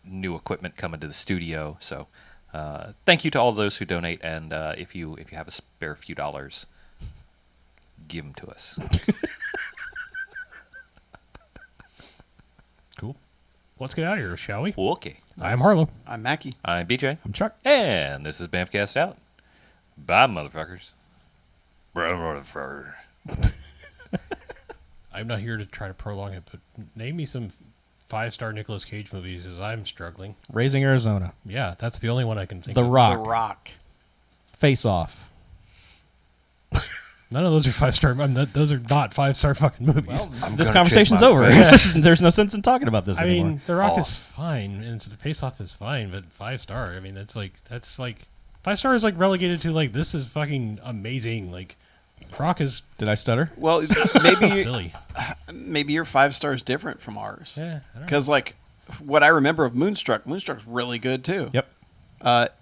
new equipment coming to the studio. So, thank you to all those who donate, and if you have a spare few dollars, give them to us. let's get out of here, shall we? Okay. I'm Harlow. I'm Mackie. I'm BJ. I'm Chuck. And this is BMFcast out. Bye, motherfuckers. Bye, motherfucker. I'm not here to try to prolong it, but name me some 5-star Nicolas Cage movies, as I'm struggling. Raising Arizona. Yeah, that's the only one I can think The of. Rock. The Rock. Face Off. None of those are 5-star. Those are not 5-star fucking movies. This conversation's over. There's no sense in talking about this I anymore. mean, The Rock is fine, and Face Off is fine, but 5-star. I mean, that's like 5-star is like relegated to like this is fucking amazing. Like, Rock is Did I stutter? Well, silly. maybe your 5 stars different from ours. Yeah, I don't know. Because like what I remember of Moonstruck's really good too. Yep.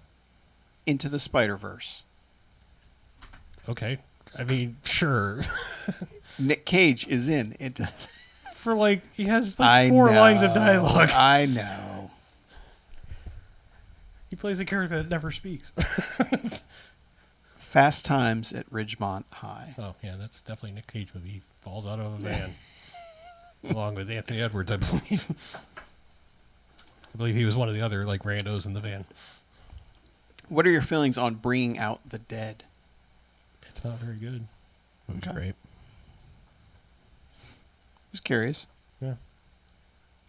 Into the Spider-Verse. Okay, I mean, sure. Nick Cage is in Into. For like, he has like I 4 know, lines of dialogue. I know. He plays a character that never speaks. Fast Times at Ridgemont High. Oh yeah, that's definitely a Nick Cage movie. He falls out of a van, along with Anthony Edwards, I believe. I believe he was one of the other like randos in the van. What are your feelings on Bringing Out the Dead? It's not very good. Movie's Okay. great. Just curious. Yeah.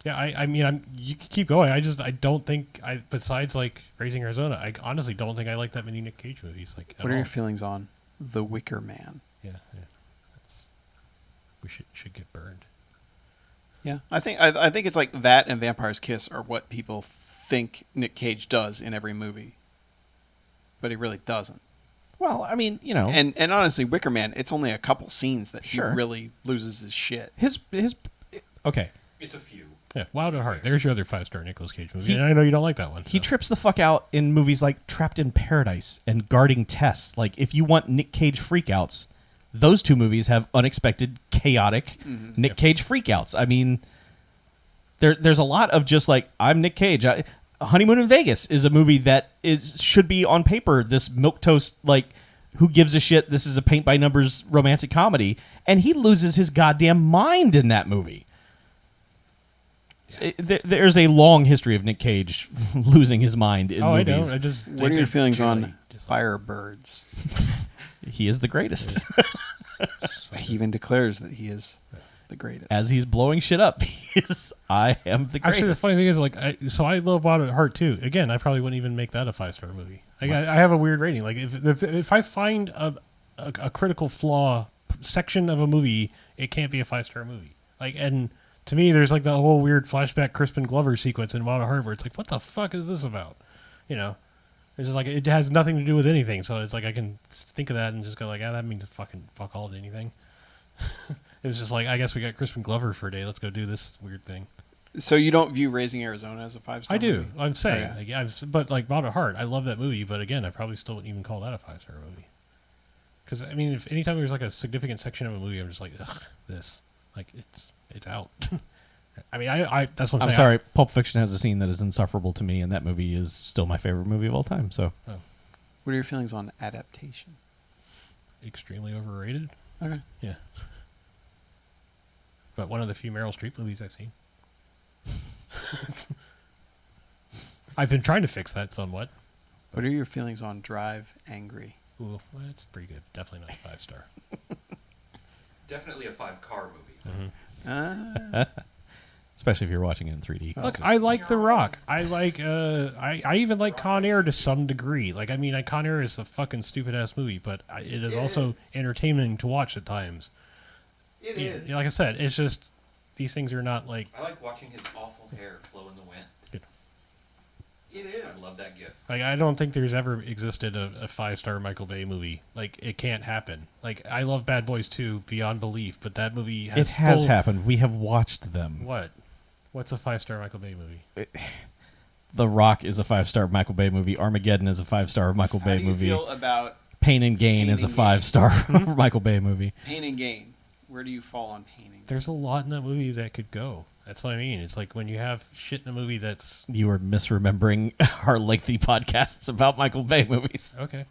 Yeah, I mean, you can keep going. I don't think, besides, like, Raising Arizona, I honestly don't think I like that many Nick Cage movies. Like, at What are your all. feelings on The Wicker Man? Yeah. We should get burned. Yeah, I think it's like that and Vampire's Kiss are what people think Nick Cage does in every movie, but he really doesn't. Well, I mean, you know, And honestly, Wicker Man, it's only a couple scenes that Sure. he really loses his shit. his okay. It's a few. Yeah, Wild at Heart. There's your other 5-star Nicolas Cage movie. And I know you don't like that one. He so. trips the fuck out in movies like Trapped in Paradise and Guarding Tess. Like, if you want Nick Cage freakouts, those 2 movies have unexpected, chaotic Nick Cage freakouts. I mean, there's a lot of just like, I'm Nick Cage. Honeymoon in Vegas is a movie that should be on paper this milquetoast, like, who gives a shit, this is a paint-by-numbers romantic comedy, and he loses his goddamn mind in that movie. There's a long history of Nick Cage losing his mind in I movies. don't. I just. What are your feelings on Firebirds? He is the greatest. He even declares that he is the greatest. As he's blowing shit up, I am the greatest. Actually, the funny thing is, like, I love Wild at Heart too. Again, I probably wouldn't even make that a 5-star movie. Like, I have a weird rating. Like, if I find a critical flaw section of a movie, it can't be a 5-star movie. Like, and to me, there's like the whole weird flashback Crispin Glover sequence in Wild at Heart where it's like, what the fuck is this about? You know, it's just like it has nothing to do with anything. So it's like I can think of that and just go like, that means fucking fuck all to anything. It was just like, I guess we got Crispin Glover for a day. Let's go do this weird thing. So you don't view Raising Arizona as a 5-star I do. movie? I'm saying, Okay. but like Wild at Heart, I love that movie. But again, I probably still wouldn't even call that a 5-star movie. Because I mean, if anytime there's like a significant section of a movie, I'm just like, ugh, this, like it's out. I mean, I that's what I'm I'm saying. sorry. Pulp Fiction has a scene that is insufferable to me, and that movie is still my favorite movie of all time. So, What are your feelings on Adaptation? Extremely overrated. Okay. Yeah. But one of the few Meryl Streep movies I've seen. I've been trying to fix that somewhat. What are your feelings on Drive Angry? Ooh, well, that's pretty good. Definitely not a 5-star. Definitely a 5-car movie. especially if you're watching it in 3D. Look, I like The Rock. I like. I even like Con Air to some degree. Like, I mean, Con Air is a fucking stupid ass movie, but it is also entertaining to watch at times. It Yeah, like I said, it's just these things are not like. I like watching his awful hair flow in the wind. It is. I love that gif. Like, I don't think there's ever existed a 5-star Michael Bay movie. Like, it can't happen. Like, I love Bad Boys 2 beyond belief, but that movie has It has full- happened. We have watched them. What? What's a 5-star Michael Bay movie? The Rock is a 5-star Michael Bay movie. Armageddon is a 5-star Michael How Bay do you movie. feel about Pain and Gain Pain is a and Gain? 5-star Michael Bay movie. Pain and Gain? Where do you fall on Pain and Gain? There's a lot in that movie that could go. That's what I mean. It's like when you have shit in a movie that's... You are misremembering our lengthy podcasts about Michael Bay movies. Okay.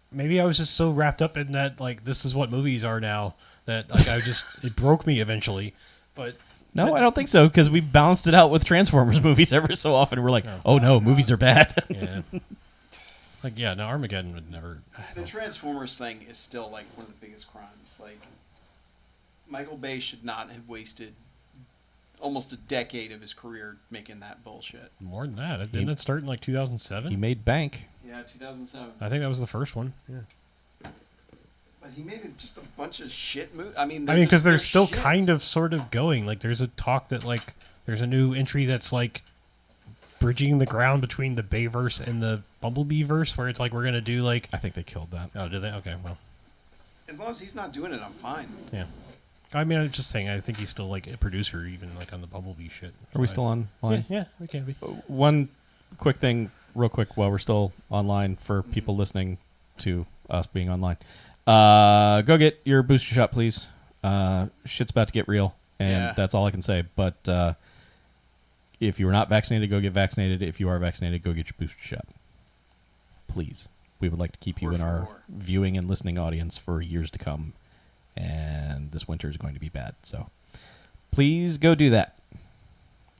Maybe I was just so wrapped up in that, like, this is what movies are now, that, like, it broke me eventually. But No, I don't think so, because we balanced it out with Transformers movies every so often. We're like, oh no, movies are bad. Yeah. Like, yeah, no, Armageddon would never. The Transformers thing is still like one of the biggest crimes. Like, Michael Bay should not have wasted almost a decade of his career making that bullshit. More than that. Didn't it start in like 2007? He made bank. Yeah, 2007. I think that was the first one. Yeah. But he made just a bunch of shit movies. I mean, Because they're still kind of sort of going. Like, there's a talk that, like, there's a new entry that's, like, bridging the ground between the Bayverse and the Bumblebee verse, where it's like, we're going to do, like... I think they killed that. Oh, did they? Okay, well. As long as he's not doing it, I'm fine. Yeah. I mean, I'm just saying, I think he's still, like, a producer, even, like, on the Bumblebee shit. Are we still online? Yeah, we can be. One quick thing, real quick, while we're still online, for people listening to us being online. Go get your booster shot, please. Shit's about to get real, and that's all I can say. But if you are not vaccinated, go get vaccinated. If you are vaccinated, go get your booster shot. Please. We would like to keep you in our viewing and listening audience for years to come. And this winter is going to be bad. So please go do that.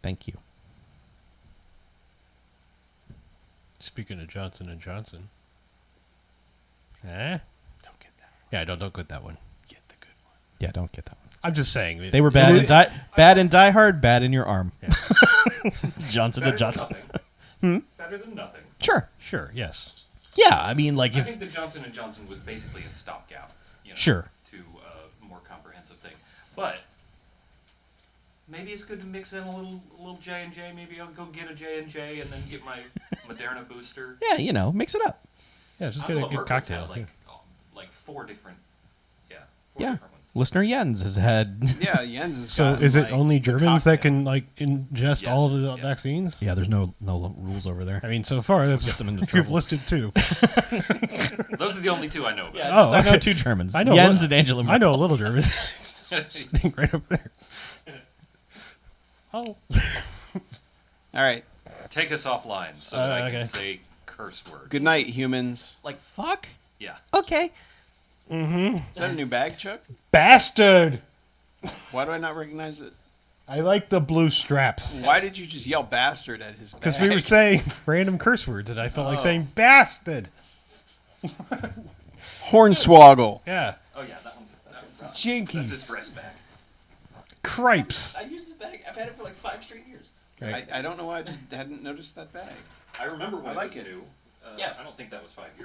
Thank you. Speaking of Johnson & Johnson. Don't get that one. Yeah, don't get that one. Get the good one. Yeah, don't get that one. I'm just saying. They were bad in Die Hard, bad in your arm. Yeah. Johnson & Johnson. Better than nothing. Sure, yes. Yeah, I mean, like I if... think the Johnson & Johnson was basically a stopgap. Sure. To a more comprehensive thing. But maybe it's good to mix in a little J&J. Maybe I'll go get a J&J and then get my Moderna booster. Yeah, mix it up. Yeah, just get a good cocktail. Like four different Yeah. different ones. Listener Jens has had... Yeah, Jens is. So is it only Germans that can like ingest all of the vaccines? Yeah, there's no rules over there. I mean, so far that's Gets them into you've trouble. listed two. Those are the only two I know about. Yeah, I know okay. two Germans. I know Jens and Angela Merkel. I know a little German. Sitting right up there. Oh. All right. Take us offline so that I okay. can say curse words. Good night, humans. Like, fuck? Yeah. Okay. Is that a new bag, Chuck? Bastard! Why do I not recognize it? I like the blue straps. Why did you just yell bastard at his bag? Because we were saying random curse words and I felt like saying bastard. Hornswoggle. Yeah. Oh yeah, that one's that's his Jinkies. breast bag. Cripes. I use this bag. I've had it for like 5 straight years. Right. I don't know why I just hadn't noticed that bag. I remember when I like it was it. new. Yes. I don't think that was 5 years